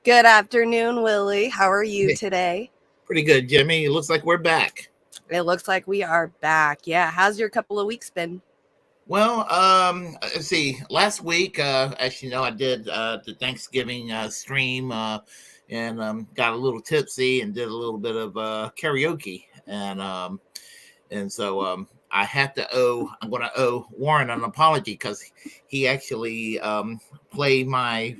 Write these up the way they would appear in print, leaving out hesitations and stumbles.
Good afternoon, Willie. How are you today? Pretty good, Jimmy. It looks like we're back. It looks like we are back. Yeah. How's your couple of weeks been? Well, let's see. Last week, as you know, I did the Thanksgiving stream and got a little tipsy and did a little bit of karaoke. And so I have to I'm going to owe Warren an apology because he actually played my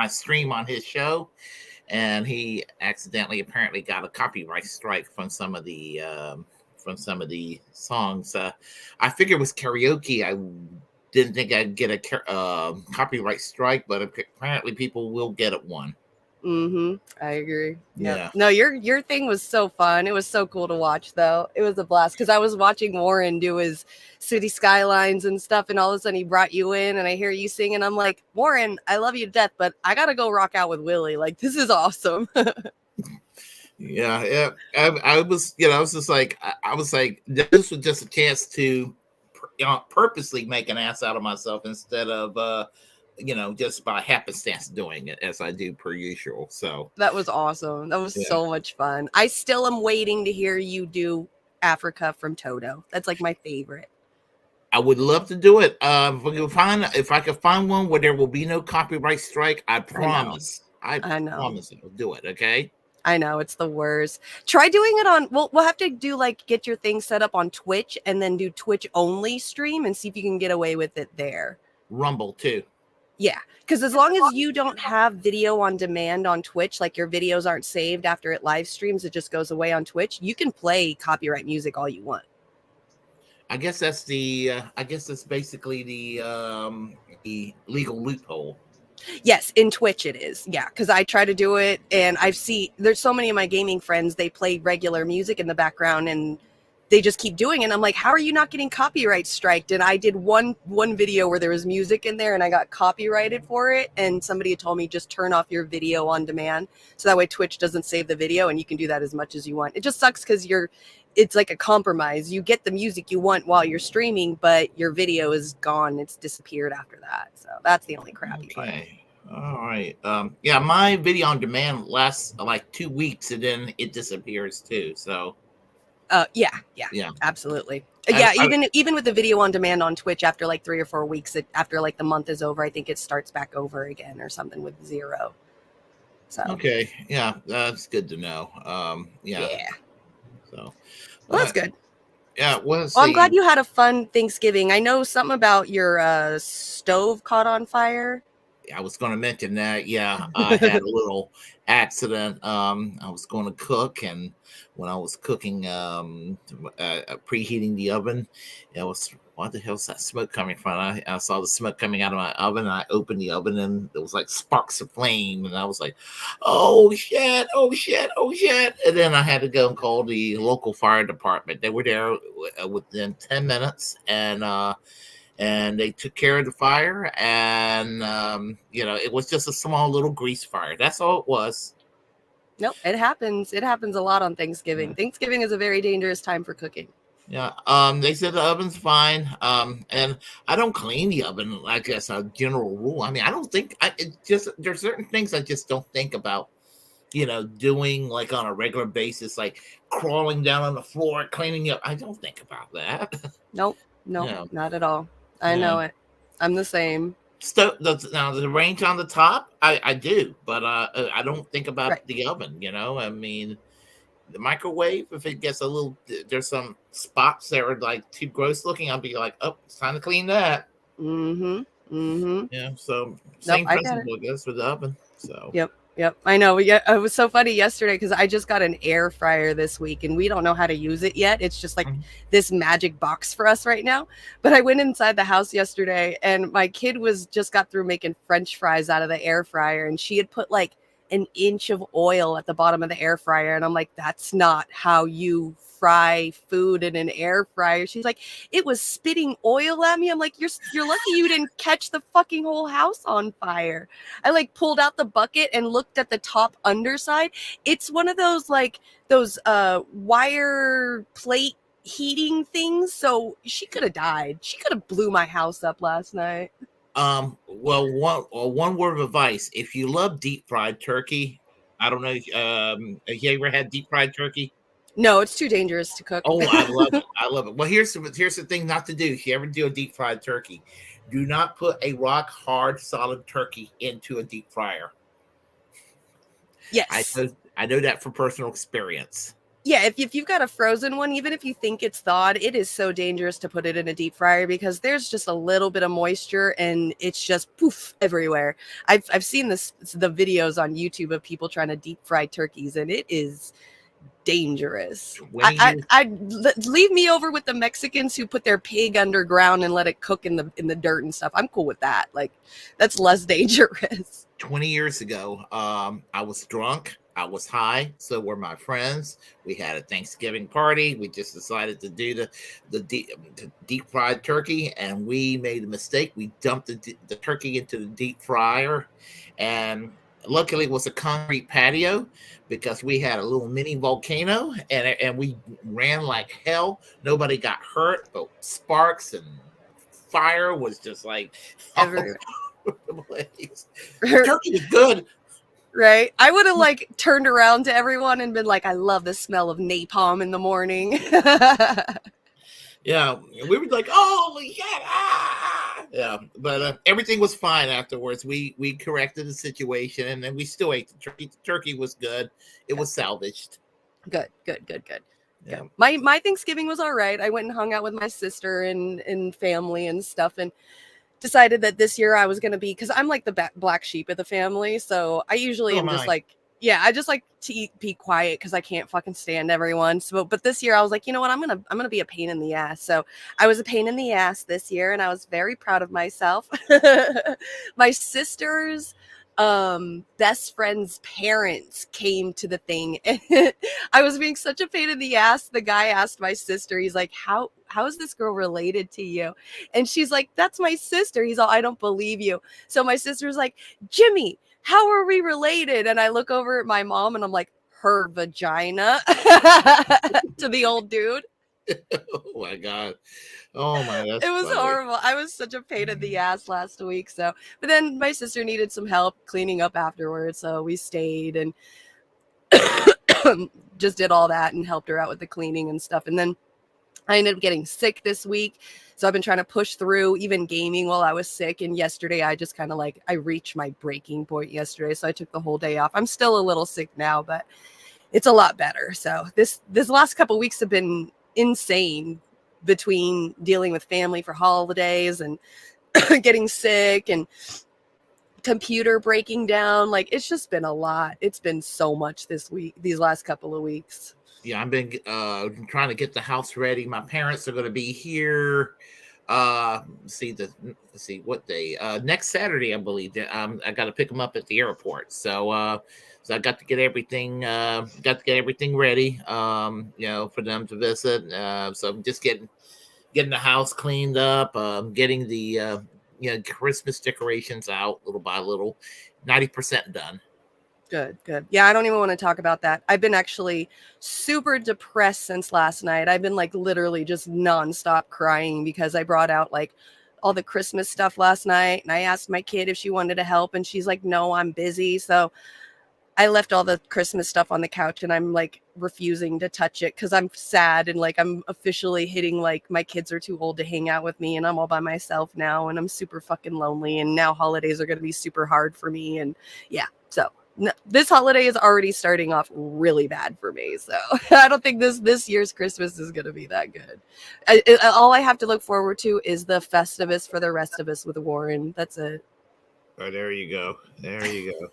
stream on his show. And he accidentally apparently got a copyright strike from some of the songs. I figured it was karaoke. I didn't think I'd get a copyright strike, but apparently people will get it one. I agree. Yeah. No, your thing was so fun. It was so cool to watch, though. It was a blast because I was watching Warren do his city skylines and stuff, and all of a sudden he brought you in, and I hear you sing, and I'm like, Warren, I love you to death, but I gotta go rock out with Willie. Like, this is awesome. Yeah. I was just like, I was like, this was just a chance to purposely make an ass out of myself instead of just by happenstance doing it as I do per usual. So that was awesome. That was so much fun. I still am waiting to hear you do Africa from Toto. That's like my favorite. I would love to do it. If I could find one where there will be no copyright strike, I promise. I promise I'll do it. Okay. I know it's the worst. Try doing it on. We'll have to do get your thing set up on Twitch and then do Twitch only stream and see if you can get away with it there. Rumble too. Yeah, because as long as you don't have video on demand on Twitch, like your videos aren't saved after it live streams, it just goes away on Twitch. You can play copyright music all you want. I guess that's basically the legal loophole. Yes, in Twitch it is. Yeah, because I try to do it, and there's so many of my gaming friends, they play regular music in the background, and they just keep doing it. And I'm like, how are you not getting copyright striked? And I did one video where there was music in there and I got copyrighted for it. And somebody had told me just turn off your video on demand. So that way Twitch doesn't save the video and you can do that as much as you want. It just sucks because it's like a compromise. You get the music you want while you're streaming, but your video is gone. It's disappeared after that. So that's the only crappy part. All right. My video on demand lasts like 2 weeks and then it disappears too. So yeah, absolutely. Even with the video on demand on Twitch, after like 3 or 4 weeks, after like the month is over, I think it starts back over again or something with 0. So okay, yeah, that's good to know. So that's good. Yeah, well, I'm glad you had a fun Thanksgiving. I know something about your stove caught on fire. I was going to mention that. Yeah, I had a little accident. I was going to cook, and when I was cooking, preheating the oven, it was, what the hell's that smoke coming from? I saw the smoke coming out of my oven. And I opened the oven, and there was like sparks of flame, and I was like, "Oh shit! Oh shit! Oh shit!" And then I had to go and call the local fire department. They were there within 10 minutes, and they took care of the fire, and it was just a small little grease fire. That's all it was. Nope, it happens. It happens a lot on Thanksgiving. Thanksgiving is a very dangerous time for cooking. Yeah. They said the oven's fine. And I don't clean the oven, I guess, a general rule. I mean, I don't think there's certain things I just don't think about, doing like on a regular basis, like crawling down on the floor, cleaning up. I don't think about that. Nope, not at all. I know it. I'm the same. Now the range on the top, I do, but I don't think about the oven. I mean, the microwave, if it gets a little, there's some spots that are like too gross looking, I'll be like, oh, it's time to clean that. Yeah. So same principle, I guess, with the oven. So. Yep. Yep, I know. Yeah, it was so funny yesterday because I just got an air fryer this week and we don't know how to use it yet. It's just like Mhm. this magic box for us right now. But I went inside the house yesterday and my kid was just got through making French fries out of the air fryer and she had put like an inch of oil at the bottom of the air fryer. And I'm like, that's not how you fry food in an air fryer. She's like, it was spitting oil at me. I'm like, you're lucky you didn't catch the fucking whole house on fire. I like pulled out the bucket and looked at the top underside. It's one of those like those wire plate heating things. So she could have died. She could have blew my house up last night. Well, one word of advice: if you love deep fried turkey, I don't know. Have you ever had deep fried turkey? No, it's too dangerous to cook. Oh, I love it. I love it. Well, here's the thing not to do. If you ever do a deep fried turkey, do not put a rock hard solid turkey into a deep fryer. I Yes. know I know that from personal experience. Yeah, if you've got a frozen one, even if you think it's thawed, it is so dangerous to put it in a deep fryer because there's just a little bit of moisture and it's just poof everywhere. I've seen the videos on YouTube of people trying to deep fry turkeys and it is dangerous. 20 years Leave me over with the Mexicans who put their pig underground and let it cook in the dirt and stuff. I'm cool with that. Like that's less dangerous. 20 years ago, I was drunk. I was high. So were my friends. We had a Thanksgiving party. We just decided to do the deep fried turkey, and we made a mistake. We dumped the turkey into the deep fryer, and luckily it was a concrete patio because we had a little mini volcano, and we ran like hell. Nobody got hurt, but sparks and fire was just like all Ever. the place. The turkey was good. Right? I would have like turned around to everyone and been like, I love the smell of napalm in the morning. Yeah, we were like, "Holy shit!" Ah! Yeah, but everything was fine afterwards. We corrected the situation, and then we still ate the turkey. The turkey was good. It was salvaged. Good, good, good, good. Yeah. Good. My Thanksgiving was all right. I went and hung out with my sister and family and stuff and decided that this year I was going to be cuz I'm like the black sheep of the family, so I usually So am am just I. like yeah, I just like to be quiet cuz I can't fucking stand everyone. So but this year I was like, "You know what? I'm going to be a pain in the ass." So I was a pain in the ass this year and I was very proud of myself. My sister's best friend's parents came to the thing and I was being such a pain in the ass. The guy asked my sister, he's like, how is this girl related to you? And she's like, that's my sister. He's all, I don't believe you. So my sister's like, Jimmy, how are we related? And I look over at my mom and I'm like, her vagina to the old dude. Oh my god. Oh my, that's It was funny. horrible. I was such a pain in the ass last week. So, but then my sister needed some help cleaning up afterwards. So we stayed and just did all that and helped her out with the cleaning and stuff. And then I ended up getting sick this week. So I've been trying to push through even gaming while I was sick. And yesterday I just kind of like I reached my breaking point yesterday. So I took the whole day off. I'm still a little sick now, but it's a lot better. So this last couple of weeks have been insane between dealing with family for holidays and getting sick and computer breaking down. Like it's just been a lot. It's been so much this week, these last couple of weeks. Yeah, I've been trying to get the house ready. My parents are going to be here. Let's see what day. Next Saturday, I believe. I got to pick them up at the airport. So I got to get everything. Got to get everything ready. For them to visit. So I'm just getting the house cleaned up. Getting the Christmas decorations out little by little. 90% done. Good, good. Yeah, I don't even want to talk about that. I've been actually super depressed since last night. I've been like literally just nonstop crying because I brought out like all the Christmas stuff last night and I asked my kid if she wanted to help and she's like, no, I'm busy. So I left all the Christmas stuff on the couch and I'm like refusing to touch it because I'm sad and like I'm officially hitting like my kids are too old to hang out with me and I'm all by myself now and I'm super fucking lonely and now holidays are going to be super hard for me. And yeah, so no, this holiday is already starting off really bad for me. So I don't think this year's Christmas is going to be that good. All I have to look forward to is the Festivus for the rest of us with Warren. That's it. Oh, there you go. There you go.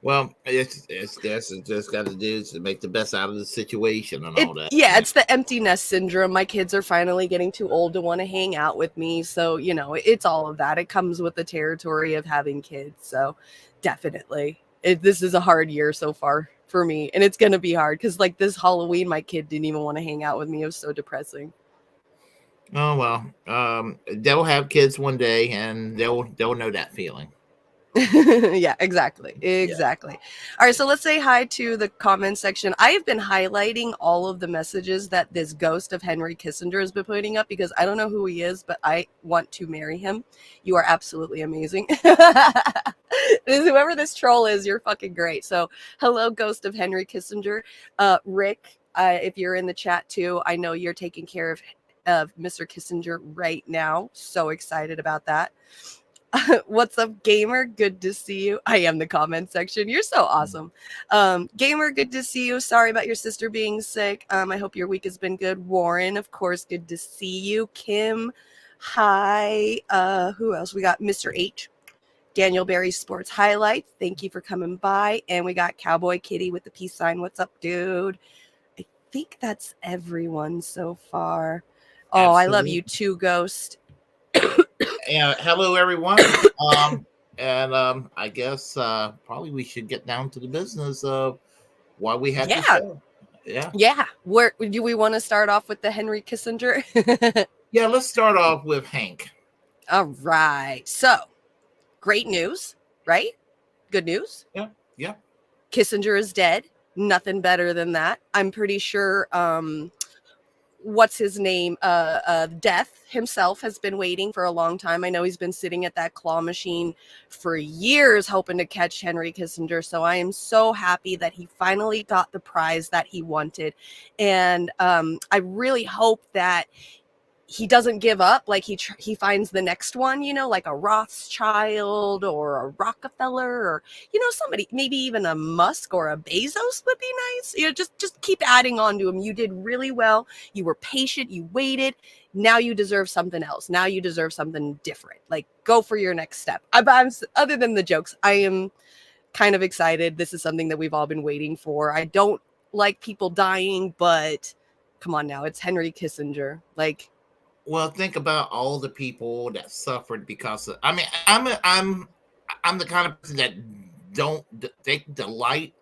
Well, it's this. It just got to do is to make the best out of the situation and all that. Yeah, it's the empty nest syndrome. My kids are finally getting too old to want to hang out with me. So, it's all of that. It comes with the territory of having kids. So, definitely. This is a hard year so far for me. And it's going to be hard because, like, this Halloween, my kid didn't even want to hang out with me. It was so depressing. Oh well, they'll have kids one day, and they'll know that feeling. Yeah, exactly. Yeah. Exactly. All right, so let's say hi to the comment section. I have been highlighting all of the messages that this ghost of Henry Kissinger has been putting up because I don't know who he is, but I want to marry him. You are absolutely amazing. Whoever this troll is, you're fucking great. So, hello, ghost of Henry Kissinger. Rick, if you're in the chat too, I know you're taking care of Mr. Kissinger right now. So excited about that. What's up, gamer? Good to see you. I am the comment section. You're so awesome. Gamer, good to see you. Sorry about your sister being sick. I hope your week has been good. Warren, of course, good to see you. Kim, hi. Who else? We got Mr. H. Daniel Berry Sports Highlights. Thank you for coming by. And we got Cowboy Kitty with the peace sign. What's up, dude? I think that's everyone so far. Oh, I love you Absolutely. too, Ghost. And hello, everyone. And I guess probably we should get down to the business of why we had the Yeah. show. Yeah. Yeah. Where do we want to start off with the Henry Kissinger? Yeah. Let's start off with Hank. All right. So, great news, right? Good news. Yeah. Yeah. Kissinger is dead. Nothing better than that. I'm pretty sure what's his name? Death himself has been waiting for a long time. I know he's been sitting at that claw machine for years hoping to catch Henry Kissinger. So I am so happy that he finally got the prize that he wanted. And I really hope that he doesn't give up. Like he finds the next one, like a Rothschild or a Rockefeller or, somebody, maybe even a Musk or a Bezos would be nice. Just keep adding on to him. You did really well. You were patient. You waited. Now you deserve something else. Now you deserve something different. Like, go for your next step. Other than the jokes, I am kind of excited. This is something that we've all been waiting for. I don't like people dying, but come on now. It's Henry Kissinger. Like, Well, think about all the people that suffered because of. I mean, I'm the kind of person that don't take delight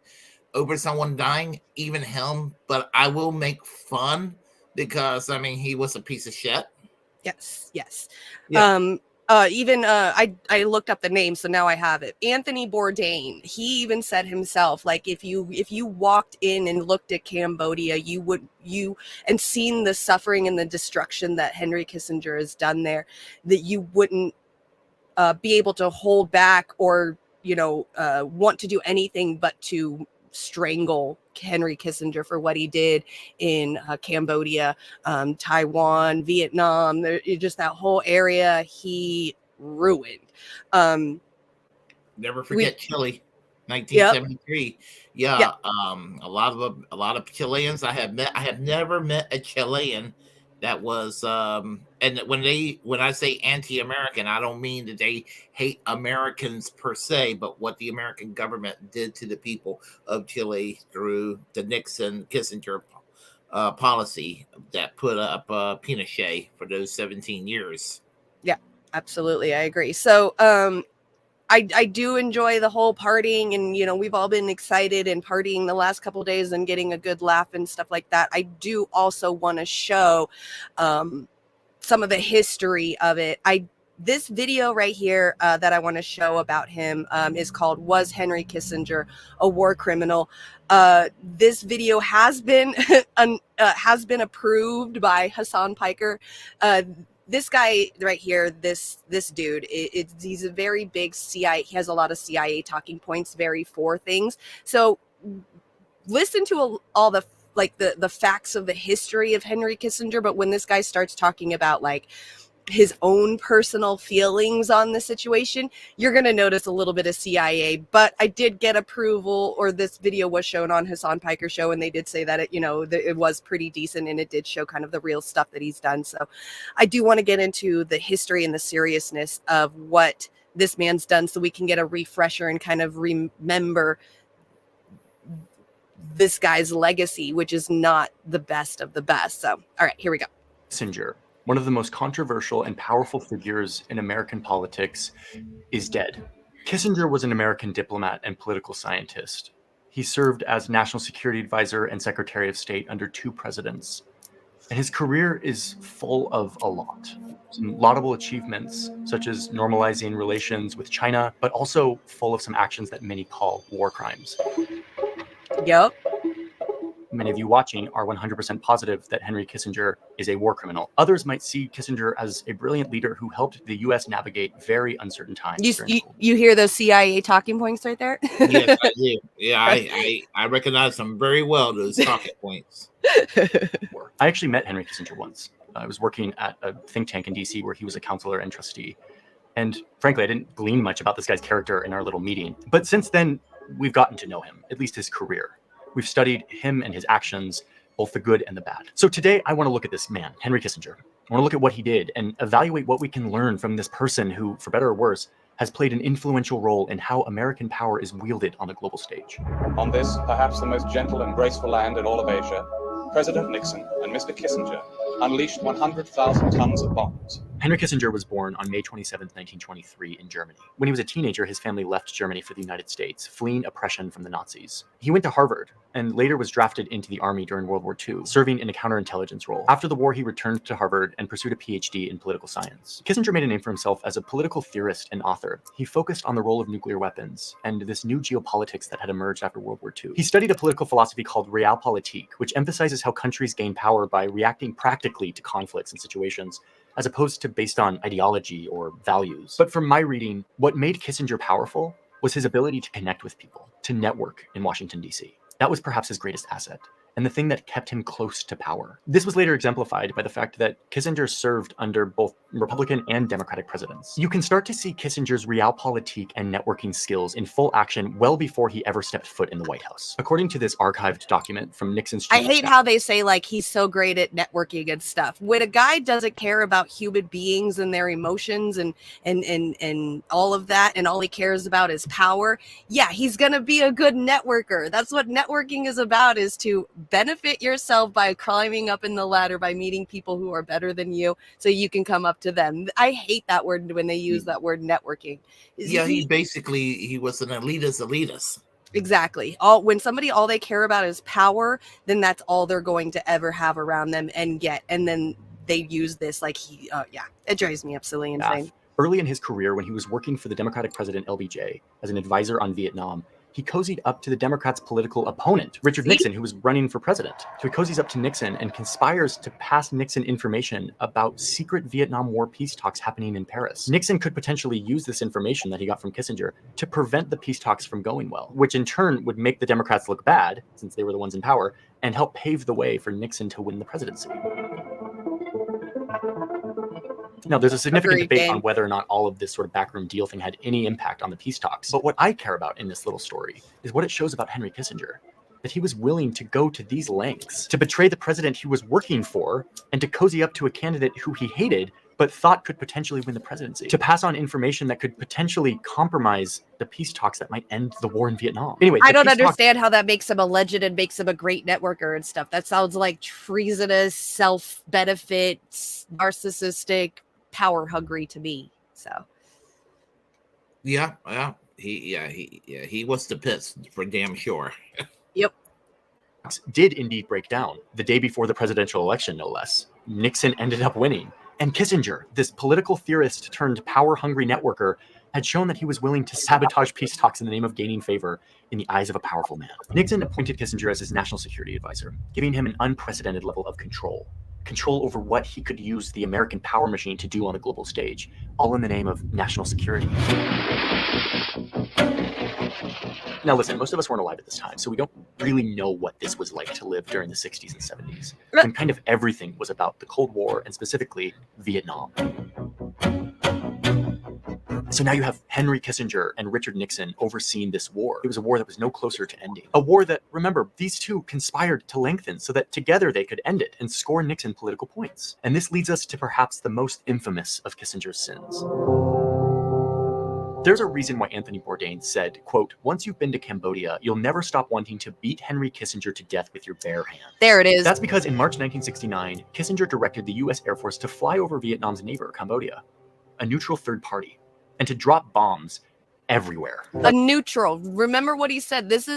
over someone dying, even him. But I will make fun because I mean he was a piece of shit. Yes. Yeah. Even I looked up the name, so now I have it. Anthony Bourdain. He even said himself, like, if you walked in and looked at Cambodia, you and seen the suffering and the destruction that Henry Kissinger has done there, that you wouldn't be able to hold back or want to do anything but to strangle Henry Kissinger for what he did in Cambodia, Taiwan, Vietnam. Just that whole area he ruined. Never We forget Chile, Yep. 1973. Yeah, Yep. a lot of Chileans I have met. I have never met a Chilean that was and when I say anti-American, I don't mean that they hate Americans per se, but what the American government did to the people of Chile through the Nixon Kissinger policy that put up Pinochet for those 17 years. Yeah, absolutely. I agree. So I do enjoy the whole partying, and we've all been excited and partying the last couple of days and getting a good laugh and stuff like that. I do also want to show some of the history of it. This video right here that I want to show about him is called "Was Henry Kissinger a War Criminal?" This video has been has been approved by Hassan Piker. This guy right here, this dude, he's a very big CIA. He has a lot of CIA talking points, very for things. So listen to all the the facts of the history of Henry Kissinger. But when this guy starts talking about like his own personal feelings on the situation, you're going to notice a little bit of CIA. But I did get approval, or this video was shown on Hassan Piker show, and they did say that it was pretty decent, and it did show kind of the real stuff that he's done. So I do want to get into the history and the seriousness of what this man's done, so we can get a refresher and kind of remember this guy's legacy, which is not the best of the best. So, all right, here we go. Kissinger, one of the most controversial and powerful figures in American politics, is dead. Kissinger was an American diplomat and political scientist. He served as National Security Advisor and Secretary of State under 2 presidents. And his career is full of a lot. Some laudable achievements, such as normalizing relations with China, but also full of some actions that many call war crimes. Yep. Many of you watching are 100% positive that Henry Kissinger is a war criminal. Others might see Kissinger as a brilliant leader who helped the U.S. navigate very uncertain times. You hear those CIA talking points right there? Yes, I do. Yeah, I recognize them very well, those talking points. I actually met Henry Kissinger once. I was working at a think tank in D.C. where he was a counselor and trustee. And frankly, I didn't glean much about this guy's character in our little meeting. But since then, we've gotten to know him, at least his career. We've studied him and his actions, both the good and the bad. So today, I want to look at this man, Henry Kissinger. I want to look at what he did and evaluate what we can learn from this person who, for better or worse, has played an influential role in how American power is wielded on a global stage. On this, perhaps the most gentle and graceful land in all of Asia, President Nixon and Mr. Kissinger unleashed 100,000 tons of bombs. Henry Kissinger was born on May 27, 1923 in Germany. When he was a teenager, his family left Germany for the United States, fleeing oppression from the Nazis. He went to Harvard and later was drafted into the army during World War II, serving in a counterintelligence role. After the war, he returned to Harvard and pursued a PhD in political science. Kissinger made a name for himself as a political theorist and author. He focused on the role of nuclear weapons and this new geopolitics that had emerged after World War II. He studied a political philosophy called realpolitik, which emphasizes how countries gain power by reacting practically to conflicts and situations, as opposed to based on ideology or values. But from my reading, what made Kissinger powerful was his ability to connect with people, to network in Washington, D.C. That was perhaps his greatest asset, and the thing that kept him close to power. This was later exemplified by the fact that Kissinger served under both Republican and Democratic presidents. You can start to see Kissinger's realpolitik and networking skills in full action well before he ever stepped foot in the White House. According to this archived document from Nixon's I hate how they say, like, he's so great at networking and stuff. When a guy doesn't care about human beings and their emotions and all of that, and all he cares about is power, yeah, he's gonna be a good networker. That's what networking is about, is to benefit yourself by climbing up in the ladder, by meeting people who are better than you so you can come up to them. I hate that word when they use that word networking. Yeah, he was an elitist. Exactly. When somebody, all they care about is power, then that's all they're going to ever have around them and get. And then they use this like it drives me absolutely insane. Early in his career, when he was working for the Democratic President LBJ as an advisor on Vietnam, he cozied up to the Democrats' political opponent, Richard Nixon, who was running for president. So he cozies up to Nixon and conspires to pass Nixon information about secret Vietnam War peace talks happening in Paris. Nixon could potentially use this information that he got from Kissinger to prevent the peace talks from going well, which in turn would make the Democrats look bad, since they were the ones in power, and help pave the way for Nixon to win the presidency. Now, there's a significant debate on whether or not all of this sort of backroom deal thing had any impact on the peace talks. But what I care about in this little story is what it shows about Henry Kissinger, that he was willing to go to these lengths to betray the president he was working for and to cozy up to a candidate who he hated but thought could potentially win the presidency, to pass on information that could potentially compromise the peace talks that might end the war in Vietnam. Anyway, I don't understand how that makes him a legend and makes him a great networker and stuff. That sounds like treasonous, self-benefit, narcissistic, power hungry to me. So he was the pits for damn sure. Yep. Did indeed break down the day before the presidential election, no less. Nixon ended up winning, and Kissinger, this political theorist turned power hungry networker, had shown that he was willing to sabotage peace talks in the name of gaining favor in the eyes of a powerful man. Nixon appointed Kissinger as his national security advisor, giving him an unprecedented level of control over what he could use the American power machine to do on a global stage, all in the name of national security. Now listen, most of us weren't alive at this time, so we don't really know what this was like to live during the 60s and 70s, when kind of everything was about the Cold War and specifically Vietnam. So now you have Henry Kissinger and Richard Nixon overseeing this war. It was a war that was no closer to ending. A war that, remember, these two conspired to lengthen so that together they could end it and score Nixon political points. And this leads us to perhaps the most infamous of Kissinger's sins. There's a reason why Anthony Bourdain said, quote, "Once you've been to Cambodia, you'll never stop wanting to beat Henry Kissinger to death with your bare hands." There it is. That's because in March 1969, Kissinger directed the US Air Force to fly over Vietnam's neighbor, Cambodia, a neutral third party, and to drop bombs everywhere. A neutral. Remember what he said. This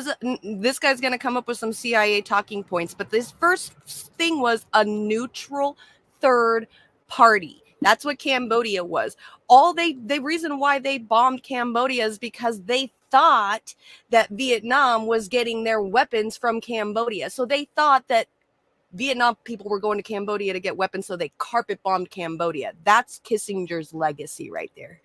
guy's going to come up with some CIA talking points, but this first thing was a neutral third party. That's what Cambodia was. The reason why they bombed Cambodia is because they thought that Vietnam was getting their weapons from Cambodia. So they thought that Vietnam people were going to Cambodia to get weapons, so they carpet bombed Cambodia. That's Kissinger's legacy right there.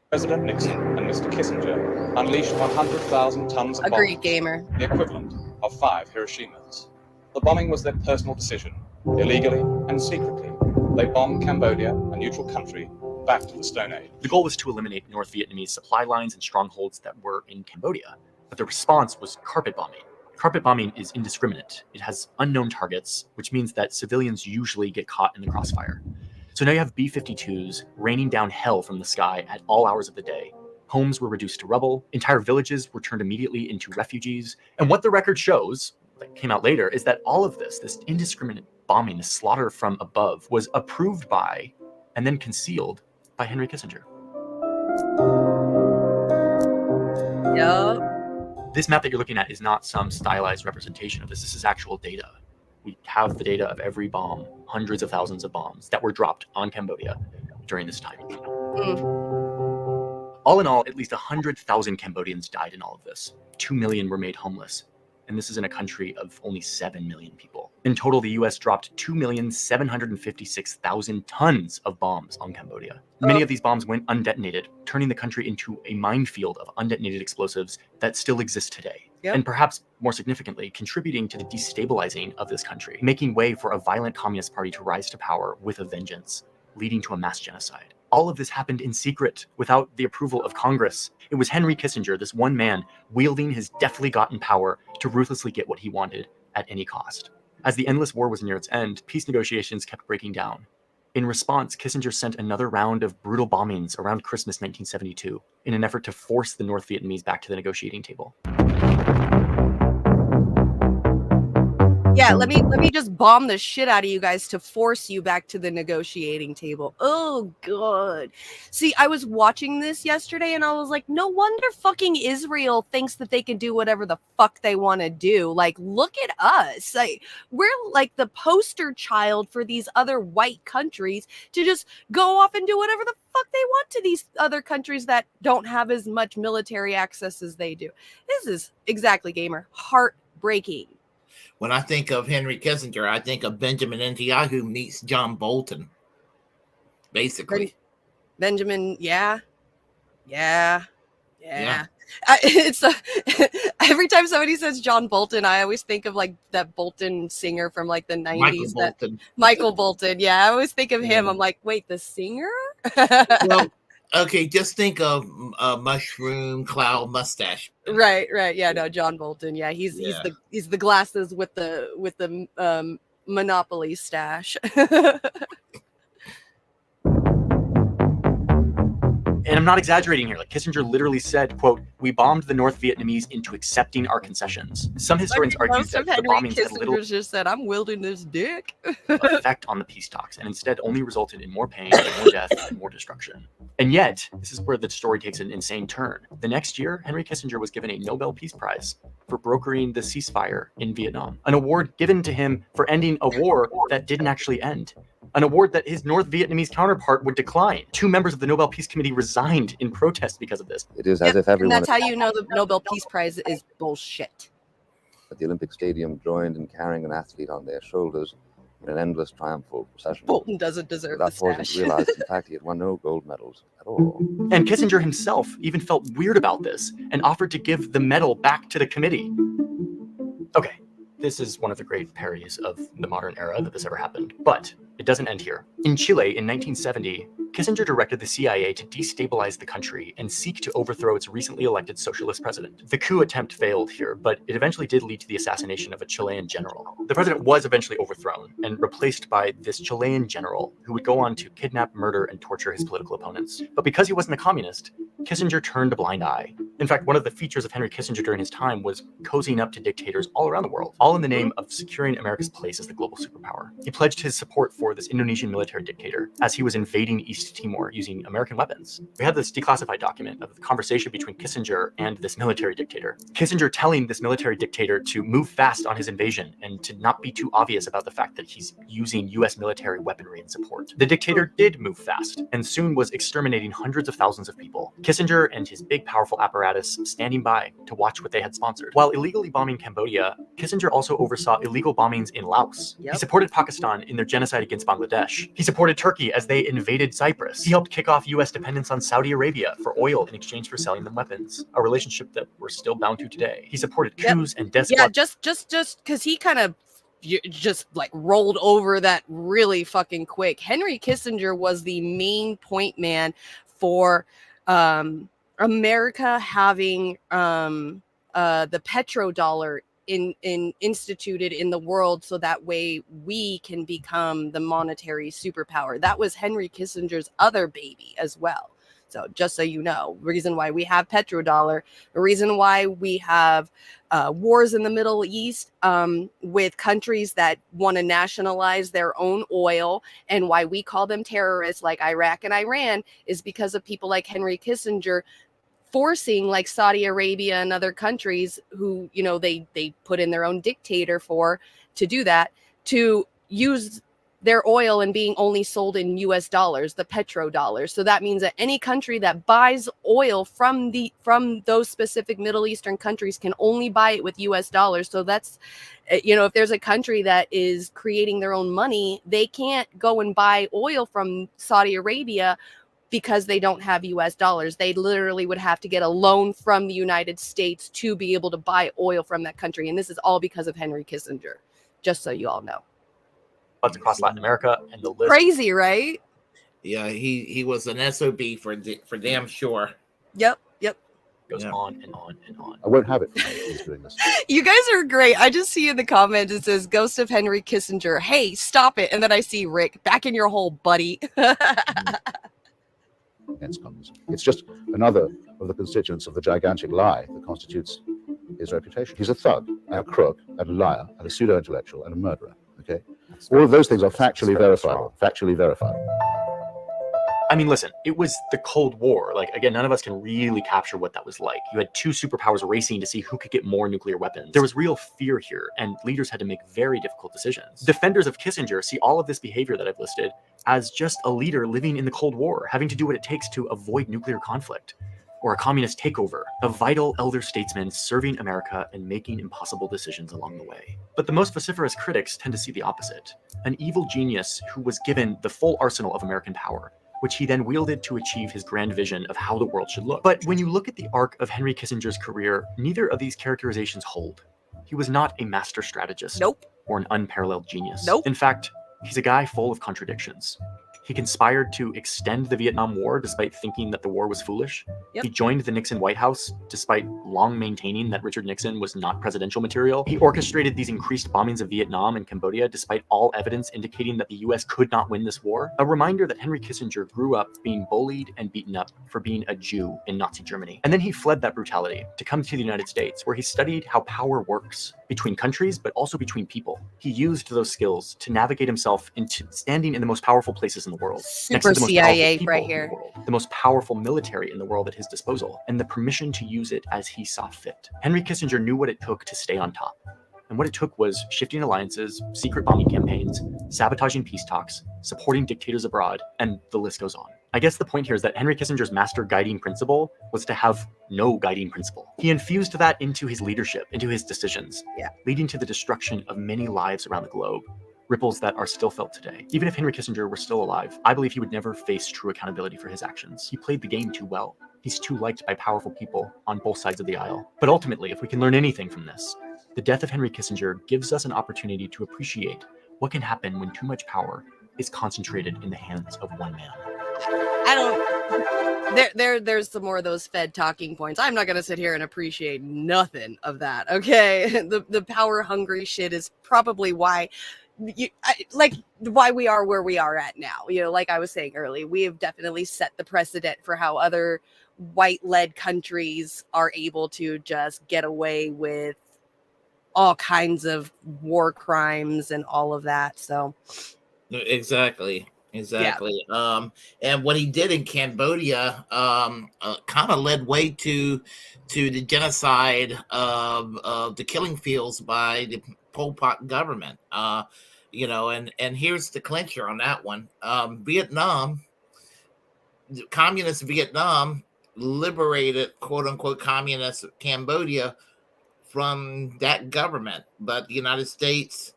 President Nixon and Mr. Kissinger unleashed 100,000 tons of Agreed, bombs, gamer. the equivalent of 5 Hiroshimas. The bombing was their personal decision, illegally and secretly. They bombed Cambodia, a neutral country, back to the Stone Age. The goal was to eliminate North Vietnamese supply lines and strongholds that were in Cambodia, but the response was carpet bombing. Carpet bombing is indiscriminate. It has unknown targets, which means that civilians usually get caught in the crossfire. So now you have B-52s raining down hell from the sky at all hours of the day. Homes were reduced to rubble. Entire villages were turned immediately into refugees. And what the record shows, that came out later, is that all of this indiscriminate bombing, this slaughter from above, was approved by and then concealed by Henry Kissinger. Yep. This map that you're looking at is not some stylized representation of this. This is actual data. We have the data of every bomb, hundreds of thousands of bombs that were dropped on Cambodia during this time. All in all, at least 100,000 Cambodians died in all of this. 2 million were made homeless. And this is in a country of only 7 million people. In total, the US dropped 2,756,000 tons of bombs on Cambodia. Many of these bombs went undetonated, turning the country into a minefield of undetonated explosives that still exist today. Yep. And perhaps more significantly, contributing to the destabilizing of this country, making way for a violent communist party to rise to power with a vengeance, leading to a mass genocide. All of this happened in secret, without the approval of Congress. It was Henry Kissinger, this one man, wielding his deftly gotten power to ruthlessly get what he wanted at any cost. As the endless war was near its end, peace negotiations kept breaking down. In response, Kissinger sent another round of brutal bombings around Christmas 1972 in an effort to force the North Vietnamese back to the negotiating table. Yeah, let me just bomb the shit out of you guys to force you back to the negotiating table. Oh, God. See, I was watching this yesterday and I was like, no wonder fucking Israel thinks that they can do whatever the fuck they want to do. Like, look at us. Like, we're like the poster child for these other white countries to just go off and do whatever the fuck they want to these other countries that don't have as much military access as they do. This is exactly, gamer, heartbreaking. When I think of Henry Kissinger, I think of Benjamin Netanyahu meets John Bolton. Basically. Benjamin, yeah. It's every time somebody says John Bolton, I always think of like that Bolton singer from like the 90s. Michael Bolton. Yeah, I always think of him. I'm like, wait, the singer? Well, okay, just think of a mushroom cloud mustache. Right. Yeah, no, John Bolton. Yeah, he's the glasses with the Monopoly stash. And I'm not exaggerating here. Like, Kissinger literally said, quote, "We bombed the North Vietnamese into accepting our concessions." Some historians argue that the bombings had little just said, "I'm wielding this dick." effect on the peace talks, and instead only resulted in more pain, more death, and more destruction. And yet, this is where the story takes an insane turn. The next year, Henry Kissinger was given a Nobel Peace Prize for brokering the ceasefire in Vietnam, an award given to him for ending a war that didn't actually end. An award that his North Vietnamese counterpart would decline. 2 members of the Nobel Peace Committee resigned in protest because of this. It is as if everyone... And that's how you know the Nobel Peace Prize is bullshit. At the Olympic Stadium joined in carrying an athlete on their shoulders in an endless triumphal procession. Bolton doesn't deserve that the wasn't stash. realized. In fact, he had won no gold medals at all. And Kissinger himself even felt weird about this and offered to give the medal back to the committee. Okay, this is one of the great parodies of the modern era that this ever happened, but it doesn't end here. In Chile in 1970, Kissinger directed the CIA to destabilize the country and seek to overthrow its recently elected socialist president. The coup attempt failed here, but it eventually did lead to the assassination of a Chilean general. The president was eventually overthrown and replaced by this Chilean general who would go on to kidnap, murder, and torture his political opponents. But because he wasn't a communist, Kissinger turned a blind eye. In fact, one of the features of Henry Kissinger during his time was cozying up to dictators all around the world, all in the name of securing America's place as the global superpower. He pledged his support for this Indonesian military dictator as he was invading East Timor using American weapons. We have this declassified document of the conversation between Kissinger and this military dictator. Kissinger telling this military dictator to move fast on his invasion and to not be too obvious about the fact that he's using US military weaponry in support. The dictator did move fast and soon was exterminating hundreds of thousands of people. Kissinger and his big powerful apparatus standing by to watch what they had sponsored. While illegally bombing Cambodia, Kissinger also oversaw illegal bombings in Laos. He supported Pakistan in their genocide against Bangladesh. He supported Turkey as they invaded Cyprus. He helped kick off US dependence on Saudi Arabia for oil in exchange for selling them weapons, a relationship that we're still bound to today. He supported coups and despots. Yeah, just because he kind of just like rolled over that really fucking quick. Henry Kissinger was the main point man for America having the petrodollar instituted in the world, so that way we can become the monetary superpower. That was Henry Kissinger's other baby as well. So just so you know, reason why we have petrodollar, the reason why we have wars in the Middle East with countries that want to nationalize their own oil, and why we call them terrorists like Iraq and Iran, is because of people like Henry Kissinger forcing like Saudi Arabia and other countries who, you know, they put in their own dictator to do that, to use their oil and being only sold in US dollars, the petrodollars. So that means that any country that buys oil from those specific Middle Eastern countries can only buy it with US dollars. So that's, you know, if there's a country that is creating their own money, they can't go and buy oil from Saudi Arabia because they don't have US dollars. They literally would have to get a loan from the United States to be able to buy oil from that country. And this is all because of Henry Kissinger, just so you all know. Across Latin America, and the list. Crazy, right? Yeah, he was an SOB for damn sure. Yep. Goes on and on and on. I won't have it when he's doing this. You guys are great. I just see in the comments it says Ghost of Henry Kissinger. Hey, stop it. And then I see Rick, back in your hole, buddy. Against communism. It's just another of the constituents of the gigantic lie that constitutes his reputation. He's a thug, and a crook, and a liar, and a pseudo-intellectual, and a murderer. Okay, all of those things are factually verifiable. Factually verified. I mean, listen, it was the Cold War. Like, again, none of us can really capture what that was like. You had two superpowers racing to see who could get more nuclear weapons. There was real fear here, and leaders had to make very difficult decisions. Defenders of Kissinger see all of this behavior that I've listed as just a leader living in the Cold War, having to do what it takes to avoid nuclear conflict or a communist takeover, a vital elder statesman serving America and making impossible decisions along the way. But the most vociferous critics tend to see the opposite, an evil genius who was given the full arsenal of American power, which he then wielded to achieve his grand vision of how the world should look. But when you look at the arc of Henry Kissinger's career, neither of these characterizations hold. He was not a master strategist. Nope. Or an unparalleled genius. Nope. In fact, he's a guy full of contradictions. He conspired to extend the Vietnam War despite thinking that the war was foolish. Yep. He joined the Nixon White House despite long maintaining that Richard Nixon was not presidential material. He orchestrated these increased bombings of Vietnam and Cambodia despite all evidence indicating that the US could not win this war. A reminder that Henry Kissinger grew up being bullied and beaten up for being a Jew in Nazi Germany. And then he fled that brutality to come to the United States, where he studied how power works between countries, but also between people. He used those skills to navigate himself into standing in the most powerful places in the world. Super CIA right here. The most powerful military in the world at his disposal, and the permission to use it as he saw fit. Henry Kissinger knew what it took to stay on top. And what it took was shifting alliances, secret bombing campaigns, sabotaging peace talks, supporting dictators abroad, and the list goes on. I guess the point here is that Henry Kissinger's master guiding principle was to have no guiding principle. He infused that into his leadership, into his decisions, leading to the destruction of many lives around the globe. Ripples that are still felt today. Even if Henry Kissinger were still alive, I believe he would never face true accountability for his actions. He played the game too well. He's too liked by powerful people on both sides of the aisle. But ultimately, if we can learn anything from this, the death of Henry Kissinger gives us an opportunity to appreciate what can happen when too much power is concentrated in the hands of one man. There's some more of those Fed talking points. I'm not gonna sit here and appreciate nothing of that. Okay, the power hungry shit is probably why. Why we are where we are at now. You know, like I was saying earlier, we have definitely set the precedent for how other white-led countries are able to just get away with all kinds of war crimes and all of that. So Exactly. yeah, Exactly. And what he did in Cambodia kind of led way to the genocide of the killing fields by the Pol Pot government. You know, and here's the clincher on that one. Vietnam, communist Vietnam liberated quote unquote communist Cambodia from that government, but the United States,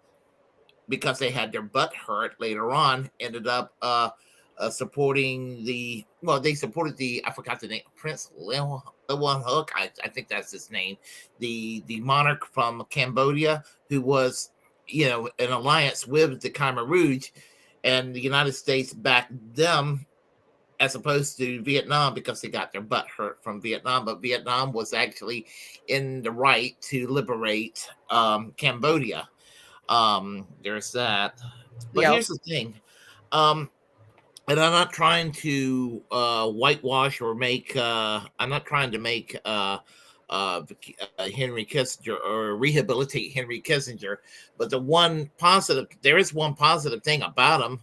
because they had their butt hurt later on, ended up supporting they supported I forgot the name, Prince Leeuwenhoek, Hook, I think that's his name, the monarch from Cambodia, who was, you know, an alliance with the Khmer Rouge, and the United States backed them as opposed to Vietnam because they got their butt hurt from Vietnam. But Vietnam was actually in the right to liberate Cambodia. There's that. But yeah, here's the thing. And I'm not trying to whitewash or make I'm not trying to make Henry Kissinger or rehabilitate Henry Kissinger, but there is one positive thing about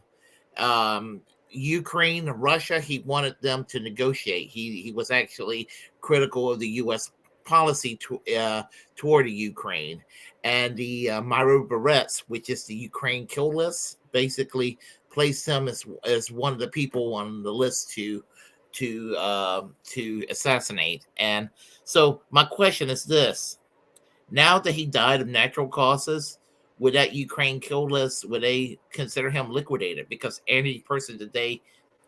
him. Ukraine, Russia, he wanted them to negotiate. He was actually critical of the U.S. policy toward the Ukraine, and the Myro Barretts, which is the Ukraine kill list, basically placed him as one of the people on the list to assassinate. And so my question is this: now that he died of natural causes, would that Ukraine kill list, would they consider him liquidated? Because any person that they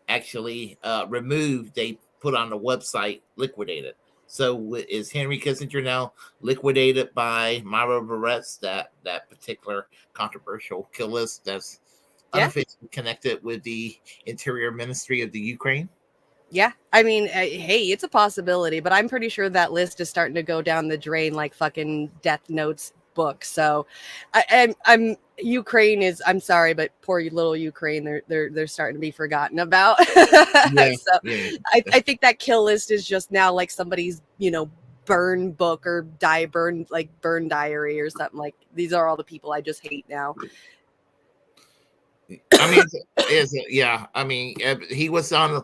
actually removed, they put on the website liquidated. So is Henry Kissinger now liquidated by Myra Barretts, that particular controversial kill list that's yeah. unofficially connected with the Interior Ministry of the Ukraine? Yeah, I mean, hey, it's a possibility, but I'm pretty sure that list is starting to go down the drain like fucking Death Note's book. So, I'm Ukraine is. I'm sorry, but poor little Ukraine, they're starting to be forgotten about. Yeah, So, yeah. I think that kill list is just now like somebody's burn book or burn diary or something. Like these are all the people I just hate now. I mean, yeah. I mean, he was on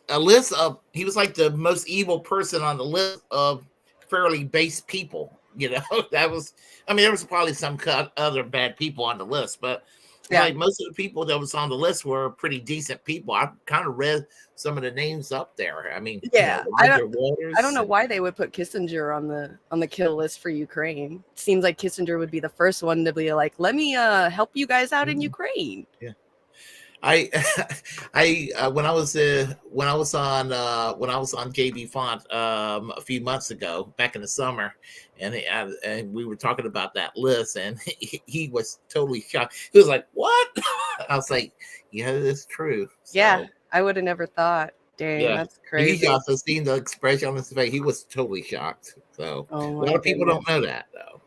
a list of. He was like the most evil person on the list of fairly base people. You know, that was. I mean, there was probably some other bad people on the list, but Yeah. like most of the people that was on the list were pretty decent people. I kind of read some of the names up there. I mean, Yeah, Roger Waters. I don't know why they would put Kissinger on the kill list for Ukraine. It seems like Kissinger would be the first one to be like, "Let me help you guys out in Ukraine." Yeah. I when I was on JB Font a few months ago, back in the summer, and we were talking about that list, and he was totally shocked. He was like, "What?" I was like, "Yeah, it's true." So, Yeah, I would have never thought. Dang, yeah, that's and crazy. you also seen the expression on his face. He was totally shocked. So Oh a my lot of people goodness. don't know that though.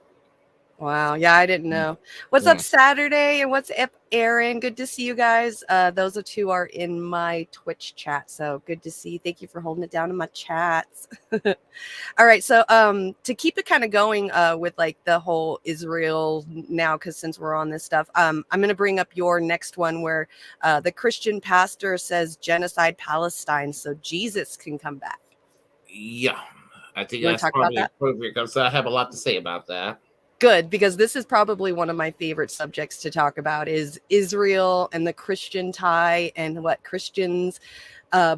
Wow. Yeah, I didn't know. What's Yeah. up, Saturday? And what's up, Aaron? Good to see you guys. Those two are in my Twitch chat. So good to see you. Thank you for holding it down in my chats. All right. So to keep it kind of going with like the whole Israel now, because since we're on this stuff, I'm gonna bring up your next one where the Christian pastor says genocide Palestine so Jesus can come back. Yeah, I think You wanna that's talk about probably that? appropriate because I have a lot to say about that. Good, because this is probably one of my favorite subjects to talk about is Israel and the Christian tie and what Christians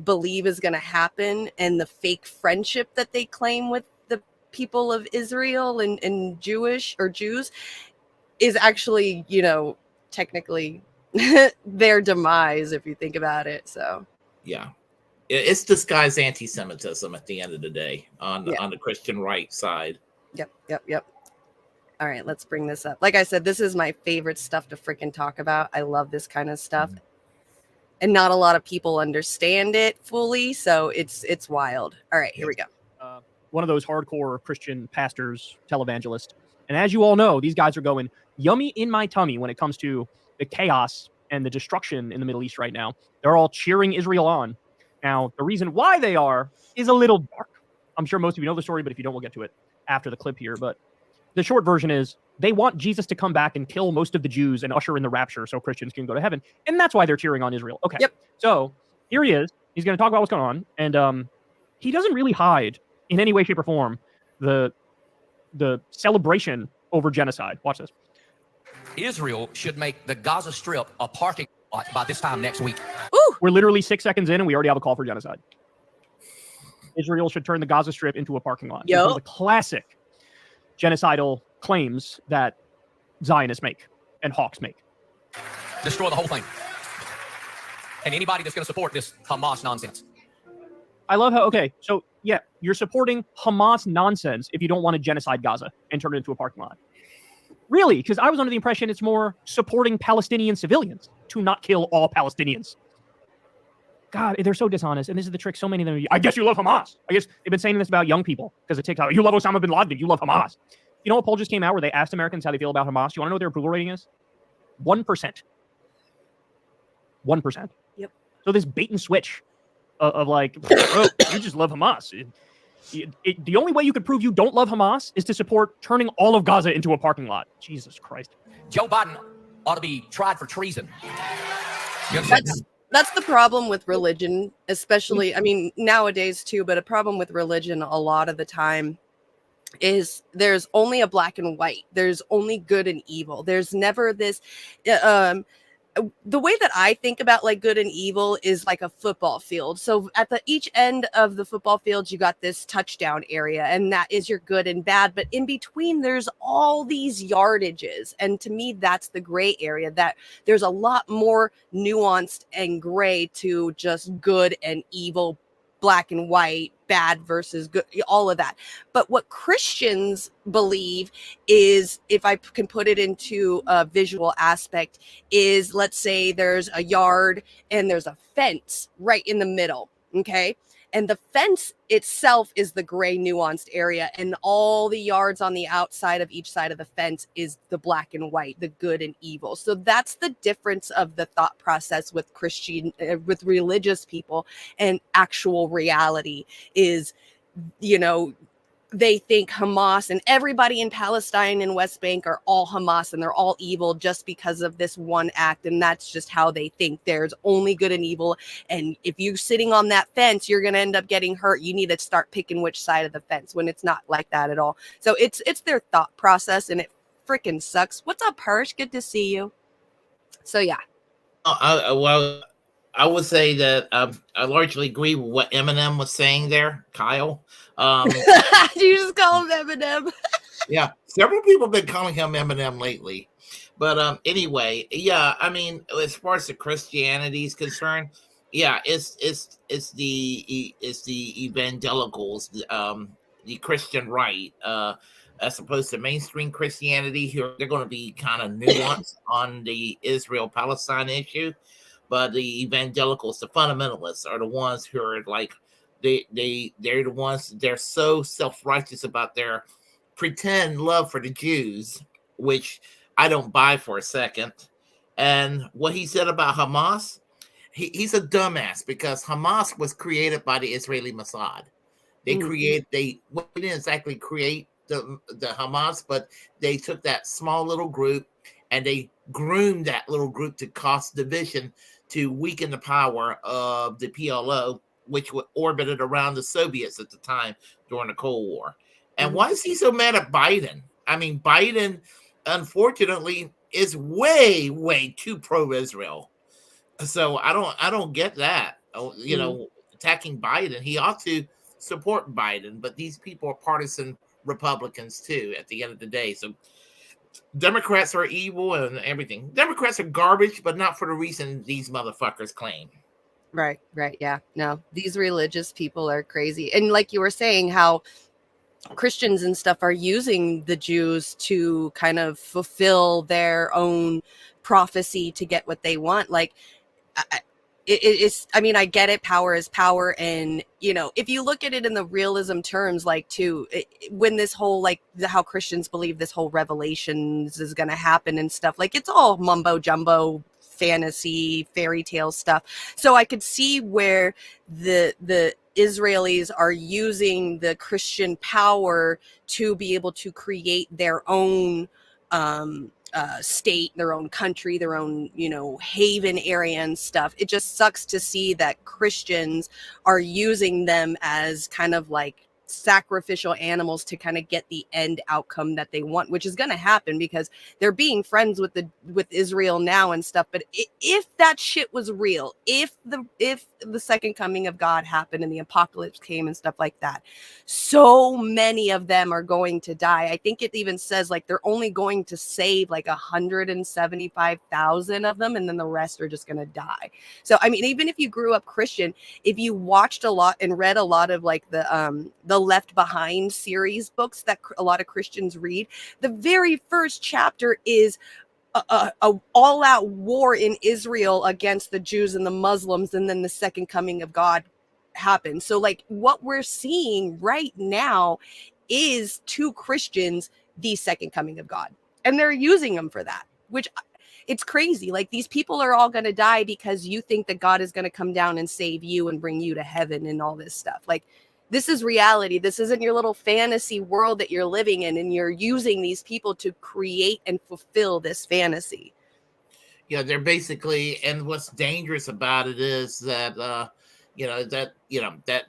believe is going to happen and the fake friendship that they claim with the people of Israel and Jewish or Jews is actually, technically their demise if you think about it. So Yeah, it's disguised anti-Semitism at the end of the day on yeah. the Christian right side. Yep. All right, let's bring this up. Like I said, this is my favorite stuff to freaking talk about. I love this kind of stuff. And not a lot of people understand it fully, so it's wild. All right, here we go. One of those hardcore Christian pastors, televangelists. And as you all know, these guys are going yummy in my tummy when it comes to the chaos and the destruction in the Middle East right now. They're all cheering Israel on. Now, the reason why they are is a little dark. I'm sure most of you know the story, but if you don't, we'll get to it after the clip here. But the short version is they want Jesus to come back and kill most of the Jews and usher in the rapture so Christians can go to heaven. And that's why they're cheering on Israel. Okay. Yep. So here he is. He's going to talk about what's going on. And he doesn't really hide in any way, shape, or form the celebration over genocide. Watch this. Israel should make the Gaza Strip a parking lot by this time next week. Ooh. We're literally 6 seconds in and we already have a call for genocide. Israel should turn the Gaza Strip into a parking lot. Yep. One of the classic genocidal claims that Zionists make and hawks make. Destroy the whole thing. And anybody that's going to support this Hamas nonsense. I love how, okay, so yeah, you're supporting Hamas nonsense if you don't want to genocide Gaza and turn it into a parking lot. Really? Because I was under the impression it's more supporting Palestinian civilians to not kill all Palestinians. God, they're so dishonest. And this is the trick. So many of them, I guess you love Hamas. I guess they've been saying this about young people because of TikTok. You love Osama bin Laden. You love Hamas. You know what poll just came out where they asked Americans how they feel about Hamas? You want to know what their approval rating is? 1%. 1%. Yep. So this bait and switch of like, oh, you just love Hamas. The only way you could prove you don't love Hamas is to support turning all of Gaza into a parking lot. Jesus Christ. Joe Biden ought to be tried for treason. You understand? That's the problem with religion, especially, I mean, nowadays too, but a problem with religion a lot of the time is there's only a black and white. There's only good and evil. There's never this, the way that I think about like good and evil is like a football field. So at each end of the football field, you got this touchdown area, and that is your good and bad. But in between, there's all these yardages. And to me, that's the gray area, that there's a lot more nuanced and gray to just good and evil, black and white, bad versus good, all of that. But what Christians believe is, if I can put it into a visual aspect, is let's say there's a yard and there's a fence right in the middle, okay? And the fence itself is the gray nuanced area, and all the yards on the outside of each side of the fence is the black and white, the good and evil. So that's the difference of the thought process with with religious people and actual reality is, you know, they think Hamas and everybody in Palestine and West Bank are all Hamas and they're all evil just because of this one act. And that's just how they think. There's only good and evil. And if you're sitting on that fence, you're going to end up getting hurt. You need to start picking which side of the fence, when it's not like that at all. So it's their thought process, and it freaking sucks. What's up, Hirsch? Good to see you. So yeah. Well, I would say that I largely agree with what Eminem was saying there, Kyle. You just call him Eminem. Yeah, several people have been calling him Eminem lately. But anyway, yeah, I mean, as far as the Christianity is concerned, yeah, it's the evangelicals, the Christian right, as opposed to mainstream Christianity. Here, they're going to be kind of nuanced on the Israel-Palestine issue. But the evangelicals, the fundamentalists, are the ones who are like, they're the ones, they're so self-righteous about their pretend love for the Jews, which I don't buy for a second. And what he said about Hamas, he's a dumbass, because Hamas was created by the Israeli Mossad. They didn't exactly create the Hamas, but they took that small little group and they groomed that little group to cause division, to weaken the power of the PLO, which orbited around the Soviets at the time during the Cold War. And why is he so mad at Biden? I mean, Biden, unfortunately, is way, way too pro-Israel. So I don't get that. You know, attacking Biden, he ought to support Biden, but these people are partisan Republicans too, at the end of the day. So Democrats are evil and everything. Democrats are garbage, but not for the reason these motherfuckers claim. Right. Yeah. No, these religious people are crazy. And like you were saying, how Christians and stuff are using the Jews to kind of fulfill their own prophecy to get what they want. Like, it's, I mean, I get it. Power is power. And, you know, if you look at it in the realism terms, like too, when this whole, like how Christians believe this whole revelations is going to happen and stuff, like it's all mumbo jumbo fantasy fairy tale stuff. So I could see where the Israelis are using the Christian power to be able to create their own state, their own country, their own, haven area and stuff. It just sucks to see that Christians are using them as kind of like sacrificial animals to kind of get the end outcome that they want, which is going to happen because they're being friends with Israel now and stuff. But if that shit was real, if the second coming of God happened and the apocalypse came and stuff like that, so many of them are going to die. I think it even says like they're only going to save like 175,000 of them, and then the rest are just going to die. So I mean, even if you grew up Christian, if you watched a lot and read a lot of like the Left Behind series books that a lot of Christians read, the very first chapter is a all-out war in Israel against the Jews and the Muslims, and then the second coming of God happens. So like what we're seeing right now is to Christians the second coming of God, and they're using them for that, which it's crazy. Like these people are all going to die because you think that God is going to come down and save you and bring you to heaven and all this stuff. Like, this is reality. This isn't your little fantasy world that you're living in, and you're using these people to create and fulfill this fantasy. Yeah, they're basically, and what's dangerous about it is that that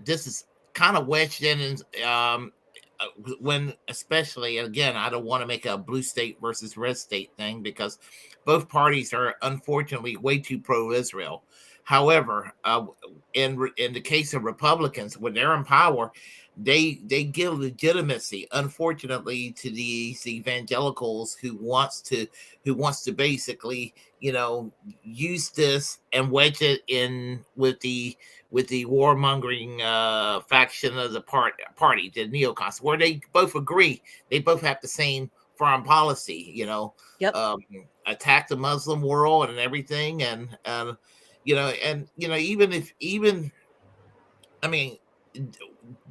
this is kind of wedged in, when, especially, again, I don't want to make a blue state versus red state thing because both parties are unfortunately way too pro-Israel. However, in the case of Republicans, when they're in power, they give legitimacy, unfortunately, to these evangelicals who wants to basically, use this and wedge it in with the warmongering faction of the party, the neocons, where they both agree, they both have the same foreign policy, Yep. Attack the Muslim world and everything, and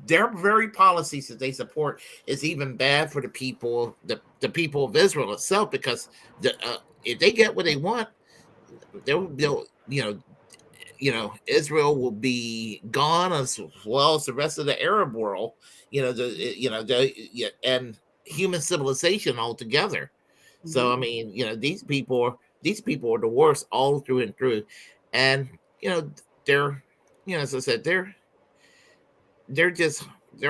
their very policies that they support is even bad for the people of Israel itself, because if they get what they want, they'll Israel will be gone, as well as the rest of the Arab world, and human civilization altogether. Mm-hmm. So I mean, these people are the worst all through and through, and they're, as I said, they're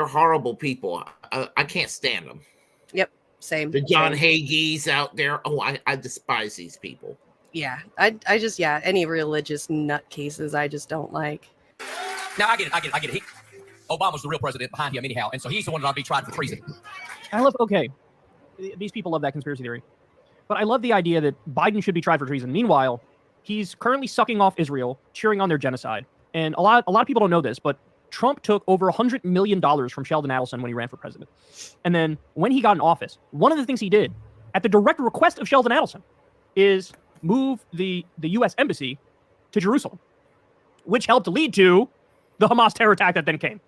horrible people. I can't stand them. Yep, same. The John Hagees out there. Oh, I despise these people. Yeah, I just, any religious nutcases I just don't like. Now I get it. Obama's the real president behind him anyhow, and so he's the one that'll be tried for treason. These people love that conspiracy theory, but I love the idea that Biden should be tried for treason. Meanwhile, he's currently sucking off Israel, cheering on their genocide. And a lot of people don't know this, but Trump took over $100 million from Sheldon Adelson when he ran for president. And then when he got in office, one of the things he did, at the direct request of Sheldon Adelson, is move the U.S. embassy to Jerusalem, which helped lead to the Hamas terror attack that then came.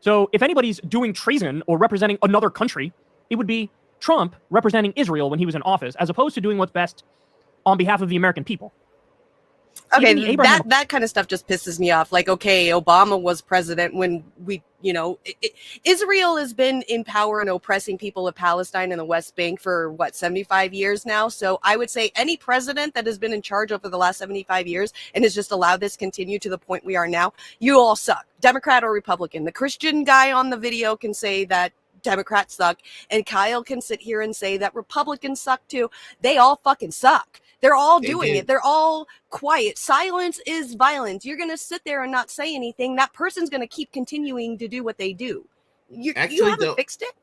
So if anybody's doing treason or representing another country, it would be Trump representing Israel when he was in office, as opposed to doing what's best on behalf of the American people. Okay, that kind of stuff just pisses me off. Like, okay, Obama was president when Israel has been in power and oppressing people of Palestine and the West Bank for 75 years now. So I would say any president that has been in charge over the last 75 years and has just allowed this continue to the point we are now, you all suck, Democrat or Republican. The Christian guy on the video can say that Democrats suck, and Kyle can sit here and say that Republicans suck too. They all fucking suck. They're all doing it. They're all quiet. Silence is violence. You're going to sit there and not say anything. That person's going to keep continuing to do what they do. You haven't fixed it?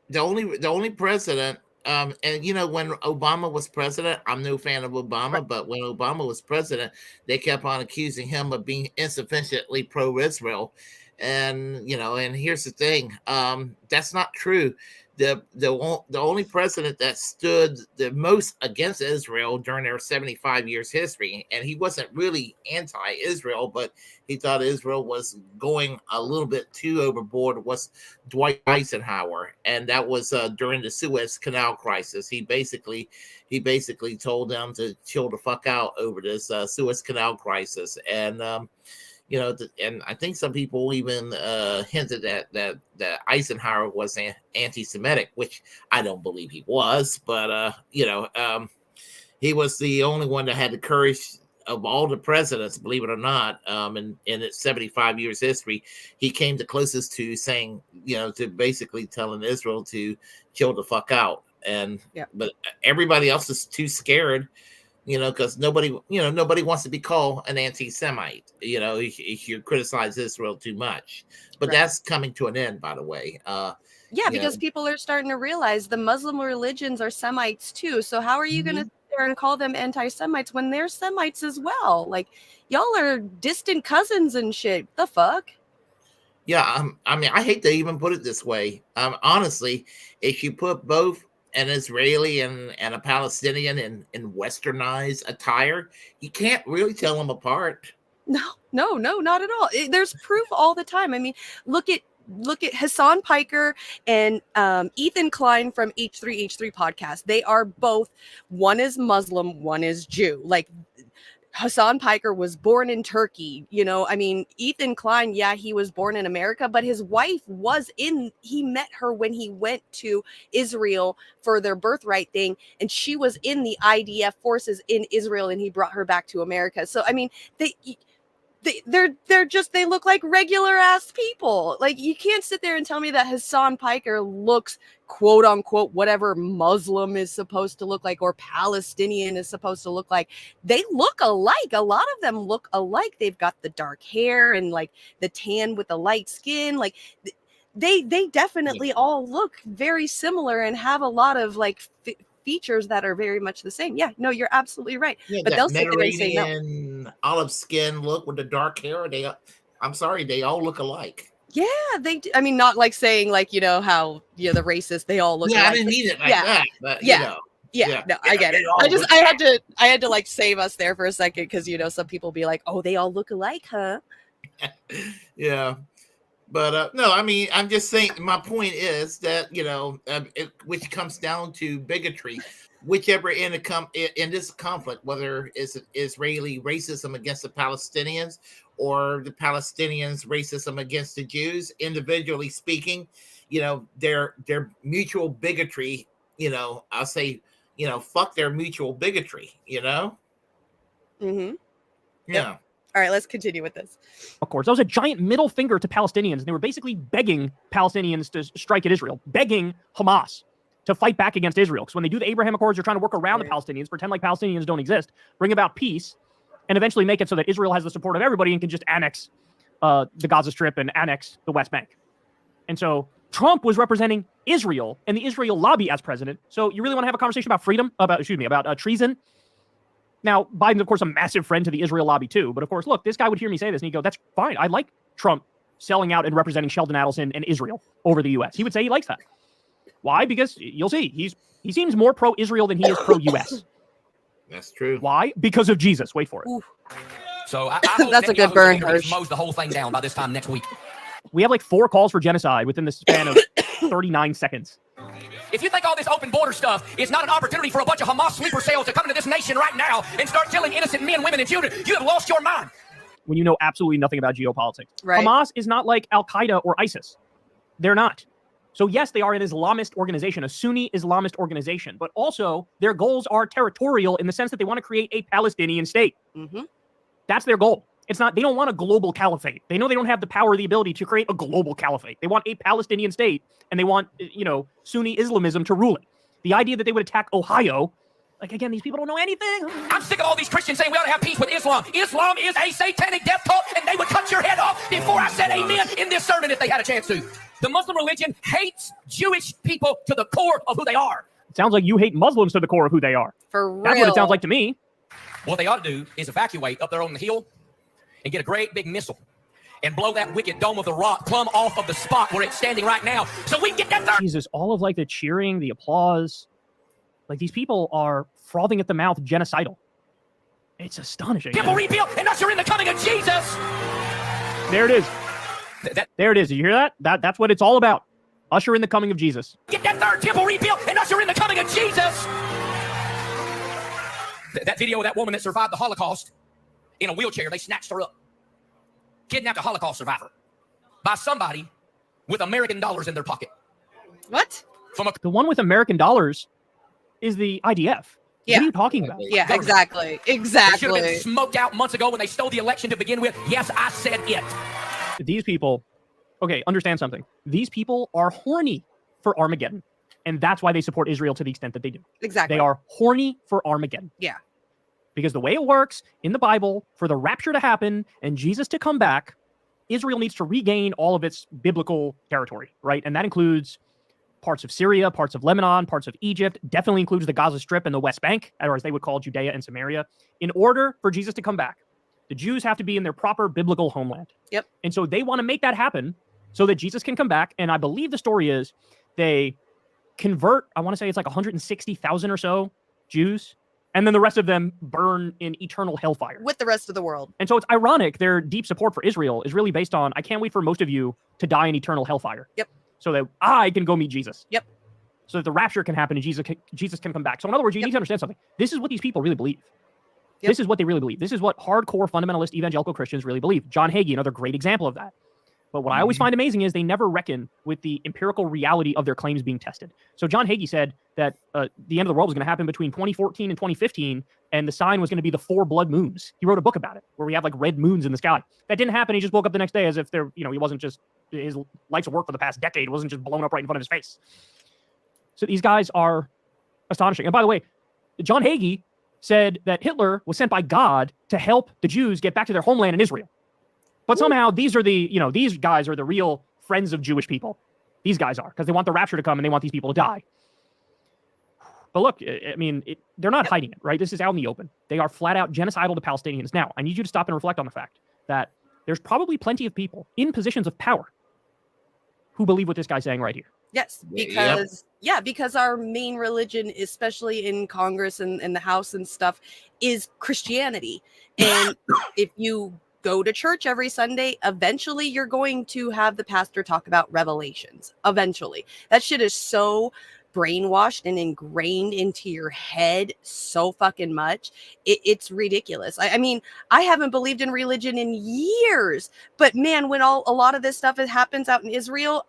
The only president, and when Obama was president, I'm no fan of Obama, right. But when Obama was president, they kept on accusing him of being insufficiently pro-Israel. And, and here's the thing, that's not true. the only president that stood the most against Israel during their 75 years history, and he wasn't really anti-Israel, but he thought Israel was going a little bit too overboard, was Dwight Eisenhower, and that was during the Suez Canal crisis. He basically told them to chill the fuck out over this Suez Canal crisis, and and I think some people even hinted that Eisenhower was anti-Semitic, which I don't believe he was, but he was the only one that had the courage of all the presidents, believe it or not, in its 75 years history. He came the closest to saying, to basically telling Israel to chill the fuck out, but everybody else is too scared. Because nobody wants to be called an anti-Semite, if you criticize Israel too much. But that's coming to an end, by the way. Because people are starting to realize the Muslim religions are Semites too. So how are you going to sit there and call them anti-Semites when they're Semites as well? Like, y'all are distant cousins and shit. The fuck? Yeah, I hate to even put it this way. Honestly, if you put both an Israeli and a Palestinian in westernized attire, you can't really tell them apart. No, not at all. There's proof all the time. I mean, look at Hassan Piker and Ethan Klein from H3H3 podcast. They are both, one is Muslim, one is Jew. Like, Hassan Piker was born in Turkey, Ethan Klein, he was born in America, but his wife he met her when he went to Israel for their birthright thing, and she was in the IDF forces in Israel, and he brought her back to America. So, I mean, they look like regular ass people. Like, you can't sit there and tell me that Hassan Piker looks quote unquote whatever Muslim is supposed to look like or Palestinian is supposed to look like. They look alike. A lot of them look alike. They've got the dark hair and like the tan with the light skin. Like, they definitely all look very similar and have a lot of like features that are very much the same. Yeah, no, you're absolutely right. But they'll sit there and say no. Olive skin look with the dark hair. I'm sorry, they all look alike. Yeah, they do. I mean, not like saying like, how the racist, they all look alike. I didn't mean it like that, but no, I get it. I had to like save us there for a second because some people be like, oh, they all look alike, huh? Yeah. But no, I mean, I'm just saying, my point is that, which comes down to bigotry, whichever in this conflict, whether it's Israeli racism against the Palestinians or the Palestinians racism against the Jews, individually speaking, their mutual bigotry, I'll say, fuck their mutual bigotry, Mm-hmm. Yeah. All right, let's continue with this. Of course, that was a giant middle finger to Palestinians. And they were basically begging Palestinians to strike at Israel, begging Hamas to fight back against Israel. Because when they do the Abraham Accords, they're trying to work around the Palestinians, pretend like Palestinians don't exist, bring about peace, and eventually make it so that Israel has the support of everybody and can just annex the Gaza Strip and annex the West Bank. And so Trump was representing Israel and the Israel lobby as president. So you really want to have a conversation about treason? Now, Biden's, of course, a massive friend to the Israel lobby, too. But, of course, look, this guy would hear me say this, and he'd go, that's fine. I like Trump selling out and representing Sheldon Adelson and Israel over the U.S. He would say he likes that. Why? Because you'll see, he seems more pro-Israel than he is pro-U.S. That's true. Why? Because of Jesus. Wait for it. Ooh. So I hope that's a good burn, Hirsch. Mows the whole thing down by this time next week. We have like 4 calls for genocide within the span of 39 seconds. If you think all this open border stuff is not an opportunity for a bunch of Hamas sleeper cells to come into this nation right now and start killing innocent men, women, and children, you have lost your mind. When you know absolutely nothing about geopolitics. Right. Hamas is not like Al-Qaeda or ISIS. They're not. So yes, they are an Islamist organization, a Sunni Islamist organization, but also their goals are territorial in the sense that they want to create a Palestinian state. Mm-hmm. That's their goal. It's not, they don't want a global caliphate. They know they don't have the power or the ability to create a global caliphate. They want a Palestinian state, and they want, Sunni Islamism to rule it. The idea that they would attack Ohio, like, again, these people don't know anything. I'm sick of all these Christians saying we ought to have peace with Islam. Islam is a satanic death cult, and they would cut your head off before I said amen in this sermon if they had a chance to. The Muslim religion hates Jewish people to the core of who they are. It sounds like you hate Muslims to the core of who they are. For real. That's what it sounds like to me. What they ought to do is evacuate up there on the hill and get a great big missile and blow that wicked dome of the rock plumb off of the spot where it's standing right now so we can get that third. Jesus, all of like the cheering, the applause, like these people are frothing at the mouth, genocidal. It's astonishing. Temple rebuilt and usher in the coming of Jesus. There it is. There it is. Did you hear that? That's what it's all about. Usher in the coming of Jesus. Get that third temple rebuilt and usher in the coming of Jesus. That video of that woman that survived the Holocaust in a wheelchair, they snatched her up. Kidnapped a Holocaust survivor by somebody with American dollars in their pocket. What? The one with American dollars is the IDF. Yeah. What are you talking about? Yeah, Government. exactly. They should have been Exactly. smoked out months ago when they stole the election to begin with. Yes, I said it. These people, okay, understand something. These people are horny for Armageddon. And that's why they support Israel to the extent that they do. Exactly. They are horny for Armageddon. Yeah. Because the way it works in the Bible, for the rapture to happen and Jesus to come back, Israel needs to regain all of its biblical territory, right? And that includes parts of Syria, parts of Lebanon, parts of Egypt, definitely includes the Gaza Strip and the West Bank, or as they would call Judea and Samaria. In order for Jesus to come back, the Jews have to be in their proper biblical homeland. Yep. And so they want to make that happen so that Jesus can come back. And I believe the story is they convert, I want to say it's like 160,000 or so Jews, and then the rest of them burn in eternal hellfire. With the rest of the world. And so it's ironic their deep support for Israel is really based on, I can't wait for most of you to die in eternal hellfire. Yep. So that I can go meet Jesus. Yep. So that the rapture can happen and Jesus can come back. So in other words, you need to understand something. This is what these people really believe. Yep. This is what they really believe. This is what hardcore fundamentalist evangelical Christians really believe. John Hagee, another great example of that. But what I always find amazing is they never reckon with the empirical reality of their claims being tested. So John Hagee said that the end of the world was going to happen between 2014 and 2015, and the sign was going to be the 4 blood moons. He wrote a book about it, where we have like red moons in the sky. That didn't happen. He just woke up the next day as if there, he wasn't just, his life's work for the past decade wasn't just blown up right in front of his face. So these guys are astonishing. And by the way, John Hagee said that Hitler was sent by God to help the Jews get back to their homeland in Israel. But somehow these are these guys are the real friends of Jewish people. These guys are, because they want the rapture to come and they want these people to die. But look, I mean, they're not hiding it, right? This is out in the open. They are flat out genocidal to Palestinians. Now, I need you to stop and reflect on the fact that there's probably plenty of people in positions of power who believe what this guy's saying right here. Yes, because our main religion, especially in Congress and the House and stuff, is Christianity. And if you go to church every Sunday, eventually you're going to have the pastor talk about revelations. Eventually. That shit is so brainwashed and ingrained into your head so fucking much. It's ridiculous. I mean, I haven't believed in religion in years, but man, when a lot of this stuff happens out in Israel,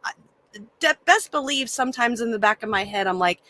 best believe sometimes in the back of my head, I'm like,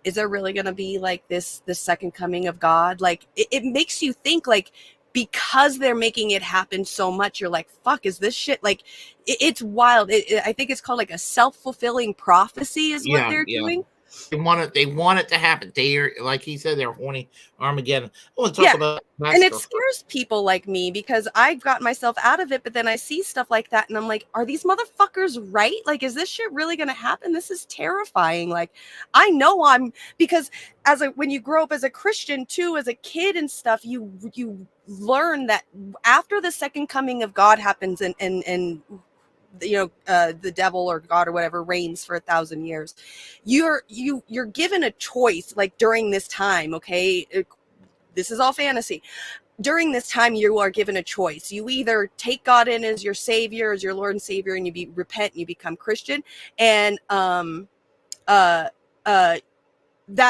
is there really going to be like this second coming of God? Like it makes you think, like, because they're making it happen so much, you're like, fuck, is this shit like it's wild. I think it's called like a self-fulfilling prophecy is what they're doing. They want it to happen. They're, like he said, they're horny Armageddon. I want to talk about and it scares people like me because I've got myself out of it, but then I see stuff like that and I'm like, are these motherfuckers right? Like, is this shit really gonna happen? This is terrifying. Like, I know because when you grow up as a Christian too, as a kid and stuff, you learn that after the second coming of God happens and the devil or God or whatever reigns for 1,000 years, you're given a choice. Like during this time, okay, this is all fantasy. During this time, you are given a choice. You either take God in as your savior, as your Lord and Savior, and you repent and you become Christian, and that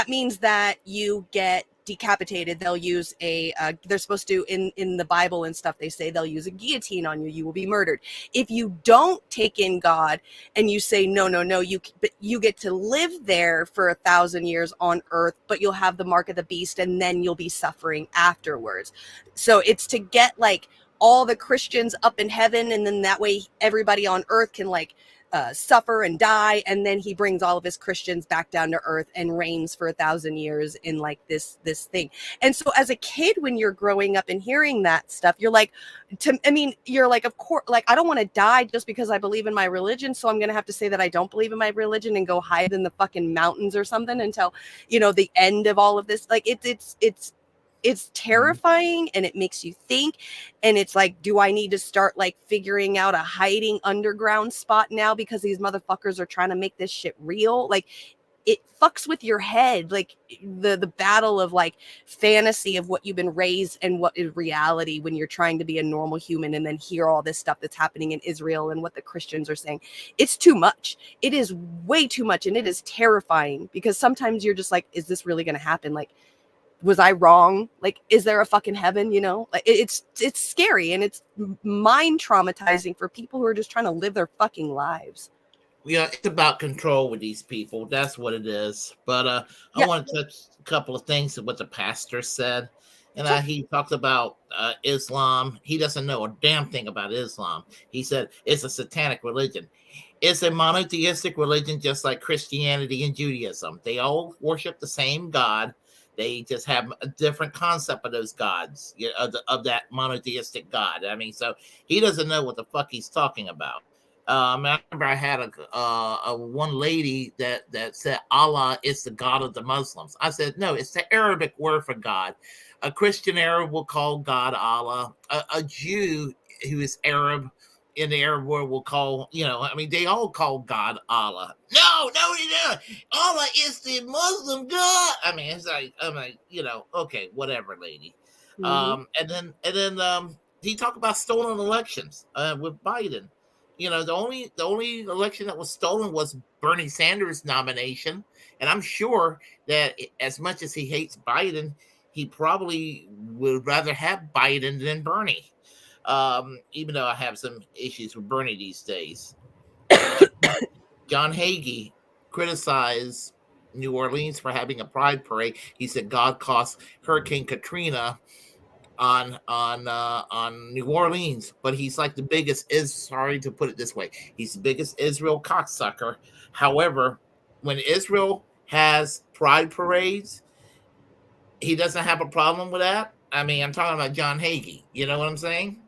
means that you get decapitated. They'll use they're supposed to, in the Bible and stuff, they say they'll use a guillotine on you. You will be murdered. If you don't take in God and you say, no, you get to live there for 1,000 years on earth, but you'll have the mark of the beast and then you'll be suffering afterwards. So it's to get like all the Christians up in heaven. And then that way everybody on earth can like suffer and die, and then he brings all of his Christians back down to earth and reigns for 1,000 years in like this thing. And so as a kid, when you're growing up and hearing that stuff, you're like, you're like, of course, like, I don't want to die just because I believe in my religion, so I'm gonna have to say that I don't believe in my religion and go hide in the fucking mountains or something until the end of all of this. Like it's it's terrifying, and it makes you think, and it's like, do I need to start like figuring out a hiding underground spot now because these motherfuckers are trying to make this shit real? Like, it fucks with your head, like the battle of like fantasy of what you've been raised and what is reality when you're trying to be a normal human, and then hear all this stuff that's happening in Israel and what the Christians are saying. It's too much. It is way too much, and it is terrifying because sometimes you're just like, is this really going to happen? Like, was I wrong? Like, is there a fucking heaven? You know, like, it's scary, and it's mind traumatizing for people who are just trying to live their fucking lives. Yeah, it's about control with these people. That's what it is. But I want to touch a couple of things of what the pastor said. And he talked about Islam. He doesn't know a damn thing about Islam. He said it's a satanic religion. It's a monotheistic religion, just like Christianity and Judaism. They all worship the same God. They just have a different concept of those gods, you know, of that monotheistic God. I mean, so he doesn't know what the fuck he's talking about. I remember I had a one lady that said Allah is the God of the Muslims. I said, no, it's the Arabic word for God. A Christian Arab will call God Allah. A Jew who is Arab in the Arab world will call, you know, I mean, they all call God Allah. No, they don't. Allah is the Muslim God. I mean, it's like, I'm like, you know, okay, whatever, lady. And then he talked about stolen elections with Biden. You know, the only election that was stolen was Bernie Sanders' nomination, and I'm sure that as much as he hates Biden, he probably would rather have Biden than Bernie. Even though I have some issues with Bernie these days. John Hagee criticized New Orleans for having a pride parade. He said God caused Hurricane Katrina on New Orleans, but he's like the biggest sorry to put it this way, he's the biggest Israel cocksucker. However, when Israel has pride parades, he doesn't have a problem with that. I mean, I'm talking about John Hagee, you know what I'm saying?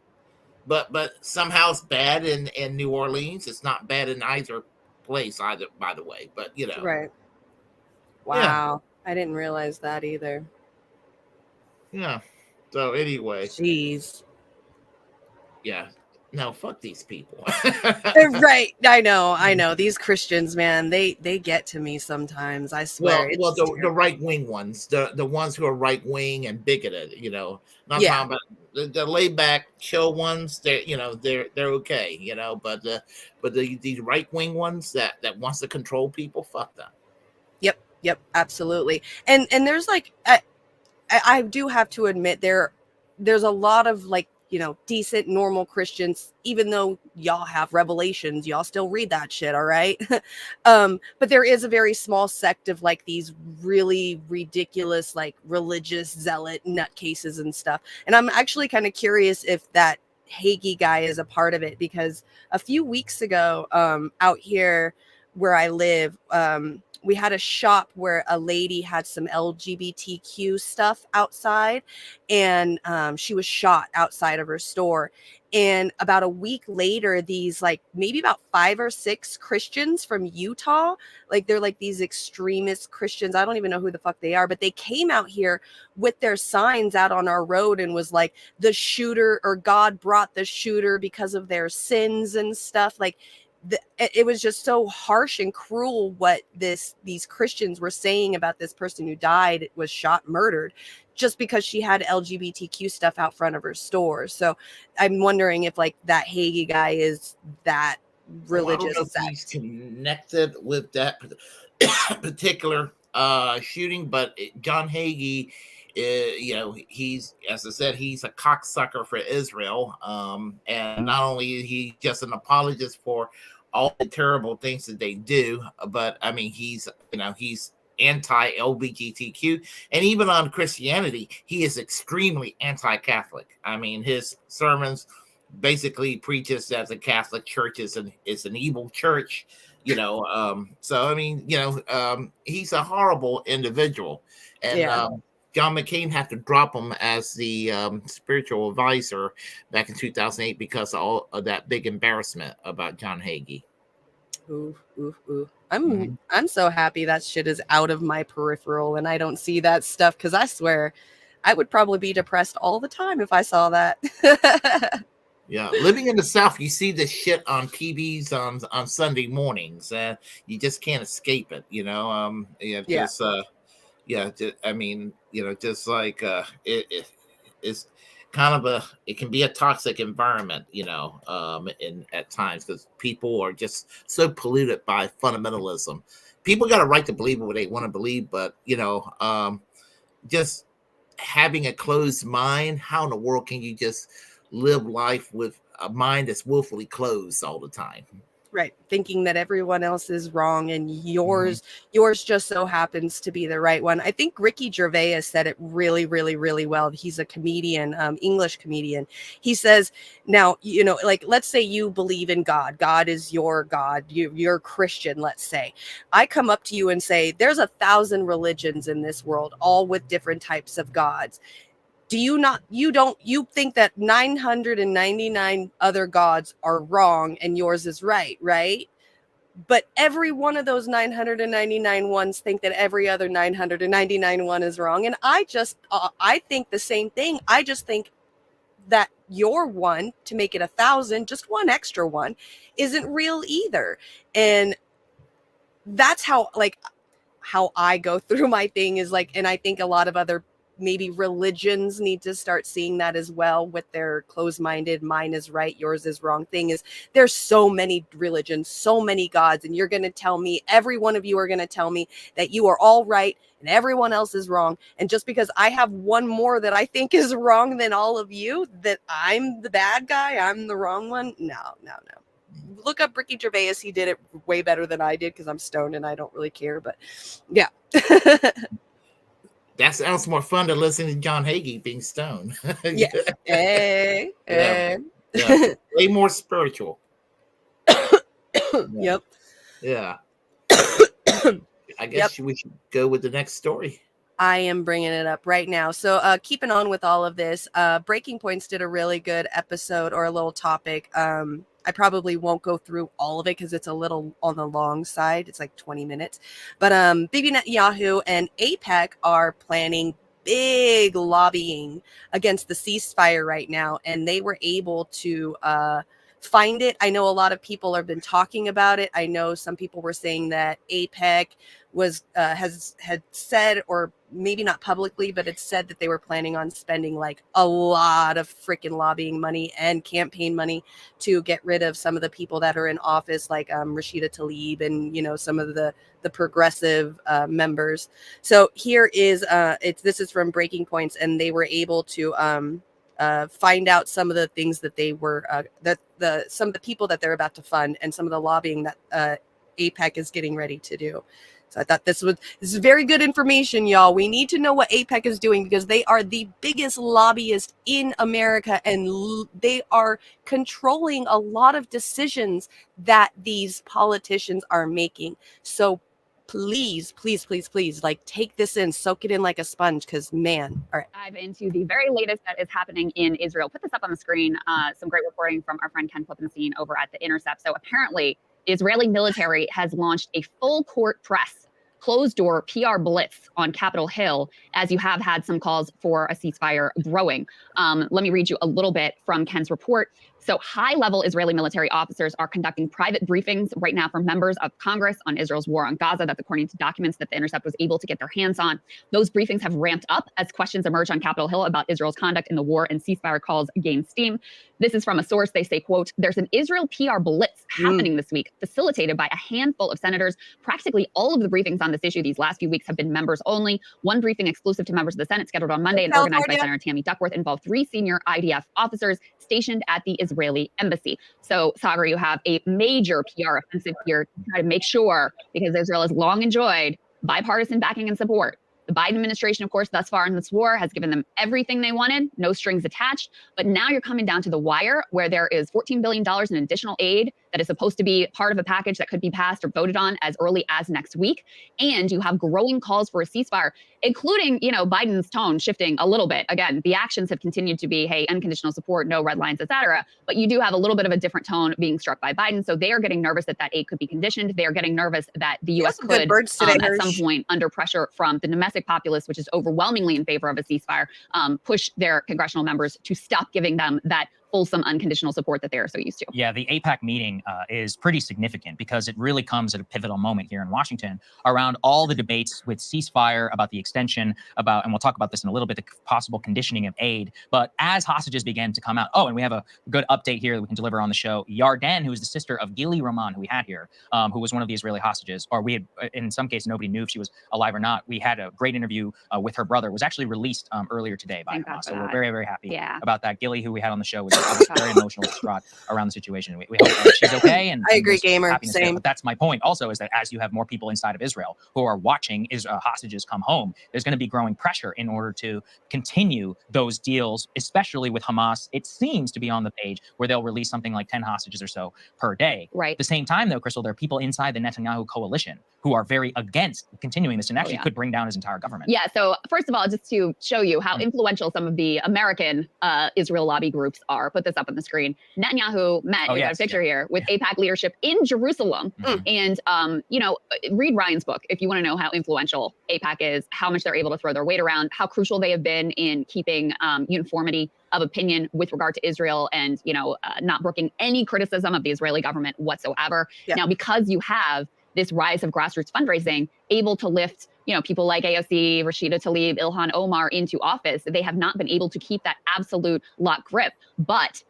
But somehow it's bad in New Orleans. It's not bad in either place either, by the way, but you know. Right. Wow. Yeah. I didn't realize that either. Yeah. So anyway, jeez, yeah, no, fuck these people. Right, I know. These Christians, man, they get to me sometimes. I swear. Well, the right wing ones, the ones who are right wing and bigoted, you know, not talking about the laid back, chill ones. They're okay, you know, but these right wing ones that wants to control people, fuck them. Yep, absolutely. And there's like. I do have to admit there's a lot of like, you know, decent, normal Christians, even though y'all have revelations, y'all still read that shit. All right. But there is a very small sect of like these really ridiculous, like religious zealot nutcases and stuff. And I'm actually kind of curious if that Hagee guy is a part of it, because a few weeks ago, out here where I live, we had a shop where a lady had some LGBTQ stuff outside, and she was shot outside of her store. And about a week later, these like maybe about 5 or 6 Christians from Utah, like they're like these extremist Christians. I don't even know who the fuck they are, but they came out here with their signs out on our road and was like, the shooter, or God brought the shooter because of their sins and stuff. Like, it was just so harsh and cruel what these Christians were saying about this person who died, was shot, murdered, just because she had LGBTQ stuff out front of her store. So I'm wondering if like that Hagee guy is that religious sect. He's connected with that particular shooting, but John Hagee, you know, he's, as I said, he's a cocksucker for Israel, and not only is he just an apologist for all the terrible things that they do, but I mean, he's anti-LGBTQ, and even on Christianity, he is extremely anti-Catholic. I mean, his sermons basically preaches that the Catholic Church is an evil church, you know. So I mean, you know, he's a horrible individual, and John McCain had to drop him as the spiritual advisor back in 2008 because of all of that big embarrassment about John Hagee. Ooh. I'm so happy that shit is out of my peripheral and I don't see that stuff, because I swear I would probably be depressed all the time if I saw that. Yeah, living in the South, you see this shit on TVs on Sunday mornings. You just can't escape it, you know. Yeah, Yeah. just I mean, you know, just like it's kind of it can be a toxic environment, you know, in at times because people are just so polluted by fundamentalism. People got a right to believe what they want to believe, but you know, just having a closed mind, how in the world can you just live life with a mind that's willfully closed all the time? Right. Thinking that everyone else is wrong and Mm-hmm. yours just so happens to be the right one. I think Ricky Gervais said it really, really, really well. He's a comedian, English comedian. He says, now, you know, like, let's say you believe in God. God is your God. You're Christian, let's say. I come up to you and say, there's 1,000 religions in this world, all with different types of gods. Do you think that 999 other gods are wrong and yours is right, right? But every one of those 999 ones think that every other 999 one is wrong. And I think the same thing. I just think that your one, to make it 1,000, just one extra one, isn't real either. And that's how I go through my thing is like, and I think a lot of other maybe religions need to start seeing that as well with their closed-minded, mine is right, yours is wrong thing. Is there's so many religions, so many gods, and you're going to tell me, every one of you are going to tell me that you are all right and everyone else is wrong. And just because I have one more that I think is wrong than all of you, that I'm the bad guy, I'm the wrong one. No. Look up Ricky Gervais. He did it way better than I did because I'm stoned and I don't really care. But yeah. That sounds more fun than listening to John Hagee being stoned. Yeah. Hey. Yeah. Way more spiritual. Yep. Yeah. I guess we should go with the next story. I am bringing it up right now. So keeping on with all of this, Breaking Points did a really good episode or a little topic. I probably won't go through all of it because it's a little on the long side. It's like 20 minutes. But Bibi Netanyahu and AIPAC are planning big lobbying against the ceasefire right now. And they were able to find it. I know a lot of people have been talking about it. I know some people were saying that AIPAC had said, or maybe not publicly, but it's said that they were planning on spending like a lot of freaking lobbying money and campaign money to get rid of some of the people that are in office, like Rashida Tlaib and, you know, some of the progressive members. So here is this is from Breaking Points, and they were able to find out some of the things that they were some of the people that they're about to fund and some of the lobbying that AIPAC is getting ready to do. So I thought this is very good information, y'all. We need to know what AIPAC is doing because they are the biggest lobbyist in America, and they are controlling a lot of decisions that these politicians are making. So please, like, take this in, soak it in like a sponge, because man, all right. Dive into the very latest that is happening in Israel. Put this up on the screen. Some great reporting from our friend Ken Klippenstein over at The Intercept. So apparently, the Israeli military has launched a full court press, closed door PR blitz on Capitol Hill, as you have had some calls for a ceasefire growing. Let me read you a little bit from Ken's report. So high-level Israeli military officers are conducting private briefings right now for members of Congress on Israel's war on Gaza. That's according to documents that The Intercept was able to get their hands on. Those briefings have ramped up as questions emerge on Capitol Hill about Israel's conduct in the war, and ceasefire calls gain steam. This is from a source. They say, quote, there's an Israel PR blitz happening this week, facilitated by a handful of senators. Practically all of the briefings on this issue these last few weeks have been members only. One briefing exclusive to members of the Senate scheduled on Monday and organized by Senator Tammy Duckworth involved 3 senior IDF officers stationed at the Israeli embassy. So, Sagar, you have a major PR offensive here to try to make sure, because Israel has long enjoyed bipartisan backing and support. The Biden administration, of course, thus far in this war has given them everything they wanted, no strings attached. But now you're coming down to the wire, where there is $14 billion in additional aid that is supposed to be part of a package that could be passed or voted on as early as next week. And you have growing calls for a ceasefire, including, you know, Biden's tone shifting a little bit. Again, the actions have continued to be, hey, unconditional support, no red lines, et cetera. But you do have a little bit of a different tone being struck by Biden. So they are getting nervous that aid could be conditioned. They are getting nervous that the U.S. could, at some point, under pressure from the domestic Democratic populace, which is overwhelmingly in favor of a ceasefire, push their congressional members to stop giving them that fulsome unconditional support that they're so used to. Yeah, the APAC meeting is pretty significant because it really comes at a pivotal moment here in Washington around all the debates with ceasefire, about the extension, about, and we'll talk about this in a little bit, the possible conditioning of aid. But as hostages began to come out, and we have a good update here that we can deliver on the show. Yarden, who is the sister of Gili Rahman, who we had here, who was one of the Israeli hostages, or we had, in some cases, nobody knew if she was alive or not. We had a great interview with her brother, was actually released earlier today by Hamas. So we're very, very happy about that. Gili, who we had on the show, was very emotional, distraught around the situation. We hope she's okay. And I agree, Gamer. Same. But that's my point also, is that as you have more people inside of Israel who are watching hostages come home, there's going to be growing pressure in order to continue those deals, especially with Hamas. It seems to be on the page where they'll release something like 10 hostages or so per day. Right. At the same time, though, Crystal, there are people inside the Netanyahu coalition who are very against continuing this and actually could bring down his entire government. Yeah. So first of all, just to show you how influential some of the American Israel lobby groups are, put this up on the screen. Netanyahu met, we got a picture here, with AIPAC leadership in Jerusalem. And, read Ryan's book if you want to know how influential AIPAC is, how much they're able to throw their weight around, how crucial they have been in keeping uniformity of opinion with regard to Israel and, not brooking any criticism of the Israeli government whatsoever. Yeah. Now, because you have this rise of grassroots fundraising able to lift, people like AOC, Rashida Tlaib, Ilhan Omar into office, they have not been able to keep that absolute lock grip. But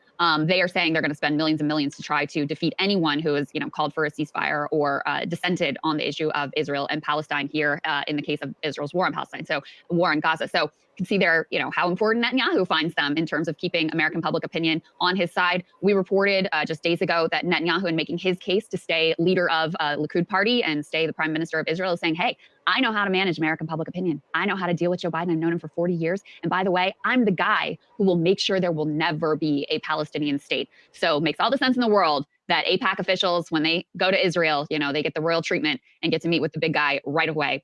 they are saying they're going to spend millions and millions to try to defeat anyone who has, called for a ceasefire or dissented on the issue of Israel and Palestine here in the case of Israel's war on Palestine. So war in Gaza. So you can see there, how important Netanyahu finds them in terms of keeping American public opinion on his side. We reported just days ago that Netanyahu, in making his case to stay leader of Likud party and stay the prime minister of Israel, is saying, hey, I know how to manage American public opinion. I know how to deal with Joe Biden. I've known him for 40 years. And by the way, I'm the guy who will make sure there will never be a Palestinian state. So it makes all the sense in the world that AIPAC officials, when they go to Israel, they get the royal treatment and get to meet with the big guy right away.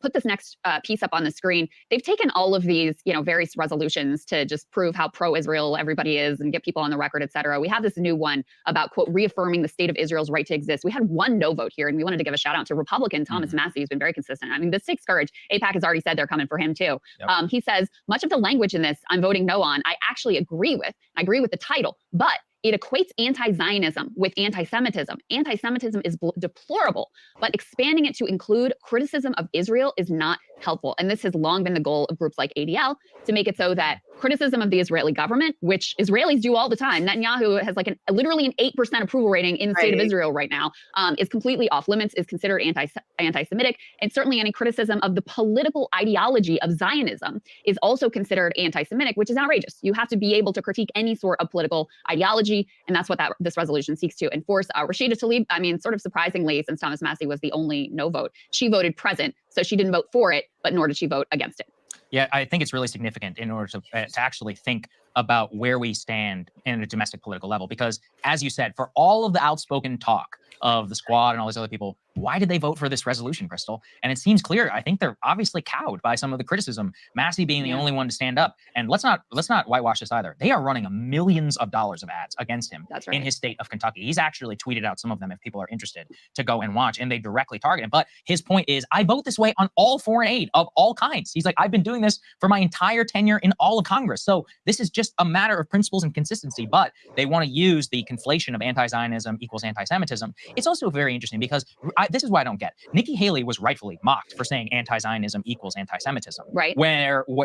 Put this next piece up on the screen. They've taken all of these, various resolutions to just prove how pro-Israel everybody is and get people on the record, et cetera. We have this new one about, quote, reaffirming the state of Israel's right to exist. We had one no vote here, and we wanted to give a shout out to Republican Thomas Massey, who's been very consistent. I mean, this takes courage. AIPAC has already said they're coming for him too. Yep. He says, much of the language in this I'm voting no on, I actually agree with. I agree with the title, but it equates anti-Zionism with anti-Semitism. Anti-Semitism is deplorable, but expanding it to include criticism of Israel is not helpful. And this has long been the goal of groups like ADL, to make it so that criticism of the Israeli government, which Israelis do all the time, Netanyahu has like literally an 8% approval rating in the state of Israel right now, is completely off limits, is considered anti-Semitic, and certainly any criticism of the political ideology of Zionism is also considered anti-Semitic, which is outrageous. You have to be able to critique any sort of political ideology, and that's what this resolution seeks to enforce. Rashida Tlaib, I mean, sort of surprisingly, since Thomas Massey was the only no vote, she voted present, so she didn't vote for it, but nor did she vote against it. Yeah, I think it's really significant in order to actually think about where we stand in a domestic political level. Because, as you said, for all of the outspoken talk of the squad and all these other people, why did they vote for this resolution, Crystal? And it seems clear. I think they're obviously cowed by some of the criticism. Massey being the only one to stand up. And let's not whitewash this either. They are running millions of dollars of ads against him in his state of Kentucky. He's actually tweeted out some of them if people are interested to go and watch, and they directly target him. But his point is, I vote this way on all foreign aid of all kinds. He's like, I've been doing this for my entire tenure in all of Congress. So this is just a matter of principles and consistency. But they want to use the conflation of anti-Zionism equals anti-Semitism. It's also very interesting because this is why I don't get. Nikki Haley was rightfully mocked for saying anti-Zionism equals anti-Semitism, right?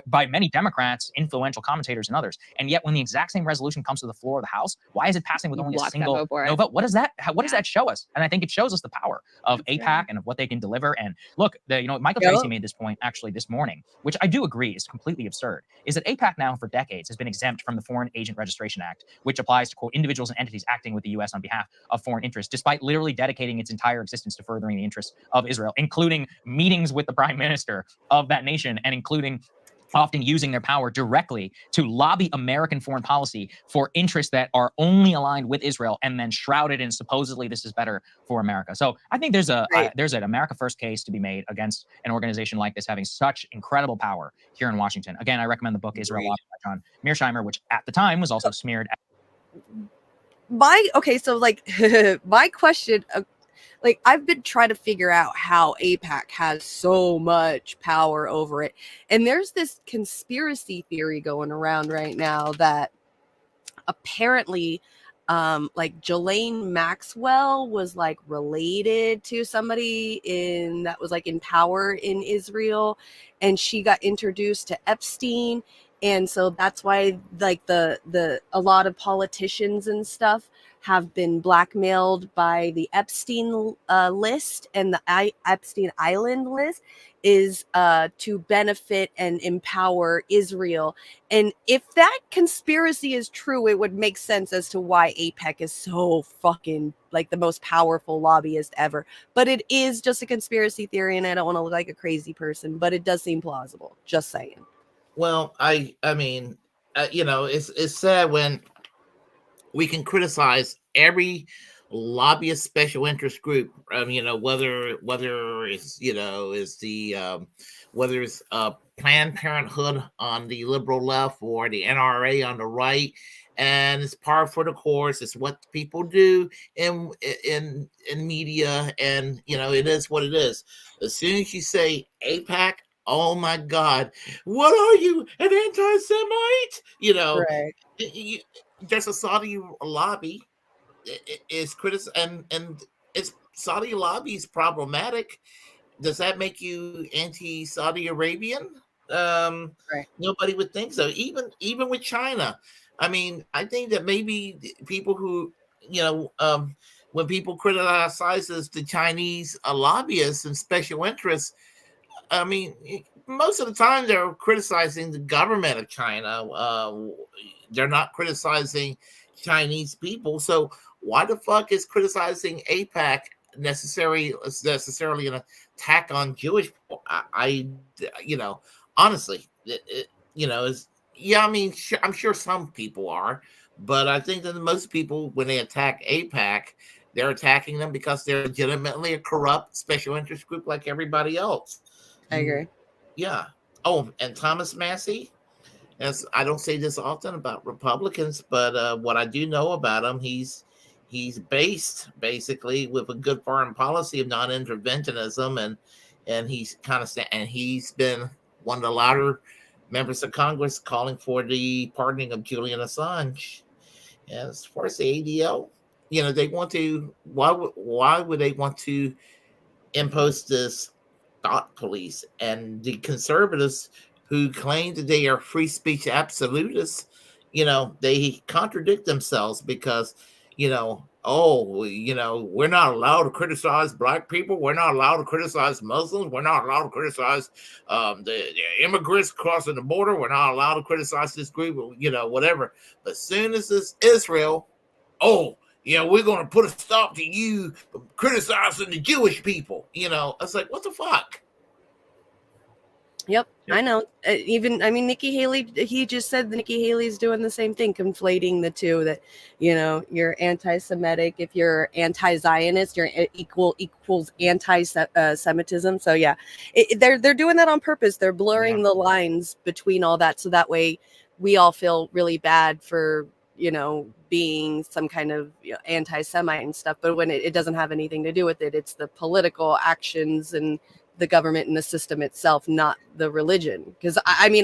By many Democrats, influential commentators, and others. And yet, when the exact same resolution comes to the floor of the House, why is it passing with only a single no vote? What does that? What does that show us? And I think it shows us the power of AIPAC and of what they can deliver. And look, Michael Tracy made this point actually this morning, which I do agree is completely absurd. Is that AIPAC now for decades has been exempt from the Foreign Agent Registration Act, which applies to, quote, individuals and entities acting with the U.S. on behalf of foreign interests, despite literally dedicating its entire existence to furthering the interests of Israel, including meetings with the prime minister of that nation and including often using their power directly to lobby American foreign policy for interests that are only aligned with Israel and then shrouded in supposedly this is better for America. So I think there's an America First case to be made against an organization like this having such incredible power here in Washington. Again, I recommend the book Israel Lobby by John Mearsheimer, which at the time was also smeared. My question, like I've been trying to figure out how APAC has so much power over it. And there's this conspiracy theory going around right now that apparently like Ghislaine Maxwell was like related to somebody in that was like in power in Israel, and she got introduced to Epstein, and so that's why like the a lot of politicians and stuff have been blackmailed by the Epstein list, and the Epstein Island list is to benefit and empower Israel. And if that conspiracy is true, it would make sense as to why APEC is so fucking like the most powerful lobbyist ever. But it is just a conspiracy theory, and I don't want to look like a crazy person, but it does seem plausible. Just saying. Well, I mean, it's sad when we can criticize every lobbyist special interest group. Whether it's is the whether it's Planned Parenthood on the liberal left or the NRA on the right, and it's par for the course. It's what people do in media, and it is what it is. As soon as you say APAC, oh my God, what are you, an anti-Semite? Right. There's a Saudi lobby is and it's Saudi lobby is problematic. Does that make you anti-Saudi Arabian? Right. Nobody would think so. Even with China, I mean, I think that maybe people who when people criticizes the Chinese lobbyists and special interests, I mean, most of the time they're criticizing the government of China. They're not criticizing Chinese people. So why the fuck is criticizing APAC necessarily an attack on Jewish people? Honestly, I mean, I'm sure some people are, but I think that most people, when they attack APAC, they're attacking them because they're legitimately a corrupt special interest group like everybody else. I agree. Yeah. Oh, and Thomas Massey, as I don't say this often about Republicans, but what I do know about him, he's based basically with a good foreign policy of non-interventionism, and he's and he's been one of the louder members of Congress calling for the pardoning of Julian Assange. And as far as the ADL, they want to. Why would they want to impose this thought police? And the conservatives who claim that they are free speech absolutists, they contradict themselves because, we're not allowed to criticize Black people. We're not allowed to criticize Muslims. We're not allowed to criticize the immigrants crossing the border. We're not allowed to criticize this group, whatever. But as soon as it's Israel, we're going to put a stop to you criticizing the Jewish people. It's like, what the fuck? Yep, I know. Nikki Haley, he just said that Nikki Haley's doing the same thing, conflating the two, that, you're anti-Semitic. If you're anti-Zionist, you're equals anti-Semitism. So yeah, they're doing that on purpose. They're blurring the lines between all that. So that way we all feel really bad for, being some kind of anti-Semite and stuff. But when it doesn't have anything to do with it, it's the political actions and the government and the system itself, not the religion. Because I'm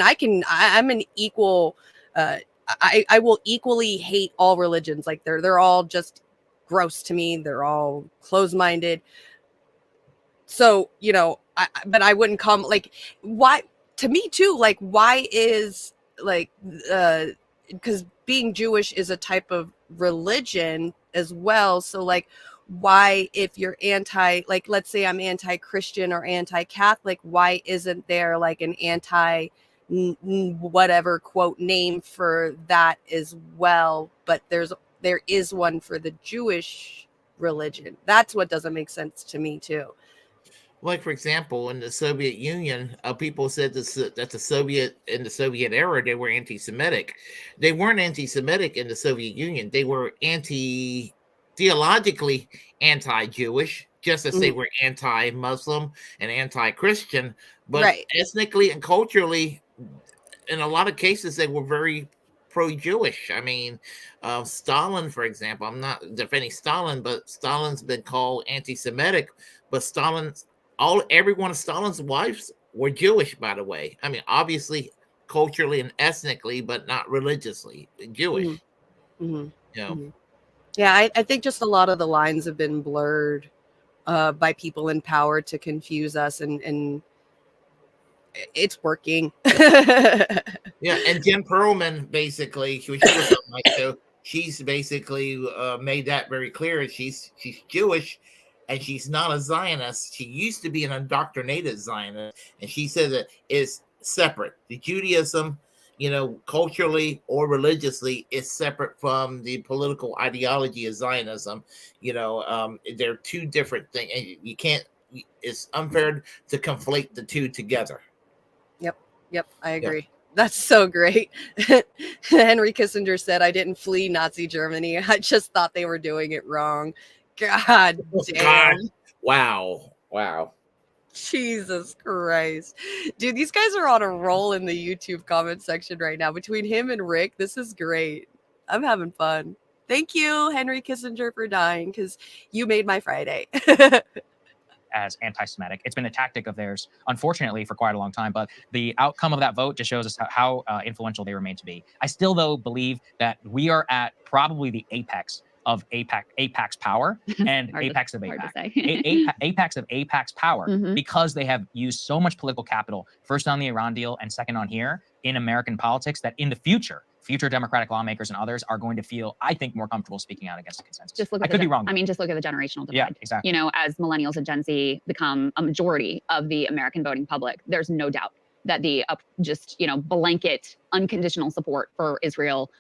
an equal. I will equally hate all religions. Like they're all just gross to me. They're all closed-minded. So but I wouldn't come like why to me too. Like why is like because being Jewish is a type of religion as well. So like, why, if you're like, let's say I'm anti-Christian or anti-Catholic, why isn't there like an anti whatever quote name for that as well? But there is one for the Jewish religion. That's what doesn't make sense to me too. Like, for example, in the Soviet Union, people said that in the Soviet era, they were anti-Semitic. They weren't anti-Semitic in the Soviet Union. They were theologically anti-Jewish, just as they were anti-Muslim and anti-Christian. But ethnically and culturally, in a lot of cases, they were very pro-Jewish. I mean, Stalin, for example, I'm not defending Stalin, but Stalin's been called anti-Semitic. But every one of Stalin's wives were Jewish, by the way. I mean, obviously, culturally and ethnically, but not religiously Jewish. Mm-hmm. You know. Mm-hmm. Yeah, I think just a lot of the lines have been blurred by people in power to confuse us, and it's working. Yeah, and Jen Perlman basically, she was on my show. She's basically made that very clear. She's Jewish, and she's not a Zionist. She used to be an indoctrinated Zionist, and she says that it's separate. The Judaism, culturally or religiously, is separate from the political ideology of Zionism. They're two different things, and you can't. It's unfair to conflate the two together. Yep, I agree. That's so great. Henry Kissinger said, "I didn't flee Nazi Germany. I just thought they were doing it wrong." God damn. God. Wow. Jesus Christ. Dude, these guys are on a roll in the YouTube comment section right now. Between him and Rick, this is great. I'm having fun. Thank you, Henry Kissinger, for dying, because you made my Friday. As anti-Semitic. It's been a tactic of theirs, unfortunately, for quite a long time. But the outcome of that vote just shows us how influential they remain to be. I still, though, believe that we are at probably the apex of AIPAC's power and apex of AIPAC. Apex of AIPAC's power, because they have used so much political capital, first on the Iran deal and second on here, in American politics, that in the future Democratic lawmakers and others are going to feel, I think, more comfortable speaking out against the consensus. I could be wrong. I mean, just look at the generational divide. Yeah, exactly. As millennials and Gen Z become a majority of the American voting public, there's no doubt that the blanket unconditional support for Israel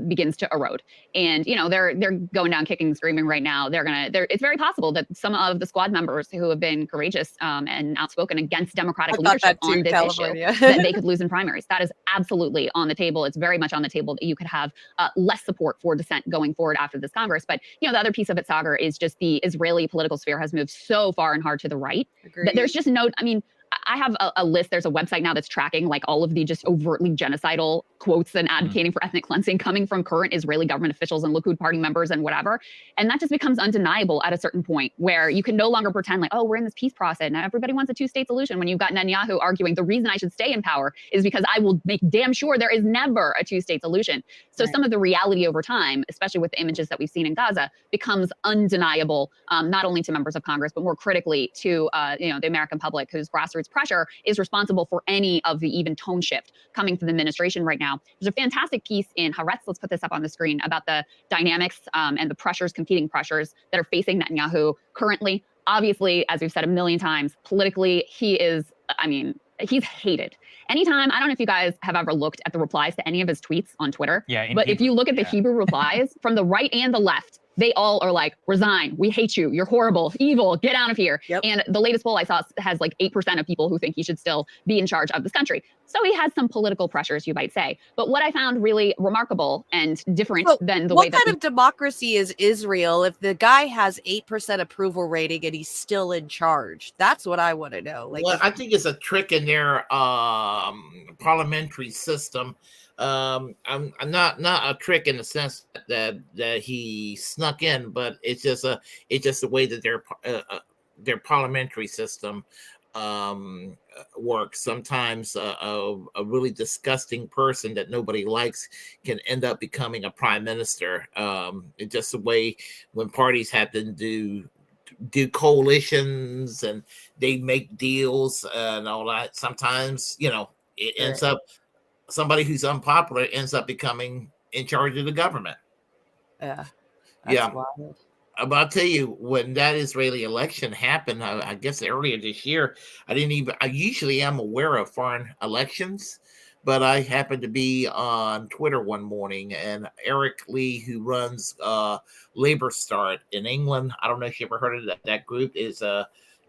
begins to erode. And they're going down kicking and screaming right now. It's very possible that some of the squad members who have been courageous and outspoken against Democratic leadership on this issue, that they could lose in primaries. That is absolutely on the table. It's very much on the table that you could have less support for dissent going forward after this Congress. But the other piece of it, Sagar, is just the Israeli political sphere has moved so far and hard to the right that there's just no. I mean, I have a list. There's a website now that's tracking like all of the just overtly genocidal quotes and advocating for ethnic cleansing coming from current Israeli government officials and Likud party members and whatever. And that just becomes undeniable at a certain point where you can no longer pretend like, oh, we're in this peace process and everybody wants a two-state solution, when you've got Netanyahu arguing the reason I should stay in power is because I will make damn sure there is never a two-state solution. So some of the reality over time, especially with the images that we've seen in Gaza, becomes undeniable, not only to members of Congress, but more critically to the American public, whose grassroots pressure is responsible for any of the even tone shift coming from the administration right now. There's a fantastic piece in Haaretz, let's put this up on the screen, about the dynamics and the pressures, competing pressures that are facing Netanyahu currently. Obviously, as we've said a million times, politically, he's hated. Anytime, I don't know if you guys have ever looked at the replies to any of his tweets on Twitter, but if you look at the Hebrew replies from the right and the left, they all are like, resign, we hate you, you're horrible, evil, get out of here. And the latest poll I saw has like 8% of people who think he should still be in charge of this country. So he has some political pressures, you might say. But what I found really remarkable and different than the way that— What kind of democracy is Israel if the guy has 8% approval rating and he's still in charge? That's what I want to know. Well, I think it's a trick in their parliamentary system. I'm not a trick in the sense that he snuck in, but it's just the way that their parliamentary system works. Sometimes a really disgusting person that nobody likes can end up becoming a prime minister. It's just the way when parties have to do coalitions and they make deals and all that. Sometimes it ends up. Somebody who's unpopular ends up becoming in charge of the government. Yeah. Wild. But I'll tell you, when that Israeli election happened, I guess earlier this year, I usually am aware of foreign elections, but I happened to be on Twitter one morning, and Eric Lee, who runs Labour Start in England, I don't know if you ever heard of that group, is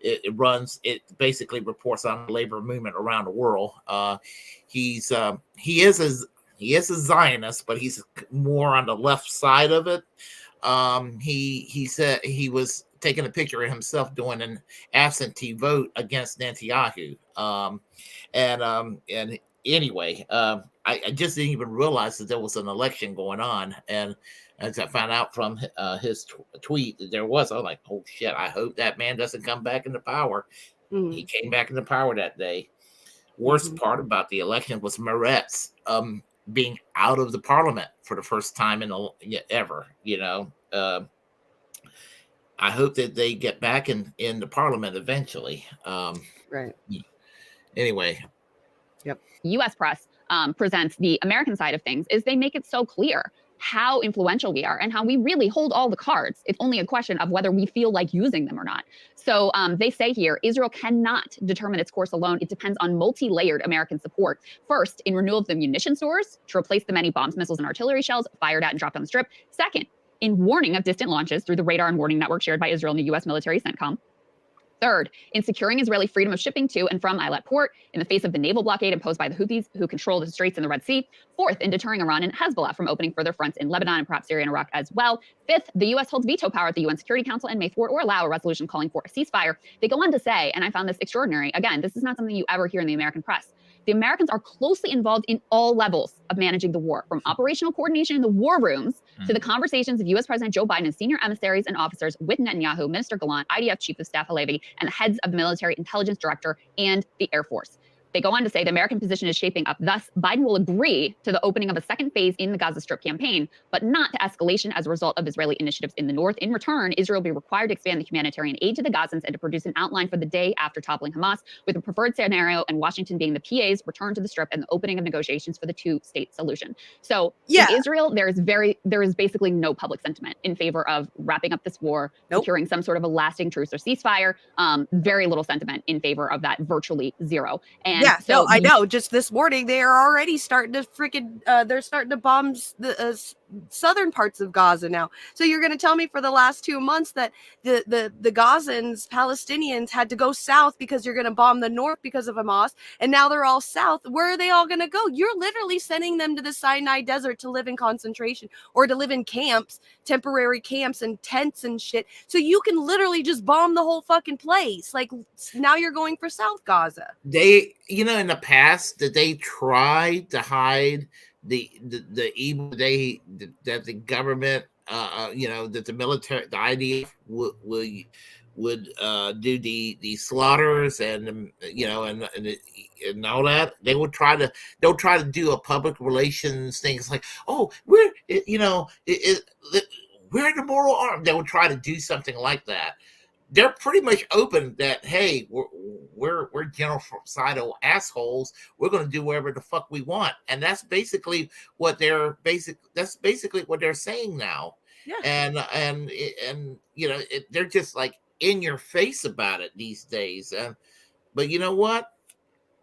it basically reports on the labor movement around the world. He is a Zionist, but he's more on the left side of it. He said he was taking a picture of himself doing an absentee vote against Netanyahu. And anyway, I just didn't even realize that there was an election going on, and as I found out from his tweet that there was, I was like, oh shit! I hope that man doesn't come back into power. He came back into power that day. Worst part about the election was Moretz being out of the parliament for the first time ever. I hope that they get back in the parliament eventually. Right. Anyway. Yep. U.S. press presents the American side of things is they make it so clear how influential we are and how we really hold all the cards. It's only a question of whether we feel like using them or not. So they say here, Israel cannot determine its course alone. It depends on multi-layered American support. First, in renewal of the munition stores to replace the many bombs, missiles, and artillery shells fired at and dropped on the Strip. Second, in warning of distant launches through the radar and warning network shared by Israel and the U.S. military CENTCOM. Third, in securing Israeli freedom of shipping to and from Eilat port in the face of the naval blockade imposed by the Houthis who control the straits in the Red Sea. Fourth, in deterring Iran and Hezbollah from opening further fronts in Lebanon and perhaps Syria and Iraq as well. Fifth, the U.S. holds veto power at the UN Security Council and may thwart or allow a resolution calling for a ceasefire. They go on to say, and I found this extraordinary, again, this is not something you ever hear in the American press. The Americans are closely involved in all levels of managing the war, from operational coordination in the war rooms to the conversations of U.S. President Joe Biden and senior emissaries and officers with Netanyahu, Minister Gallant, IDF Chief of Staff Halevi, and the heads of the Military Intelligence Director and the Air Force. They go on to say the American position is shaping up. Thus, Biden will agree to the opening of a second phase in the Gaza Strip campaign, but not to escalation as a result of Israeli initiatives in the north. In return, Israel will be required to expand the humanitarian aid to the Gazans and to produce an outline for the day after toppling Hamas, with a preferred scenario and Washington being the PA's return to the Strip and the opening of negotiations for the two-state solution. So in Israel, there is basically no public sentiment in favor of wrapping up this war, securing some sort of a lasting truce or ceasefire. Very little sentiment in favor of that, virtually zero. And so I know. Just this morning, they are already starting to they're starting to bomb the southern parts of Gaza now. So you're going to tell me for the last 2 months that the Gazans, Palestinians, had to go south because you're going to bomb the north because of Hamas, and now they're all south. Where are they all going to go? You're literally sending them to the Sinai Desert to live in concentration or to live in camps, temporary camps and tents and shit. So you can literally just bomb the whole fucking place. Like, now you're going for South Gaza. They, in the past, that they tried to hide the evil that the government, that the military, the IDF would do the slaughters and and all that. They'll try to do a public relations thing. It's like, oh, we're the moral arm. They will try to do something like that. They're pretty much open that, hey, we're genocidal assholes. We're going to do whatever the fuck we want, and that's basically what they're saying now. Yeah. And they're just like in your face about it these days. But you know what?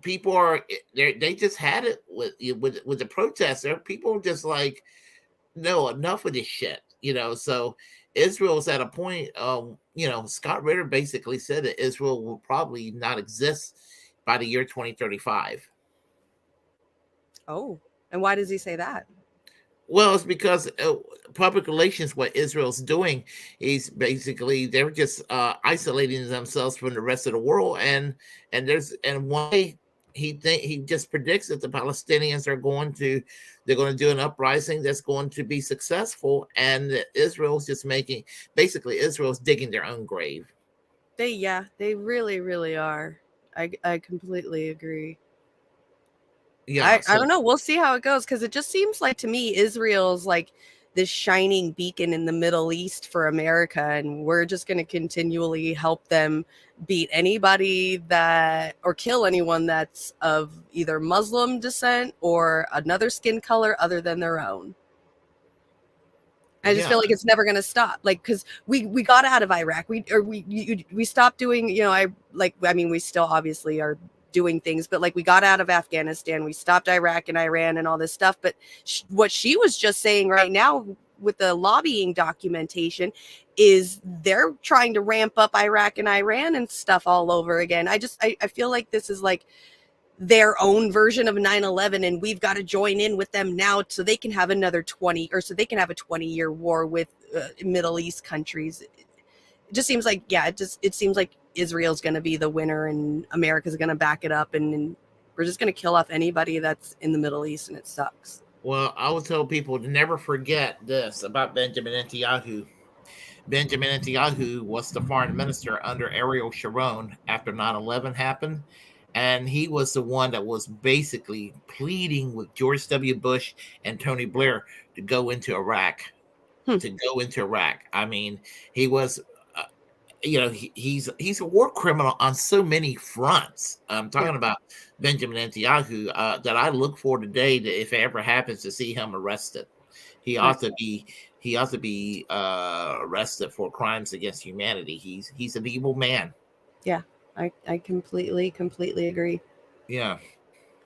People they just had it with the protests. People are just like, no, enough of this shit. So Israel's at a point. Scott Ritter basically said that Israel will probably not exist by the year 2035. Oh, and why does he say that? Well, it's because public relations, what Israel's doing is basically they're just isolating themselves from the rest of the world, and why he just predicts that the Palestinians are going to do an uprising that's going to be successful, and Israel's just Israel's digging their own grave. They really, really are. I completely agree. Yeah, I don't know. We'll see how it goes, because it just seems like to me Israel's like this shining beacon in the Middle East for America, and we're just going to continually help them beat anybody or kill anyone that's of either Muslim descent or another skin color other than their own. I just feel like it's never going to stop. Like, because we got out of Iraq, we stopped doing. We still obviously are doing things, but like we got out of Afghanistan, we stopped Iraq and Iran and all this stuff. But what she was just saying right now with the lobbying documentation is they're trying to ramp up Iraq and Iran and stuff all over again. I feel like this is like their own version of 9/11, and we've got to join in with them now so they can have another 20-year war with Middle East countries. It just seems like, it seems like Israel's going to be the winner and America's going to back it up and We're just going to kill off anybody that's in the Middle East, and it sucks. Well, I will tell people to never forget this about Benjamin Netanyahu. Benjamin Netanyahu was the foreign minister under Ariel Sharon after 9/11 happened. And he was the one that was basically pleading with George W. Bush and Tony Blair to go into Iraq. I mean, he was, he's a war criminal on so many fronts. I'm talking about Benjamin Netanyahu that I look for today to, if it ever happens, to see him arrested. He ought to be arrested for crimes against humanity. He's an evil man. Yeah, I completely agree. Yeah.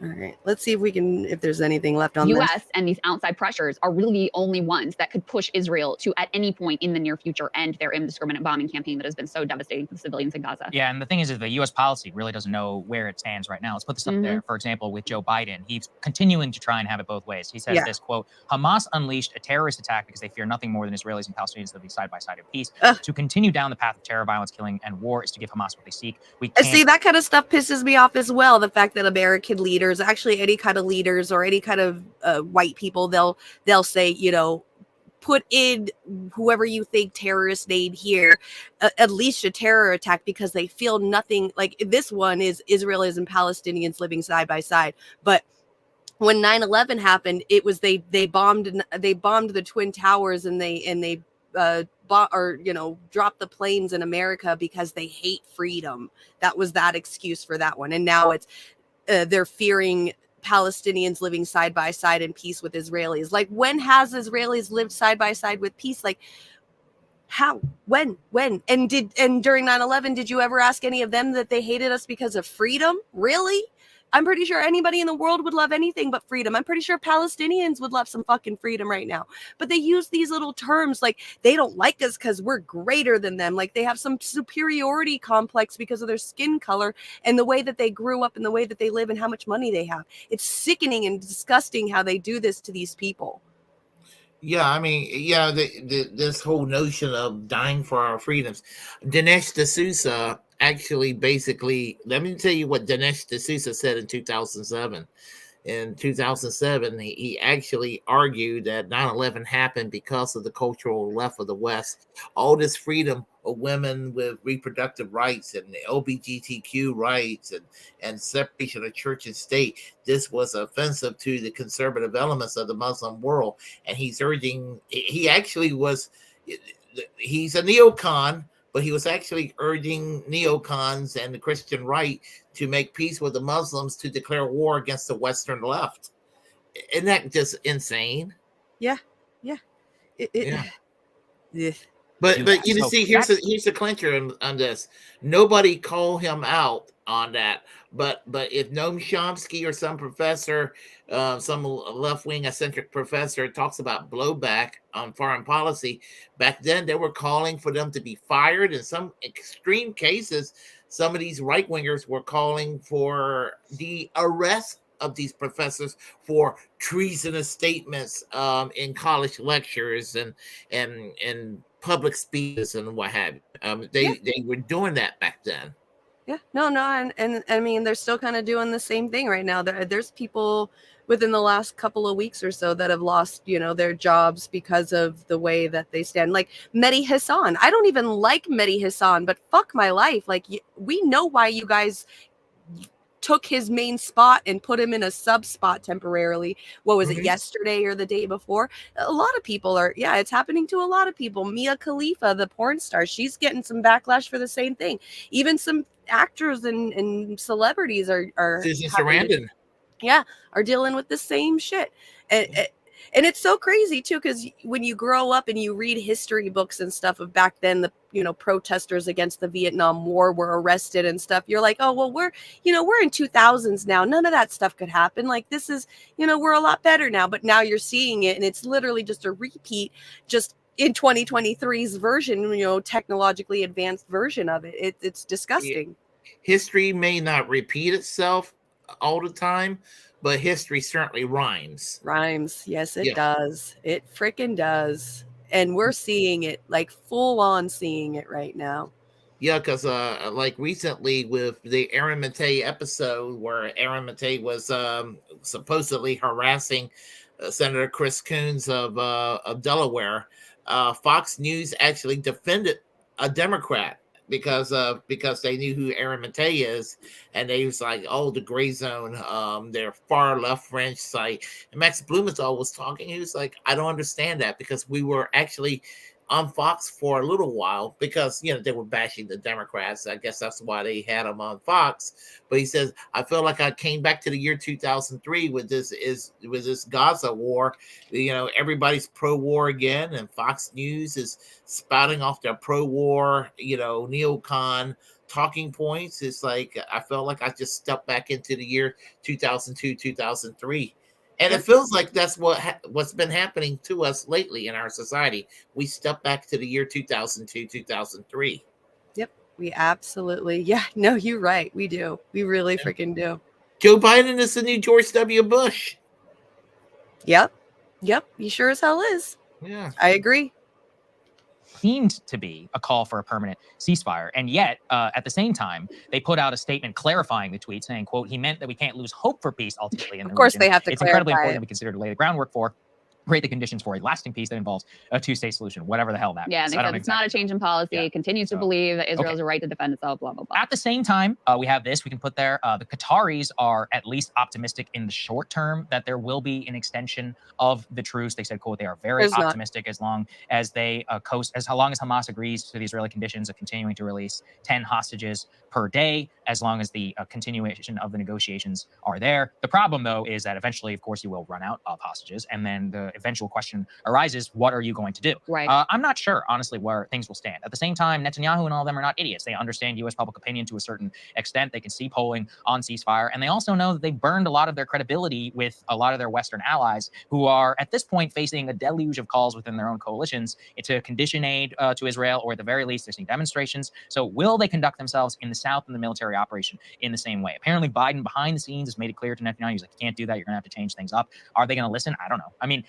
All right, let's see if there's anything left on U.S. this. and these outside pressures are really the only ones that could push Israel to, at any point in the near future, end their indiscriminate bombing campaign that has been so devastating to the civilians in Gaza. Yeah, and the thing is the U.S. policy really doesn't know where it stands right now. Let's put this up there. For example, with Joe Biden, he's continuing to try and have it both ways. He says this, quote, Hamas unleashed a terrorist attack because they fear nothing more than Israelis and Palestinians living side by side in peace. To continue down the path of terror, violence, killing, and war is to give Hamas what they seek. We can't... See, that kind of stuff pisses me off as well. The fact that American leaders, actually any kind of leaders or any kind of white people, they'll say, put in whoever you think terrorist name here, unleash a terror attack because they feel nothing. Like this one is Israelis and Palestinians living side by side. But when 9/11 happened, it was they bombed the Twin Towers and they dropped the planes in America because they hate freedom. That was that excuse for that one. And now it's they're fearing Palestinians living side by side in peace with Israelis. Like, when has Israelis lived side by side with peace? Like, how? When? And during 9/11, did you ever ask any of them that they hated us because of freedom? Really? I'm pretty sure anybody in the world would love anything but freedom. I'm pretty sure Palestinians would love some fucking freedom right now. But they use these little terms like they don't like us because we're greater than them. Like they have some superiority complex because of their skin color and the way that they grew up and the way that they live and how much money they have. It's sickening and disgusting how they do this to these people. Yeah, I mean, this whole notion of dying for our freedoms. Dinesh D'Souza actually basically, let me tell you what Dinesh D'Souza said in 2007. In 2007, he actually argued that 9/11 happened because of the cultural left of the West. All this freedom of women with reproductive rights and LGBTQ rights and separation of church and state. This was offensive to the conservative elements of the Muslim world. And he's urging, he's a neocon, but he was actually urging neocons and the Christian right to make peace with the Muslims to declare war against the Western left. Isn't that just insane? Yeah. But you see, here's the clincher on this. Nobody call him out on that. But if Noam Chomsky or some professor, some left-wing eccentric professor talks about blowback on foreign policy, back then they were calling for them to be fired. In some extreme cases, some of these right-wingers were calling for the arrest of these professors for treasonous statements in college lectures and public speeches and what have you. They were doing that back then. Yeah, no, and I mean they're still kind of doing the same thing right now. There's people within the last couple of weeks or so that have lost, their jobs because of the way that they stand. Like Mehdi Hassan. I don't even like Mehdi Hassan, but fuck my life. Like we know why you guys took his main spot and put him in a sub spot temporarily. What was it, yesterday or the day before? A lot of people it's happening to a lot of people. Mia Khalifa, the porn star, she's getting some backlash for the same thing. Even some actors and celebrities are Susan Sarandon. Are dealing with the same shit. And it's so crazy too, because when you grow up and you read history books and stuff of back then, the protesters against the Vietnam War were arrested and stuff. You're like, oh well, we're in 2000s now. None of that stuff could happen. Like this is, we're a lot better now. But now you're seeing it, and it's literally just a repeat, just in 2023's version, technologically advanced version of it. It's disgusting. History may not repeat itself all the time, but history certainly rhymes. Yes, it does. It freaking does. And we're seeing it, like full on seeing it right now. Yeah, because like recently with the Aaron Matei episode where Aaron Matei was supposedly harassing Senator Chris Coons of Delaware, Fox News actually defended a Democrat because they knew who Aaron Matei is, and they was like, oh, the gray zone, they're far left French site. And Max Blumenthal was talking. He was like, I don't understand that because we were actually on Fox for a little while because they were bashing the Democrats. I guess that's why they had him on Fox. But he says, I feel like I came back to the year 2003 with this Gaza war. Everybody's pro-war again, and Fox News is spouting off their pro-war, neocon talking points. It's like I felt like I just stepped back into the year 2002, 2003. And it feels like that's what's been happening to us lately in our society. We step back to the year 2002, 2003. Yep, we absolutely. Yeah, no, you're right. We do. We really freaking do. Joe Biden is the new George W. Bush. Yep. He sure as hell is. Yeah, I agree. Seemed to be a call for a permanent ceasefire, and yet at the same time they put out a statement clarifying the tweet, saying, "quote He meant that we can't lose hope for peace ultimately in the Of course, region. they have to. It's incredibly clarify important that we consider to lay the groundwork for." Create the conditions for a lasting peace that involves a two-state solution, whatever the hell that Yeah, means. and they said it's not a change in policy. It continues to believe that Israel has a right to defend itself, blah, blah, blah. At the same time, we have this we can put there. The Qataris are at least optimistic in the short term that there will be an extension of the truce. They said, quote, they are very optimistic as long as they as long as Hamas agrees to the Israeli conditions of continuing to release 10 hostages per day, as long as the continuation of the negotiations are there. The problem, though, is that eventually, of course, you will run out of hostages. And then the eventual question arises, what are you going to do? Right. I'm not sure, honestly, where things will stand. At the same time, Netanyahu and all of them are not idiots. They understand U.S. public opinion to a certain extent. They can see polling on ceasefire. And they also know that they burned a lot of their credibility with a lot of their Western allies who are, at this point, facing a deluge of calls within their own coalitions to condition aid to Israel, or at the very least, they're seeing demonstrations. So will they conduct themselves in the South in the military operation in the same way? Apparently, Biden behind the scenes has made it clear to Netanyahu, he's like, you can't do that. You're going to have to change things up. Are they going to listen? I don't know. I mean,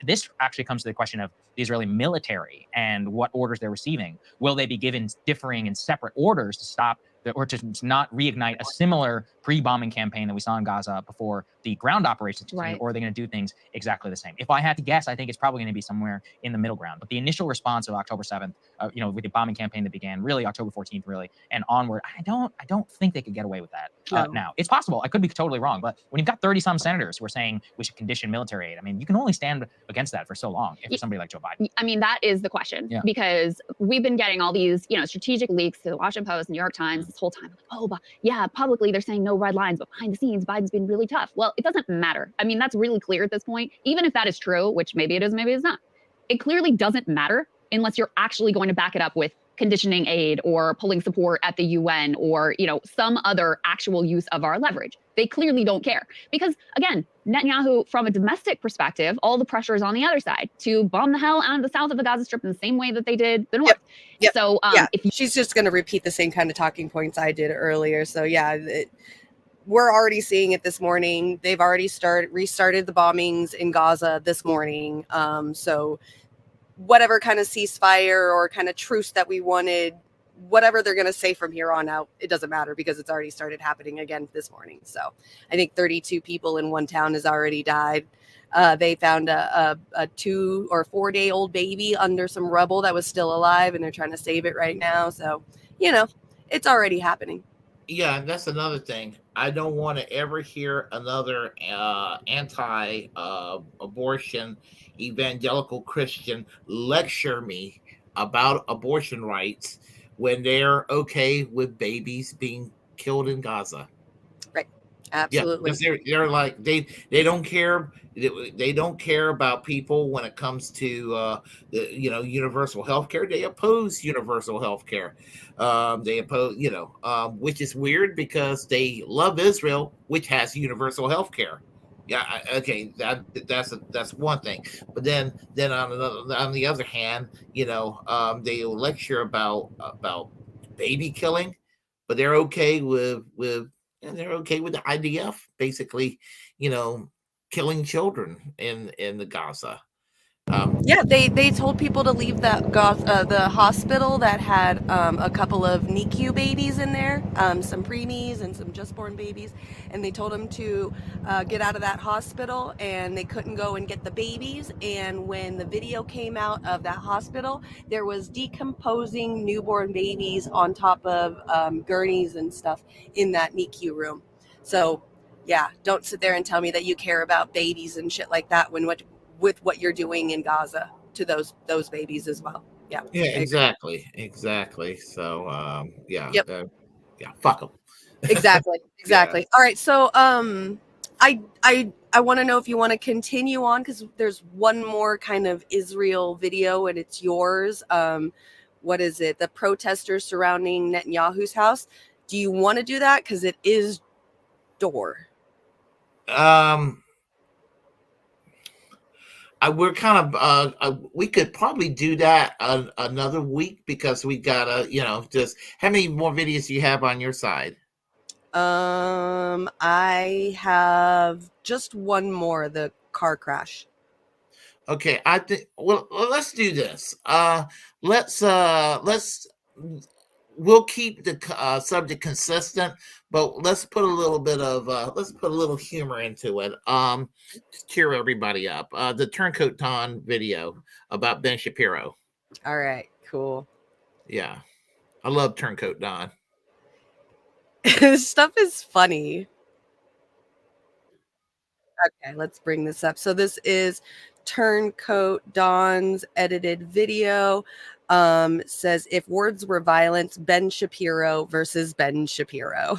this actually comes to the question of the Israeli military and what orders they're receiving. Will they be given differing and separate orders to stop or to not reignite a similar pre-bombing campaign that we saw in Gaza before the ground operations continued, or are they going to do things exactly the same? If I had to guess, I think it's probably going to be somewhere in the middle ground. But the initial response of October 7th, with the bombing campaign that began really October 14th, really, and onward, I don't think they could get away with that. Now, it's possible. I could be totally wrong, but when you've got 30-some senators who are saying we should condition military aid, I mean, you can only stand against that for so long if you're somebody like Joe Biden. I mean, that is the question, because we've been getting all these, strategic leaks to the Washington Post, New York Times this whole time. Like, oh, but yeah, publicly they're saying no red lines, but behind the scenes, Biden's been really tough. Well, it doesn't matter. I mean, that's really clear at this point. Even if that is true, which maybe it is, maybe it's not, it clearly doesn't matter unless you're actually going to back it up with conditioning aid or pulling support at the UN or, some other actual use of our leverage. They clearly don't care because, again, Netanyahu, from a domestic perspective, all the pressure is on the other side to bomb the hell out of the south of the Gaza Strip in the same way that they did the north. Yep. So she's just going to repeat the same kind of talking points I did earlier. So we're already seeing it this morning. They've already restarted the bombings in Gaza this morning. So whatever kind of ceasefire or kind of truce that we wanted, whatever they're going to say from here on out, it doesn't matter because it's already started happening again this morning. So I think 32 people in one town has already died. They found a 2 or 4 day old baby under some rubble that was still alive, and they're trying to save it right now. So, it's already happening. Yeah, and that's another thing. I don't want to ever hear another anti-abortion evangelical Christian lecture me about abortion rights when they're okay with babies being killed in Gaza. Right. Absolutely. Yeah, they're like they don't care. They don't care about people when it comes to universal health care. They oppose universal health care. They oppose which is weird because they love Israel, which has universal health care. Yeah, okay, that's one thing. But then on the other hand, they lecture about baby killing, but they're okay with and they're okay with the IDF basically, killing children in the Gaza. Yeah, they told people to leave the hospital that had a couple of NICU babies in there, some preemies and some just born babies, and they told them to get out of that hospital, and they couldn't go and get the babies. And when the video came out of that hospital, there was decomposing newborn babies on top of gurneys and stuff in that NICU room. So yeah, don't sit there and tell me that you care about babies and shit like that with what you're doing in Gaza to those babies as well. Yeah. Yeah, exactly. So, Yep. Yeah, fuck them. Exactly. Yeah. All right. So, I want to know if you want to continue on, because there's one more kind of Israel video and it's yours. What is it? The protesters surrounding Netanyahu's house. Do you want to do that? Because it is door. We're kind of we could probably do that another week, because we gotta, just how many more videos do you have on your side? I have just one more, the car crash. Okay, I think. Well, let's do this. Let's we'll keep the subject consistent, but let's put a little bit of let's put a little humor into it. To cheer everybody up. The Turncoat Don video about Ben Shapiro. All right, cool. Yeah, I love Turncoat Don. This stuff is funny. Okay, let's bring this up. So this is Turncoat Don's edited video. Says, if words were violence, Ben Shapiro versus Ben Shapiro.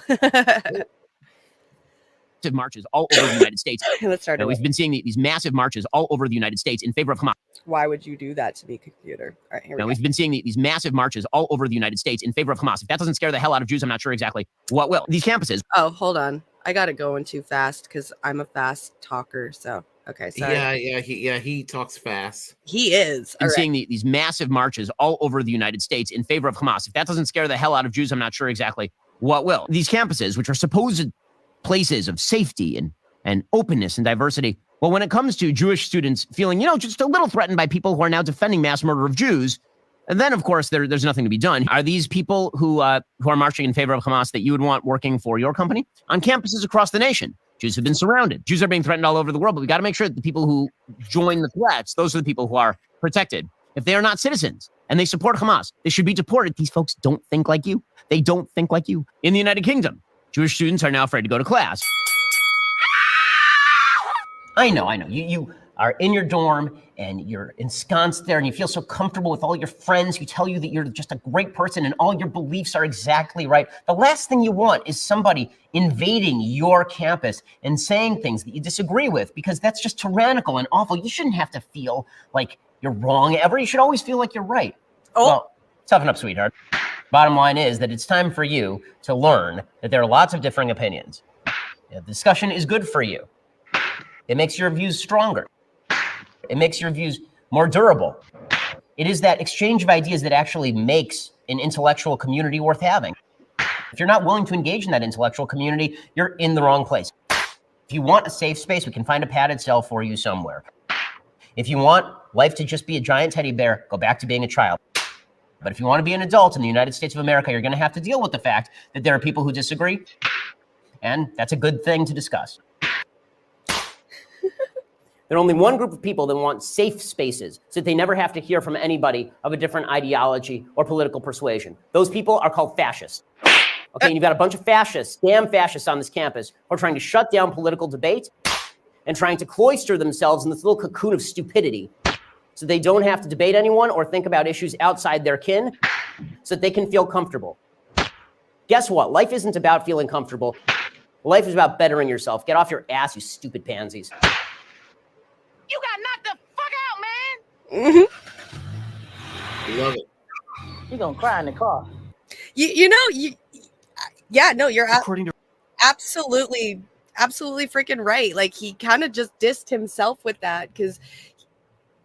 Marches all over the United States. Let's start. We've been seeing these massive marches all over the United States in favor of Hamas. Why would you do that to me, computer? All right, here we go. We've been seeing these massive marches all over the United States in favor of Hamas. If that doesn't scare the hell out of Jews, I'm not sure exactly what will. These campuses. Oh, hold on. I got it going too fast because I'm a fast talker. So, okay. Sorry. He talks fast. He is. Been seeing these massive marches all over the United States in favor of Hamas. If that doesn't scare the hell out of Jews, I'm not sure exactly what will. These campuses, which are supposed places of safety and openness and diversity. Well, when it comes to Jewish students feeling, just a little threatened by people who are now defending mass murder of Jews, and then, of course, there's nothing to be done. Are these people who are marching in favor of Hamas that you would want working for your company? On campuses across the nation, Jews have been surrounded. Jews are being threatened all over the world, but we got to make sure that the people who join the threats, those are the people who are protected. If they are not citizens and they support Hamas, they should be deported. These folks don't think like you. They don't think like you. In the United Kingdom, Jewish students are now afraid to go to class. I know. You are in your dorm and you're ensconced there and you feel so comfortable with all your friends who tell you that you're just a great person and all your beliefs are exactly right. The last thing you want is somebody invading your campus and saying things that you disagree with, because that's just tyrannical and awful. You shouldn't have to feel like you're wrong ever. You should always feel like you're right. Oh, well, toughen up, sweetheart. Bottom line is that it's time for you to learn that there are lots of differing opinions. The discussion is good for you. It makes your views stronger. It makes your views more durable. It is that exchange of ideas that actually makes an intellectual community worth having. If you're not willing to engage in that intellectual community, you're in the wrong place. If you want a safe space, we can find a padded cell for you somewhere. If you want life to just be a giant teddy bear, go back to being a child. But if you want to be an adult in the United States of America, you're going to have to deal with the fact that there are people who disagree. And that's a good thing to discuss. There are only one group of people that want safe spaces so that they never have to hear from anybody of a different ideology or political persuasion. Those people are called fascists. Okay, and you've got a bunch of fascists, damn fascists on this campus, who are trying to shut down political debate and trying to cloister themselves in this little cocoon of stupidity so they don't have to debate anyone or think about issues outside their kin so that they can feel comfortable. Guess what? Life isn't about feeling comfortable. Life is about bettering yourself. Get off your ass, you stupid pansies. You got knocked the fuck out, man. Mm-hmm. Love it. You're gonna cry in the car. You're absolutely freaking right. Like, he kind of just dissed himself with that, because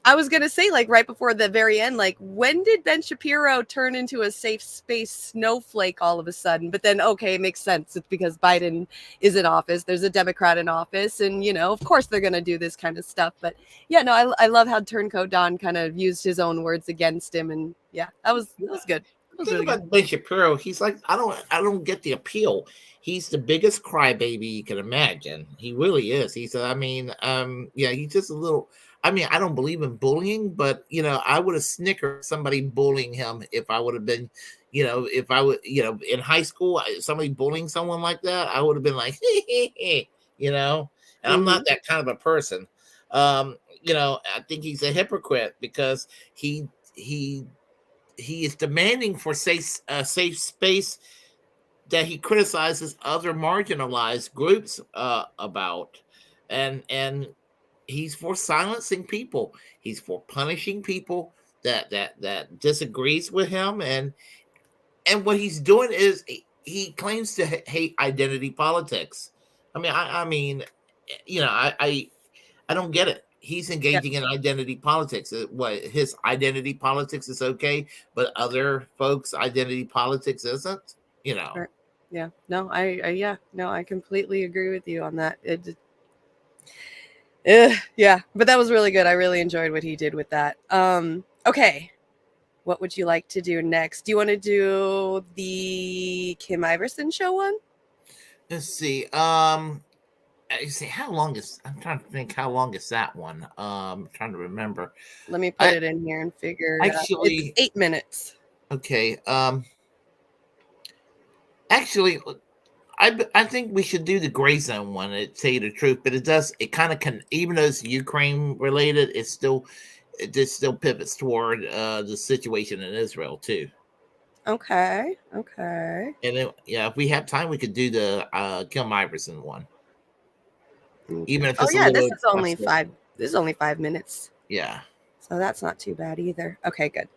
I was gonna say, like, right before the very end, like, when did Ben Shapiro turn into a safe space snowflake all of a sudden? But then, okay, it makes sense. It's because Biden is in office. There's a Democrat in office, and of course they're gonna do this kind of stuff. But yeah, no, I love how Turncoat Don kind of used his own words against him, and yeah, that was good. That was Think really about good. Ben Shapiro. He's like, I don't get the appeal. He's the biggest crybaby you can imagine. He really is. He's, yeah, he's just a little. I mean, I don't believe in bullying, but I would have snickered somebody bullying him if I would have been, if I would, in high school, somebody bullying someone like that, I would have been like, and I'm not that kind of a person. I think he's a hypocrite because he is demanding for safe space that he criticizes other marginalized groups about, and he's for silencing people. He's for punishing people that disagrees with him, and what he's doing is he claims to hate identity politics. I mean, I don't get it. He's engaging in identity politics. What his identity politics is okay, but other folks' identity politics isn't. Sure. Yeah. No, I completely agree with you on that. Yeah, but that was really good. I really enjoyed what he did with that. Okay. What would you like to do next? Do you want to do the Kim Iverson show one? Let's see. How long is? I'm trying to think. How long is that one? I'm trying to remember. Let me put it in here and figure. Actually, it's 8 minutes. Okay. Actually, I think we should do the gray zone one. To tell you the truth, but it kind of can, even though it's Ukraine related, it still pivots toward the situation in Israel too. Okay. And then, if we have time, we could do the Kim Iverson one. Even if it's this is only 5. This is only 5 minutes. Yeah. So that's not too bad either. Okay, good.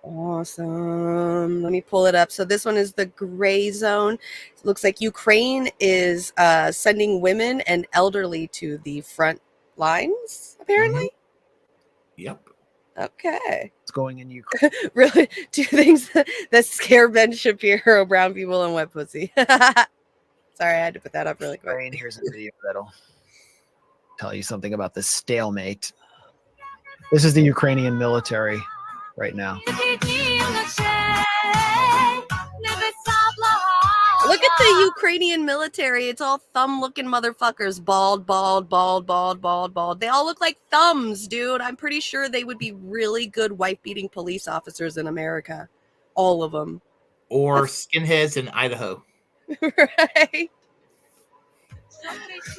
Awesome. Let me pull it up. So this one is the gray zone. It looks like Ukraine is sending women and elderly to the front lines, apparently. Yep. Okay. It's going in Ukraine. Really? 2 things that scare Ben Shapiro, brown people, and wet pussy. Sorry, I had to put that up really quick. Here's a video that'll tell you something about this stalemate. This is the Ukrainian military right now. Look at the Ukrainian military. It's all thumb-looking motherfuckers. Bald. They all look like thumbs, dude. I'm pretty sure they would be really good wife-beating police officers in America. All of them. Or skinheads in Idaho. Right.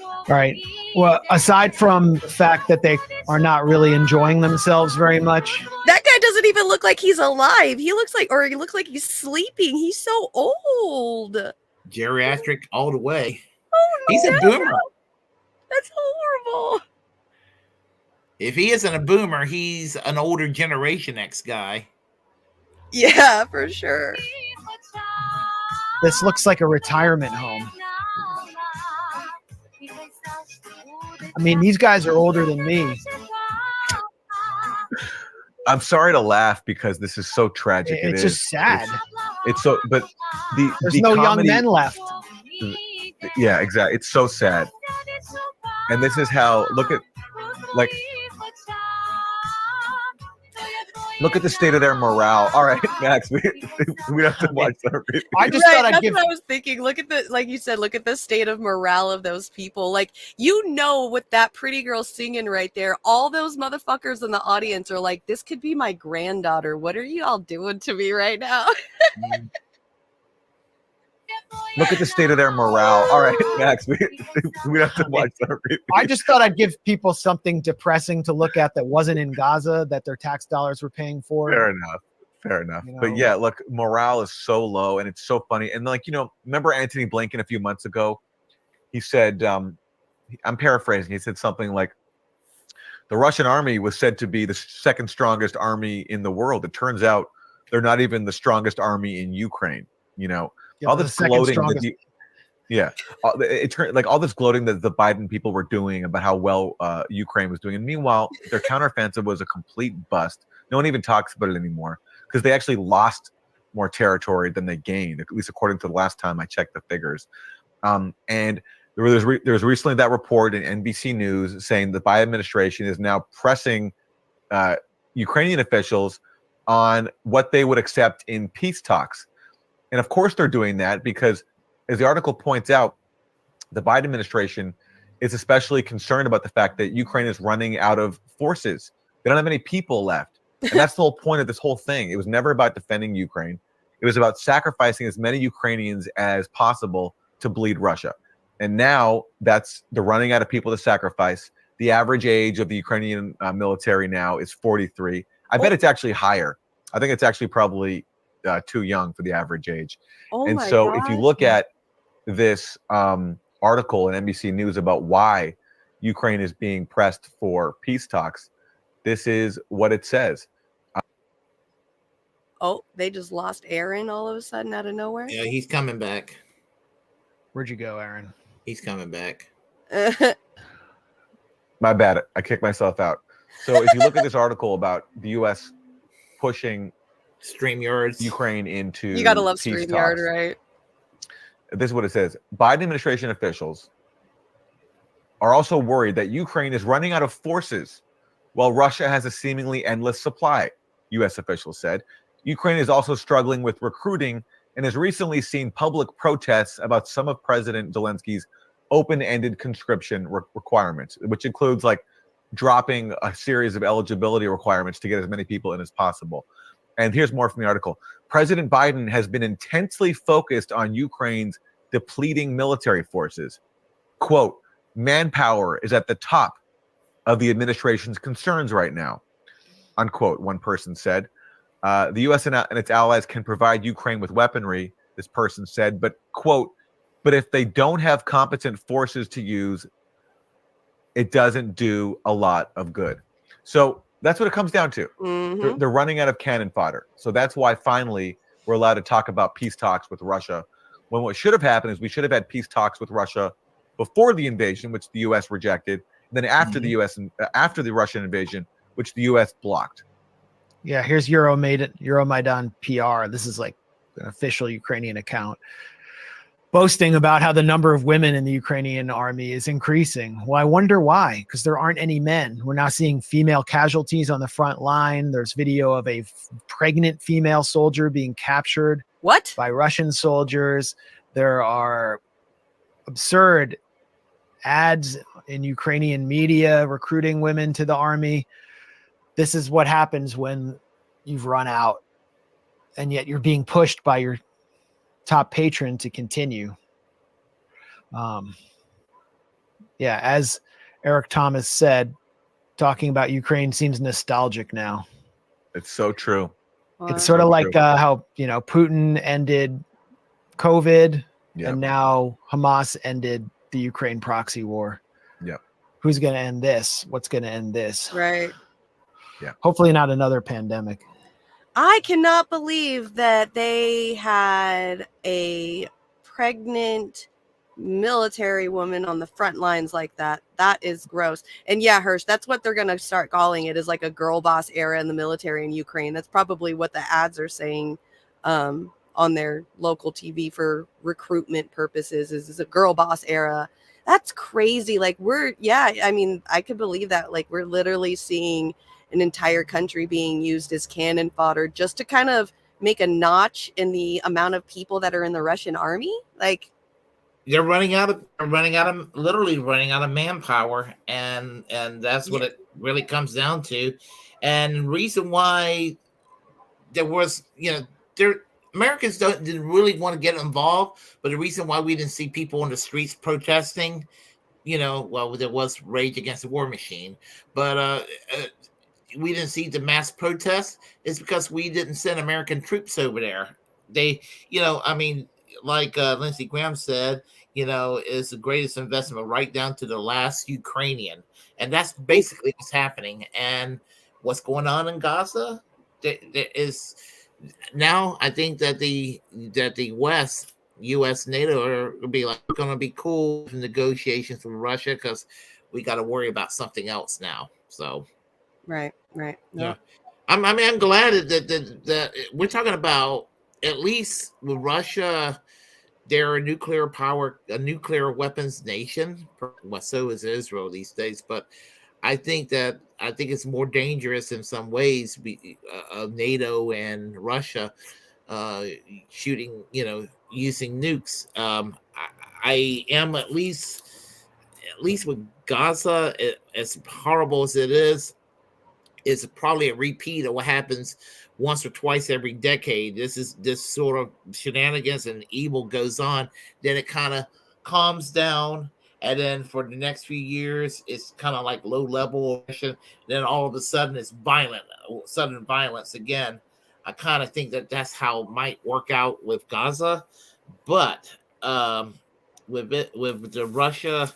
All right. Well, aside from the fact that they are not really enjoying themselves very much. That guy doesn't even look like he's alive. He looks like he's sleeping. He's so old. Geriatric all the way. Oh, no. He's a boomer. That's horrible. If he isn't a boomer, he's an older Generation X guy. Yeah, for sure. This looks like a retirement home. I mean, these guys are older than me. I'm sorry to laugh because this is so tragic. It's just sad. It's so, but there's the no comedy, young men left. Yeah, exactly. It's so sad. And this is how, look at the state of their morale. All right, Max, we have to watch that. I just thought I'd give. What I was thinking. Look at like you said, look at the state of morale of those people. Like, with that pretty girl singing right there, all those motherfuckers in the audience are like, this could be my granddaughter. What are you all doing to me right now? Look at the state of their morale. All right, Max, we have to watch that. I just thought I'd give people something depressing to look at that wasn't in Gaza, that their tax dollars were paying for. Fair enough. But yeah, look, morale is so low, and it's so funny. And remember Anthony Blinken a few months ago? He said, I'm paraphrasing. He said something like, the Russian army was said to be the second strongest army in the world. It turns out they're not even the strongest army in Ukraine. All this gloating. Yeah, it turned like all this gloating that the Biden people were doing about how well Ukraine was doing, and meanwhile their counteroffensive was a complete bust. No one even talks about it anymore because they actually lost more territory than they gained, at least according to the last time I checked the figures. And there was recently that report in NBC News saying the Biden administration is now pressing Ukrainian officials on what they would accept in peace talks, and of course they're doing that because, as the article points out, the Biden administration is especially concerned about the fact that Ukraine is running out of forces. They don't have any people left. And that's the whole point of this whole thing. It was never about defending Ukraine. It was about sacrificing as many Ukrainians as possible to bleed Russia. And now that's the running out of people to sacrifice. The average age of the Ukrainian military now is 43. I bet it's actually higher. I think it's actually probably too young for the average age. And so if you look at this article in NBC News about why Ukraine is being pressed for peace talks, this is what it says. Oh, they just lost Aaron all of a sudden out of nowhere? Yeah, he's coming back. Where'd you go, Aaron? He's coming back. My bad. I kicked myself out. So if you look at this article about the U.S. pushing StreamYards Ukraine into You gotta love peace StreamYard, talks, right? this is what it says. Biden administration officials are also worried that Ukraine is running out of forces while Russia has a seemingly endless supply, U.S. officials said. Ukraine is also struggling with recruiting and has recently seen public protests about some of President Zelensky's open-ended conscription requirements, which includes like dropping a series of eligibility requirements to get as many people in as possible. And here's more from the article. President Biden has been intensely focused on Ukraine's depleting military forces. Quote, manpower is at the top of the administration's concerns right now, unquote, one person said. The U.S. and its allies can provide Ukraine with weaponry, this person said, but, quote, but if they don't have competent forces to use, it doesn't do a lot of good. So that's what it comes down to. Mm-hmm. They're running out of cannon fodder. So that's why finally we're allowed to talk about peace talks with Russia, when what should have happened is we should have had peace talks with Russia before the invasion, which the U.S. rejected, and then after the U.S. and after the Russian invasion, which the U.S. blocked. Yeah, here's Euromaidan PR. This is like an official Ukrainian account boasting about how the number of women in the Ukrainian army is increasing. Well, I wonder why, because there aren't any men. We're now seeing female casualties on the front line. There's video of a pregnant female soldier being captured by Russian soldiers. There are absurd ads in Ukrainian media recruiting women to the army. This is what happens when you've run out and yet you're being pushed by your top patron to continue. Yeah, as Eric Thomas said, talking about Ukraine seems nostalgic now. It's so true. It's sort of like how, Putin ended COVID and now Hamas ended the Ukraine proxy war. Yeah. Who's going to end this? What's going to end this? Right. Yeah. Hopefully not another pandemic. I cannot believe that they had a pregnant military woman on the front lines like that. That is gross. And yeah, Hirsch, that's what they're going to start calling it, is like a girl boss era in the military in Ukraine. That's probably what the ads are saying on their local TV for recruitment purposes, is a girl boss era. That's crazy. Like I could believe that. Like, we're literally seeing an entire country being used as cannon fodder just to kind of make a notch in the amount of people that are in the Russian army. Like, they're literally running out of manpower, and that's what it really comes down to. And the reason why there was, Americans didn't really want to get involved, but the reason why we didn't see people on the streets protesting, there was rage against the war machine, but we didn't see the mass protests is because we didn't send American troops over there. They, like Lindsey Graham said, is the greatest investment right down to the last Ukrainian. And that's basically what's happening. And what's going on in Gaza, there is now, I think that the West U.S. NATO are going to be like, we're going to be cool with negotiations with Russia because we got to worry about something else now. So, right. yeah, No. I'm glad that we're talking about, at least with Russia, they're a nuclear weapons nation. Well, so is Israel these days, but I think it's more dangerous in some ways of NATO and Russia shooting, using nukes. I am at least with Gaza, as horrible as it is, it's probably a repeat of what happens once or twice every decade. This sort of shenanigans and evil goes on, then it kind of calms down, and then for the next few years it's kind of like low level aggression. Then all of a sudden it's sudden violence again. I kind of think that that's how it might work out with Gaza, but with the Russia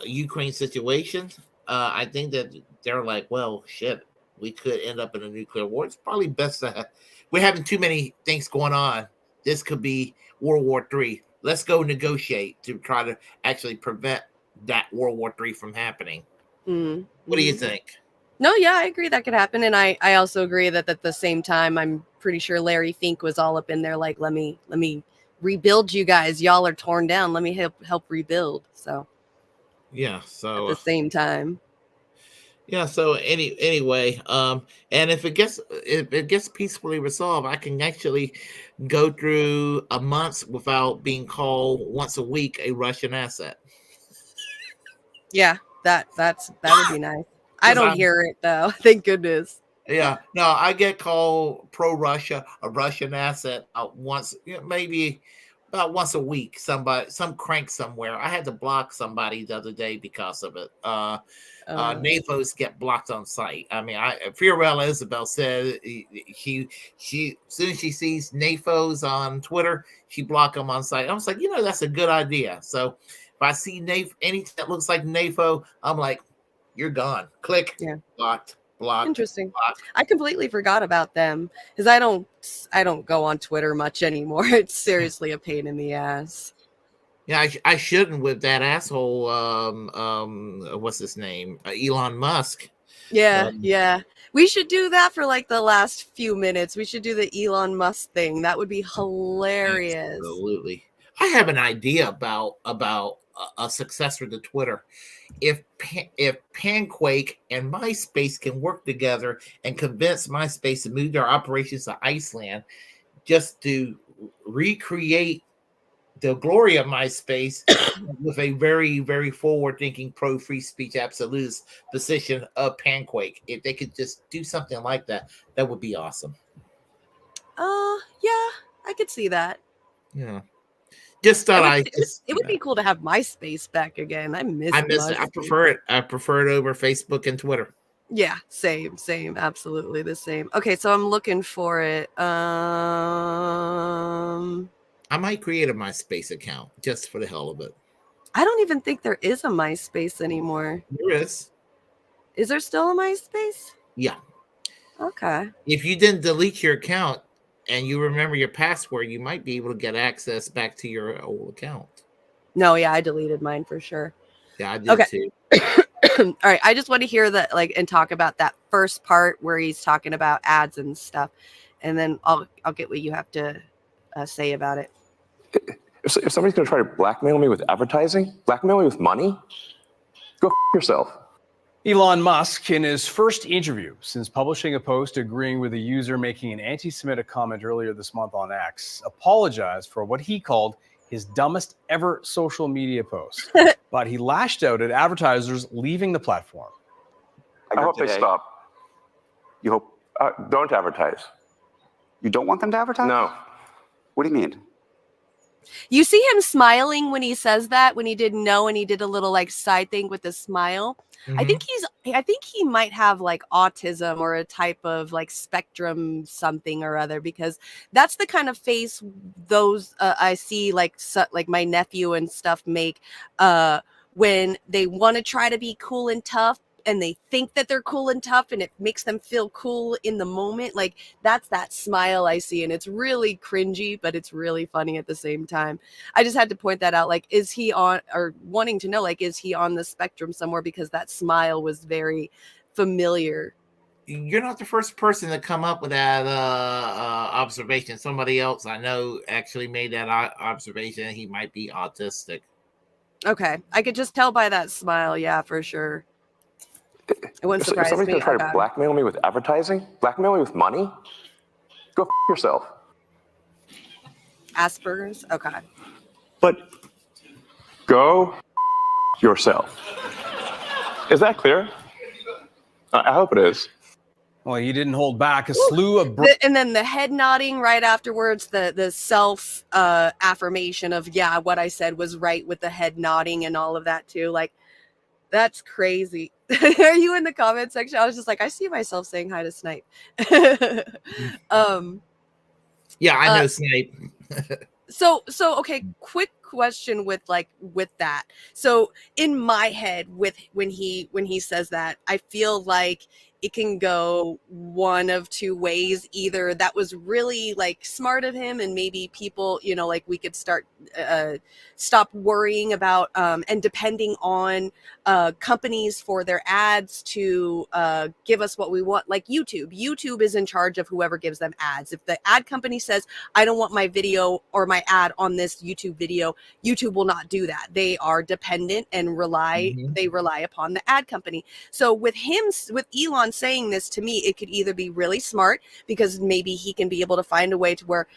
Ukraine situation, I think that they're like, well, shit, we could end up in a nuclear war. It's probably best to we're having too many things going on. This could be World War III. Let's go negotiate to try to actually prevent that World War III from happening. Mm-hmm. What do you think? No, yeah, I agree that could happen. And I also agree that at the same time, I'm pretty sure Larry Fink was all up in there like, let me rebuild you guys. Y'all are torn down. Let me help rebuild. So yeah, so at the same time. Yeah, so anyway, and if it gets peacefully resolved, I can actually go through a month without being called once a week a Russian asset. Yeah, that would be nice. I don't hear it though. Thank goodness. Yeah, no, I get called pro-Russia, a Russian asset once, maybe about once a week. Some crank somewhere. I had to block somebody the other day because of it. NAFOs get blocked on site. I mean, Fiorella Isabel said she as soon as she sees NAFOs on Twitter, she block them on site. I was like, that's a good idea. So if I see anything that looks like NAFO, I'm like, you're gone. Click. Yeah. Blocked. Interesting. Blocked. I completely forgot about them because I don't go on Twitter much anymore. It's seriously a pain in the ass. Yeah, I shouldn't with that asshole. What's his name? Elon Musk. Yeah, yeah. We should do that for like the last few minutes. We should do the Elon Musk thing. That would be hilarious. Absolutely. I have an idea about a successor to Twitter. If Panquake and MySpace can work together and convince MySpace to move their operations to Iceland, just to recreate the glory of MySpace with a very, very forward-thinking pro-free speech absolutist position of Panquake. If they could just do something like that, that would be awesome. Yeah, I could see that. Yeah. Just thought it would be cool to have MySpace back again. I miss it. I prefer it. I prefer it over Facebook and Twitter. Yeah, same, absolutely the same. Okay, so I'm looking for it. I might create a MySpace account just for the hell of it. I don't even think there is a MySpace anymore. There is. Is there still a MySpace? Yeah. Okay. If you didn't delete your account and you remember your password, you might be able to get access back to your old account. No, yeah, I deleted mine for sure. Yeah, I did too. All right, I just want to hear that, and talk about that first part where he's talking about ads and stuff, and then I'll get what you have to say about it. If somebody's going to try to blackmail me with advertising, blackmail me with money, go yourself. Elon Musk, in his first interview since publishing a post agreeing with a user making an anti-Semitic comment earlier this month on X, apologized for what he called his dumbest ever social media post. But he lashed out at advertisers leaving the platform. I hope they stop. You hope don't advertise. You don't want them to advertise? No. What do you mean? You see him smiling when he says that, when he didn't know, and he did a little side thing with a smile. Mm-hmm. I think he might have autism or a type of spectrum something or other, because that's the kind of face those I see like my nephew and stuff make when they want to try to be cool and tough, and they think that they're cool and tough, and it makes them feel cool in the moment. Like, that's that smile I see, and it's really cringy, but it's really funny at the same time. I just had to point that out. Like, is he on, or wanting to know, like, is he on the spectrum somewhere? Because that smile was very familiar. You're not the first person to come up with that observation. Somebody else I know actually made that observation. He might be autistic. Okay, I could just tell by that smile. Yeah, for sure. It wouldn't If surprise somebody's me. going to try Okay. to blackmail me with advertising, blackmail me with money, go yourself. Asperger's. Okay. But go yourself. Is that clear? I hope it is. Well, he didn't hold back. A slew of And then the head nodding right afterwards, the self affirmation of, yeah, what I said was right, with the head nodding and all of that too. Like, that's crazy. Are you in the comment section? I was just like, I see myself saying hi to Snipe. Yeah, I know Snipe. So okay, quick question with that. So in my head, with when he says that, I feel like it can go one of two ways. Either that was really like smart of him, and maybe people, like, we could start stop worrying about and depending on companies for their ads to give us what we want. Like YouTube is in charge of whoever gives them ads. If the ad company says, I don't want my video or my ad on this YouTube video, YouTube will not do that. They are dependent and they rely upon the ad company. So with Elon saying this, to me, it could either be really smart, because maybe he can be able to find a way to where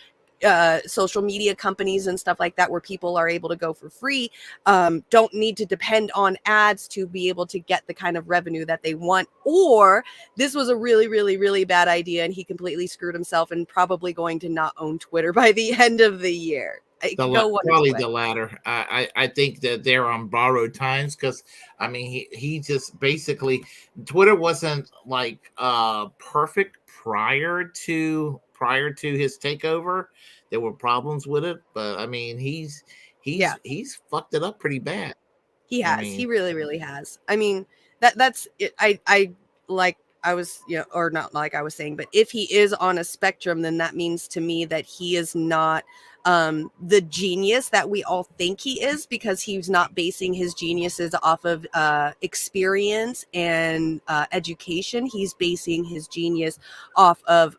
social media companies and stuff like that, where people are able to go for free, don't need to depend on ads to be able to get the kind of revenue that they want. Or this was a really, really, really bad idea, and he completely screwed himself, and probably going to not own Twitter by the end of the year. Probably the latter. I think that they're on borrowed times, because I mean he just basically, Twitter wasn't like perfect prior to his takeover. There were problems with it, but I mean he's fucked it up pretty bad. He has. He really, really has. I mean, that's it. I like I was, or not like I was saying, but if he is on a spectrum, then that means to me that he is not the genius that we all think he is, because he's not basing his geniuses off of experience and education. He's basing his genius off of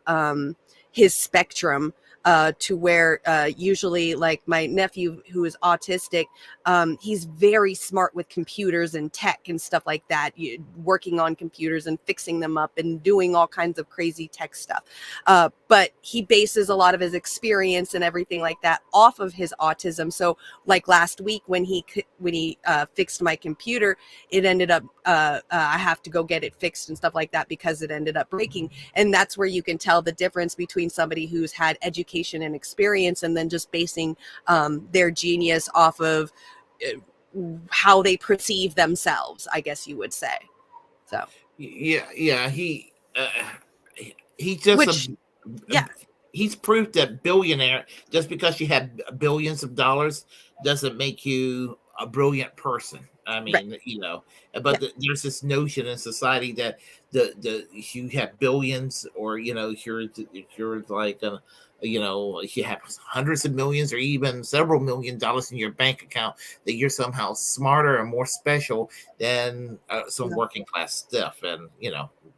his spectrum, to where usually, like my nephew who is autistic, he's very smart with computers and tech and stuff like that, working on computers and fixing them up and doing all kinds of crazy tech stuff. But he bases a lot of his experience and everything like that off of his autism. So like last week when he fixed my computer, it ended up I have to go get it fixed and stuff like that because it ended up breaking. And that's where you can tell the difference between somebody who's had education and experience, and then just basing their genius off of how they perceive themselves, I guess you would say. So yeah, he just he's proof that billionaire, just because you have billions of dollars doesn't make you a brilliant person. I mean, but there's this notion in society that you have billions, or you're like you have hundreds of millions or even several $1 million in your bank account, that you're somehow smarter and more special than some working class stuff. And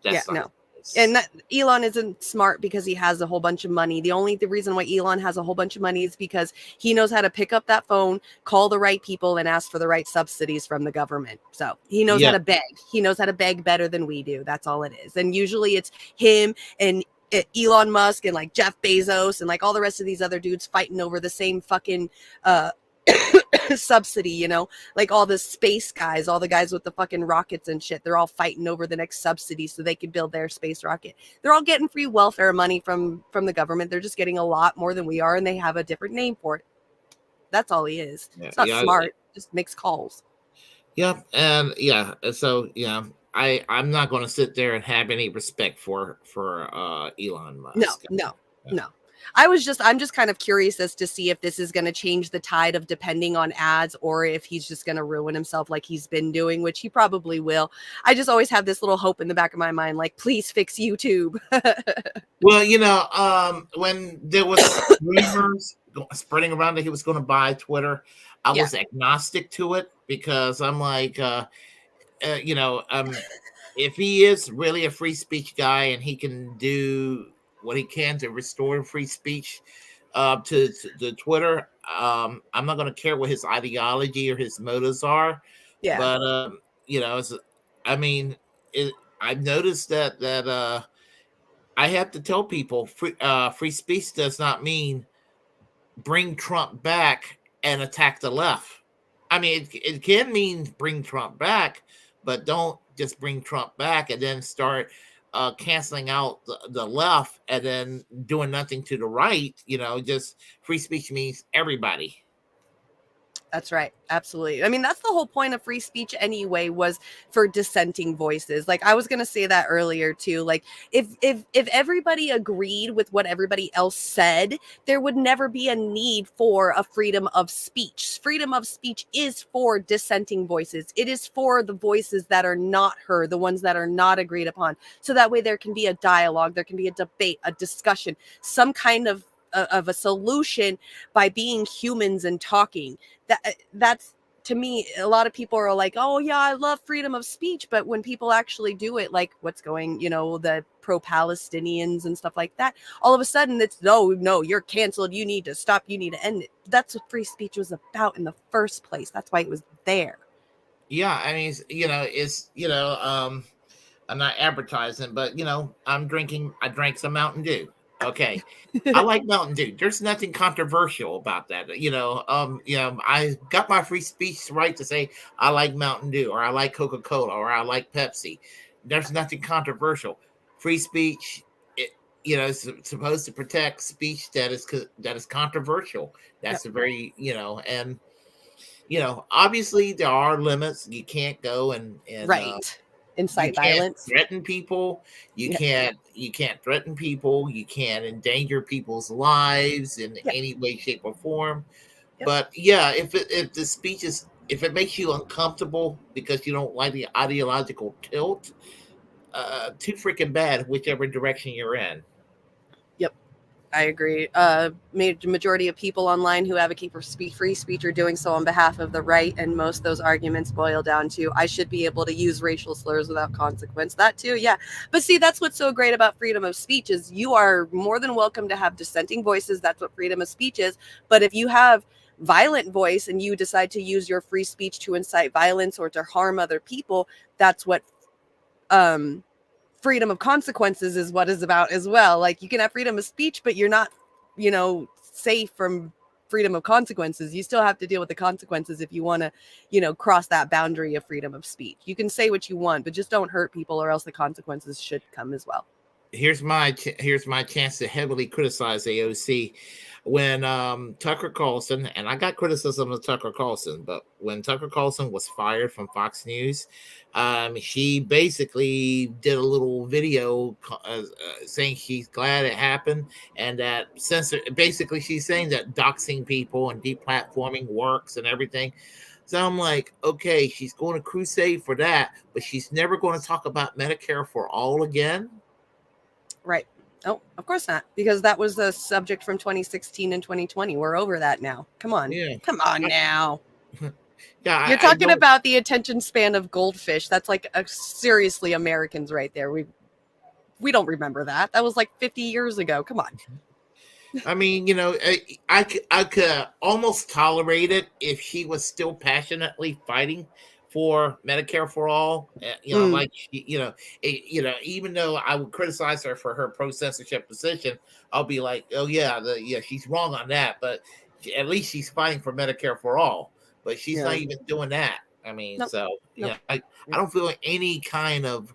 that's not. And that Elon isn't smart because he has a whole bunch of money. The reason why Elon has a whole bunch of money is because he knows how to pick up that phone, call the right people, and ask for the right subsidies from the government. So he knows how to beg. He knows how to beg better than we do. That's all it is. And usually it's him and Elon Musk and like Jeff Bezos and like all the rest of these other dudes fighting over the same fucking subsidy, like all the space guys, all the guys with the fucking rockets and shit, they're all fighting over the next subsidy so they can build their space rocket. They're all getting free welfare money from the government. They're just getting a lot more than we are, and they have a different name for it. That's all he is. It's not smart, just makes calls. So I'm not going to sit there and have any respect for Elon Musk. No. I'm just kind of curious as to see if this is going to change the tide of depending on ads, or if he's just going to ruin himself like he's been doing, which he probably will. I just always have this little hope in the back of my mind, like, please fix YouTube. Well, when there was rumors spreading around that he was going to buy Twitter, I was agnostic to it, because I'm like, if he is really a free speech guy and he can do what he can to restore free speech to Twitter, I'm not going to care what his ideology or his motives are. Yeah. But I've noticed that I have to tell people free speech does not mean bring Trump back and attack the left. I mean, it can mean bring Trump back, but don't just bring Trump back and then start canceling out the left and then doing nothing to the right. Just free speech means everybody. That's right. Absolutely. I mean, that's the whole point of free speech anyway, was for dissenting voices. Like, I was going to say that earlier too. Like, if everybody agreed with what everybody else said, there would never be a need for a freedom of speech. Freedom of speech is for dissenting voices. It is for the voices that are not heard, the ones that are not agreed upon. So that way there can be a dialogue, there can be a debate, a discussion, some kind of a solution by being humans and talking. That's, to me, a lot of people are like, oh yeah, I love freedom of speech, but when people actually do it, like what's going, the pro-Palestinians and stuff like that, all of a sudden it's no, you're canceled, you need to stop, you need to end it. That's what free speech was about in the first place. That's why it was there. Yeah, I mean, I'm not advertising, but I drank some Mountain Dew. Okay. I like Mountain Dew. There's nothing controversial about that. I got my free speech right to say I like Mountain Dew, or I like Coca-Cola, or I like Pepsi. There's nothing controversial. Free speech, is supposed to protect speech that is controversial. That's a very, and obviously there are limits. You can't go and right. Incite violence. Threaten people. You can't threaten people. You can't endanger people's lives in any way, shape, or form. But if the speech is, if it makes you uncomfortable because you don't like the ideological tilt, too freaking bad whichever direction you're in. I agree. Majority of people online who advocate for free speech are doing so on behalf of the right, and most of those arguments boil down to, I should be able to use racial slurs without consequence. That too, yeah. But see, that's what's so great about freedom of speech, is you are more than welcome to have dissenting voices. That's what freedom of speech is. But if you have violent voice and you decide to use your free speech to incite violence or to harm other people, that's what freedom of consequences is what is about as well. Like, you can have freedom of speech, but you're not, safe from freedom of consequences. You still have to deal with the consequences if you want to, cross that boundary of freedom of speech. You can say what you want, but just don't hurt people, or else the consequences should come as well. Here's my chance to heavily criticize AOC. When Tucker Carlson, and I got criticism of Tucker Carlson, but when Tucker Carlson was fired from Fox News, she basically did a little video saying she's glad it happened, and that basically she's saying that doxing people and deplatforming works and everything. So I'm like, okay, she's going to crusade for that, but she's never going to talk about Medicare for all again. Right. Oh, of course not, because that was the subject from 2016 and 2020. We're over that now. Come on. Yeah. Come on now. Yeah, You're talking about the attention span of goldfish. That's like seriously Americans right there. We don't remember that. That was like 50 years ago. Come on. I mean, I could almost tolerate it if she was still passionately fighting for Medicare for all. Like, even though I would criticize her for her pro-censorship position, I'll be like, oh yeah, she's wrong on that, but at least she's fighting for Medicare for all. But she's not even doing that. I mean, I don't feel any kind of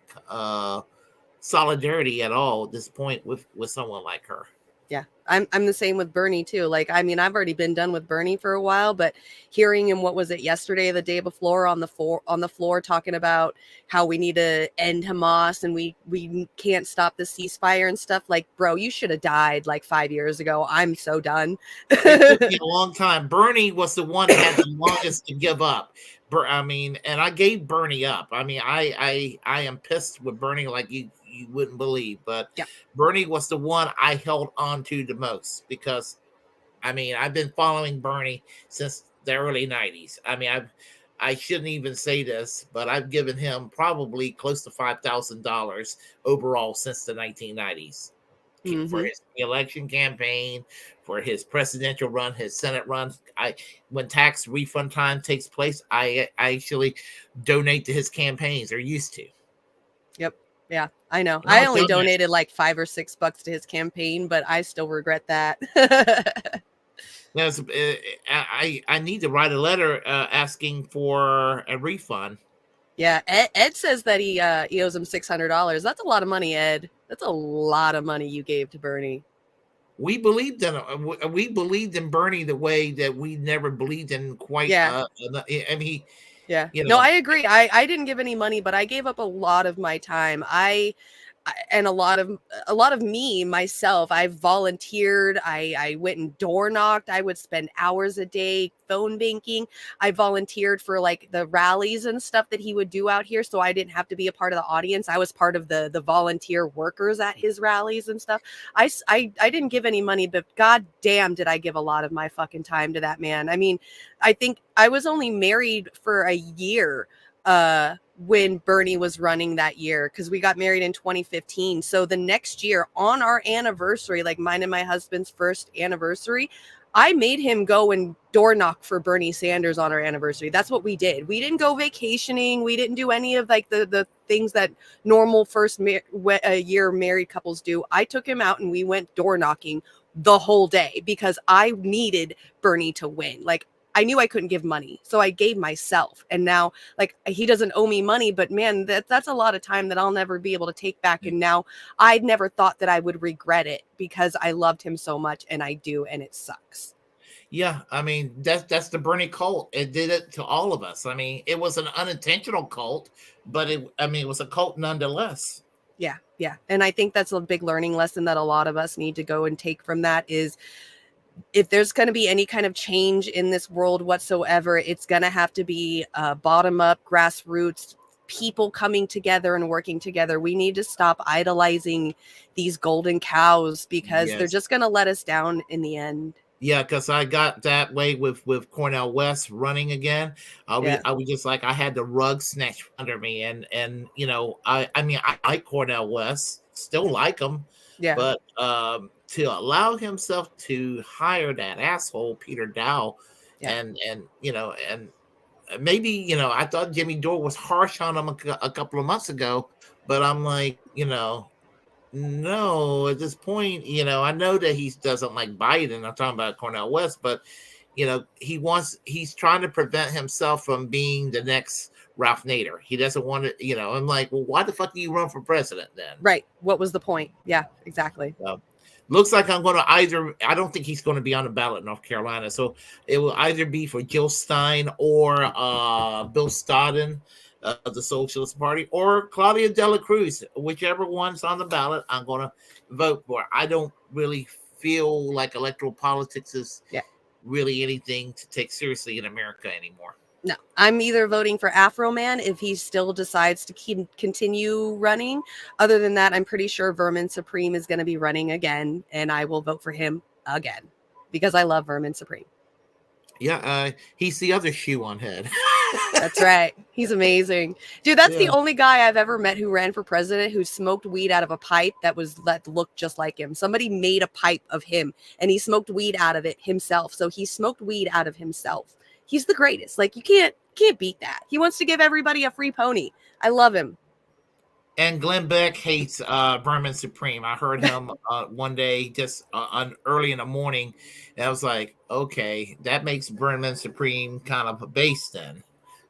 solidarity at all at this point with someone like her. Yeah, I'm the same with Bernie too. Like, I mean, I've already been done with Bernie for a while, but hearing him, what was it, yesterday, the day before, on the floor talking about how we need to end Hamas and we can't stop the ceasefire and stuff. Like, bro, you should have died like 5 years ago. I'm so done. It took me a long time. Bernie was the one that had the longest to give up. I mean, and I gave Bernie up. I mean, I am pissed with Bernie like you wouldn't believe, but yeah. Bernie was the one I held on to the most because, I mean, I've been following Bernie since the early 90s. I mean, I shouldn't even say this, but I've given him probably close to $5,000 overall since the 1990s. For his election campaign, for his presidential run, his Senate run. When tax refund time takes place, I actually donate to his campaigns, or used to. Yep. Yeah, I know. And I I've only done that. donated like $5 or $6 to his campaign, but I still regret that. There's, I need to write a letter asking for a refund. Yeah, Ed says that he owes him $600. That's a lot of money, Ed. That's a lot of money you gave to Bernie. We believed in Bernie the way that we never believed in quite. Yeah. I mean, yeah. You know, No, I agree. I didn't give any money, but I gave up a lot of my time. And a lot of me myself, I volunteered. I went and door knocked. I would spend hours a day phone banking. I volunteered for like the rallies and stuff that he would do out here, so I didn't have to be a part of the audience. I was part of the volunteer workers at his rallies and stuff. I didn't give any money, but god damn did I give a lot of my fucking time to that man. I mean, I think I was only married for a year when Bernie was running that year, because we got married in 2015. So the next year, on our anniversary, like mine and my husband's first anniversary, I made him go and door knock for Bernie Sanders on our anniversary. That's what we did. We didn't go vacationing. We didn't do any of like the things that normal first year married couples do. I took him out and we went door knocking the whole day because I needed Bernie to win. Like, I knew I couldn't give money, so I gave myself. And now, like, he doesn't owe me money, but man, that's a lot of time that I'll never be able to take back. And now I'd never thought that I would regret it because I loved him so much, and I do, and it sucks. Yeah, I mean, that's the Bernie cult. It did it to all of us. I mean, it was an unintentional cult, but it was a cult nonetheless. Yeah, yeah. And I think that's a big learning lesson that a lot of us need to go and take from that is, if there's going to be any kind of change in this world whatsoever, it's going to have to be bottom up, grassroots, people coming together and working together. We need to stop idolizing these golden cows because they're just going to let us down in the end. Yeah, because I got that way with Cornel West running again. I was just like, I had the rug snatched under me, and you know, I mean, I like Cornel West, still like him, but to allow himself to hire that asshole Peter Dow, and you know, and maybe, you know, I thought Jimmy Dore was harsh on him a couple of months ago, but I'm like, you know, no, at this point, you know, I know that he doesn't like Biden. I'm talking about Cornel West, but you know, he's trying to prevent himself from being the next Ralph Nader. He doesn't want to, you know. I'm like, well, why the fuck do you run for president then? Right. What was the point? Yeah, exactly. Looks like I'm going to I don't think he's going to be on the ballot in North Carolina. So it will either be for Jill Stein or Bill Stodden of the Socialist Party, or Claudia Dela Cruz. Whichever one's on the ballot, I'm going to vote for. I don't really feel like electoral politics is really anything to take seriously in America anymore. No, I'm either voting for Afro Man if he still decides to continue running. Other than that, I'm pretty sure Vermin Supreme is going to be running again, and I will vote for him again because I love Vermin Supreme. Yeah, he's the other shoe on head. That's right. He's amazing. Dude, that's the only guy I've ever met who ran for president who smoked weed out of a pipe that looked just like him. Somebody made a pipe of him, and he smoked weed out of it himself. So he smoked weed out of himself. He's the greatest. Like, you can't beat that. He wants to give everybody a free pony. I love him. And Glenn Beck hates Vermin Supreme. I heard him one day just early in the morning. And I was like, okay, that makes Vermin Supreme kind of a base then.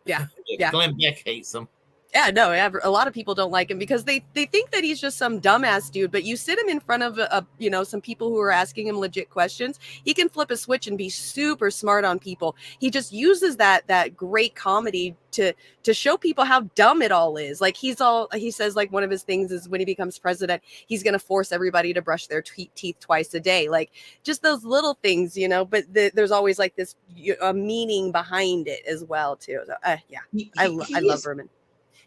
Yeah. Glenn Beck hates him. Yeah, no, a lot of people don't like him because they think that he's just some dumbass dude. But you sit him in front of some people who are asking him legit questions. He can flip a switch and be super smart on people. He just uses that great comedy to show people how dumb it all is. Like he says like one of his things is when he becomes president, he's going to force everybody to brush their teeth twice a day. Like just those little things, but there's always like this a meaning behind it as well too. So, yeah, I love Berman.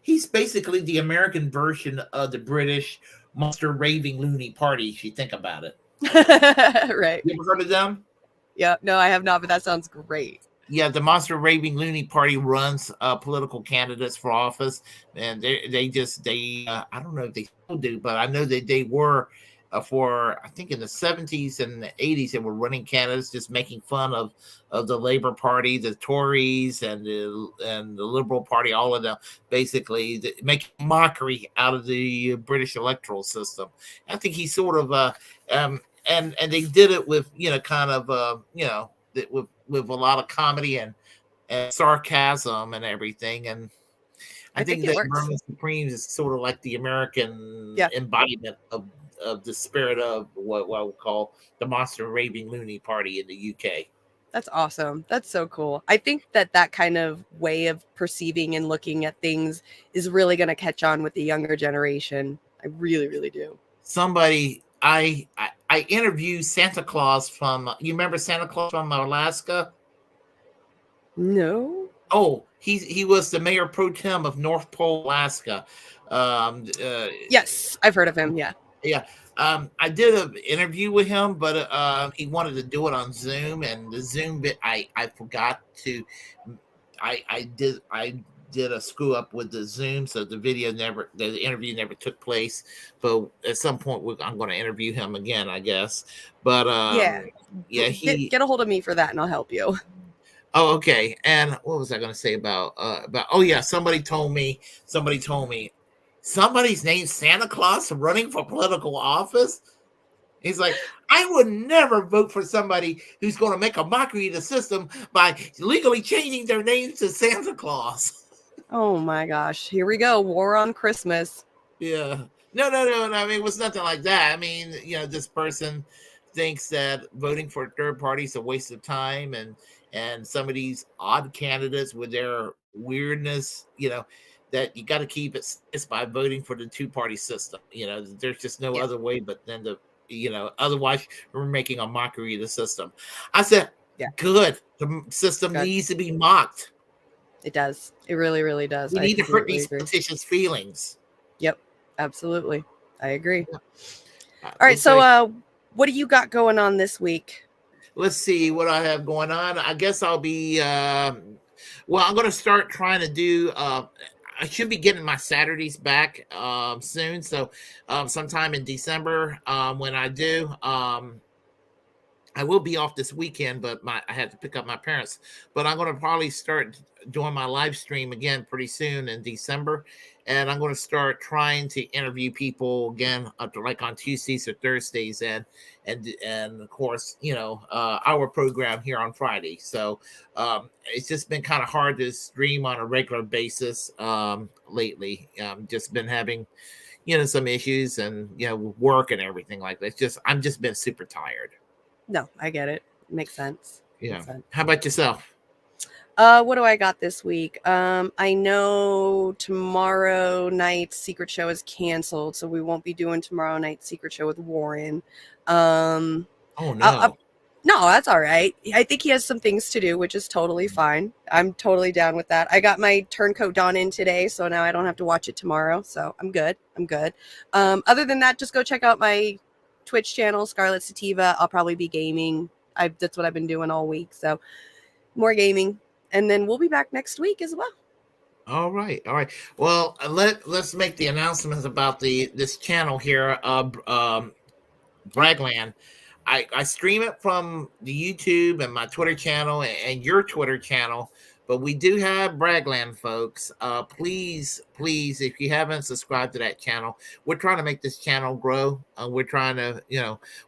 He's basically the American version of the British Monster Raving Loony Party, if you think about it. Right. You ever heard of them? Yeah, no, I have not, but that sounds great. Yeah, the Monster Raving Loony Party runs political candidates for office, and they I don't know if they still do, but I know that they were for I think in the 70s and the 80s they were running candidates, just making fun of the Labour Party, the Tories, and the Liberal Party, all of them, basically making mockery out of the British electoral system. I think he sort of and they did it with kind of with a lot of comedy and sarcasm and everything. And I think that Vermin Supreme is sort of like the American embodiment of the spirit of what I would call the Monster Raving Loony Party in the UK. That's awesome. That's so cool. I think that kind of way of perceiving and looking at things is really going to catch on with the younger generation. I really, really do. I interviewed Santa Claus from, you remember Santa Claus from Alaska? No. Oh, he was the mayor pro tem of North Pole, Alaska. Yes, I've heard of him. Yeah. Yeah. I did an interview with him, but he wanted to do it on Zoom, and the Zoom bit I forgot to. I did a screw up with the Zoom, so the interview never took place. But at some point, I'm going to interview him again, I guess. But get a hold of me for that, and I'll help you. Oh, okay. And what was I going to say about? Somebody told me somebody's named Santa Claus running for political office. He's like, I would never vote for somebody who's going to make a mockery of the system by legally changing their names to Santa Claus. Oh my gosh. Here we go. War on Christmas. Yeah. No. I mean, it was nothing like that. I mean, this person thinks that voting for a third party is a waste of time, and some of these odd candidates with their weirdness, that you got to keep it by voting for the two-party system. There's just no other way but then otherwise we're making a mockery of the system. I said, good. The system needs to be mocked. It does. It really, really does. We need to hurt these politicians' feelings. Yep, absolutely. I agree. All right, so what do you got going on this week? Let's see what I have going on. I guess I'll be I'm going to start trying to do I should be getting my Saturdays back soon, so sometime in December when I do, I will be off this weekend, but I had to pick up my parents. But I'm going to probably start doing my live stream again pretty soon in December, and I'm going to start trying to interview people again, like on Tuesdays or Thursdays, and of course, our program here on Friday. So it's just been kind of hard to stream on a regular basis lately. Just been having some issues and work and everything like that. I'm just been super tired. No, I get it. Makes sense. Yeah. Makes sense. How about yourself? What do I got this week? I know tomorrow night's secret show is canceled, so we won't be doing tomorrow night's secret show with Warren. Oh no. No, that's all right. I think he has some things to do, which is totally fine. I'm totally down with that. I got my Turncoat Dawn in today, so now I don't have to watch it tomorrow. So I'm good. Other than that, just go check out my Twitch channel, Scarlet Sativa. I'll probably be gaming. That's what I've been doing all week. So more gaming. And then we'll be back next week as well. All right. Well, let's make the announcements about this channel here, Braggland. I stream it from the YouTube and my Twitter channel and your Twitter channel. But we do have Braggland, folks. Please, if you haven't subscribed to that channel, we're trying to make this channel grow. We're trying to,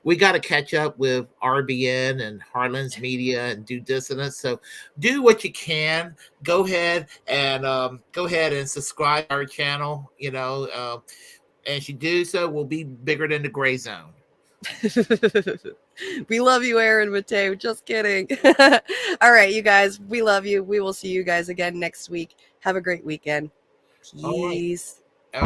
we got to catch up with RBN and Harlan's Media and Do Dissonance. So do what you can. Go ahead and subscribe to our channel. As you do so, we'll be bigger than the Gray Zone. We love you, Aaron Mateo. Just kidding. All right, you guys, we love you. We will see you guys again next week. Have a great weekend. Peace. Okay.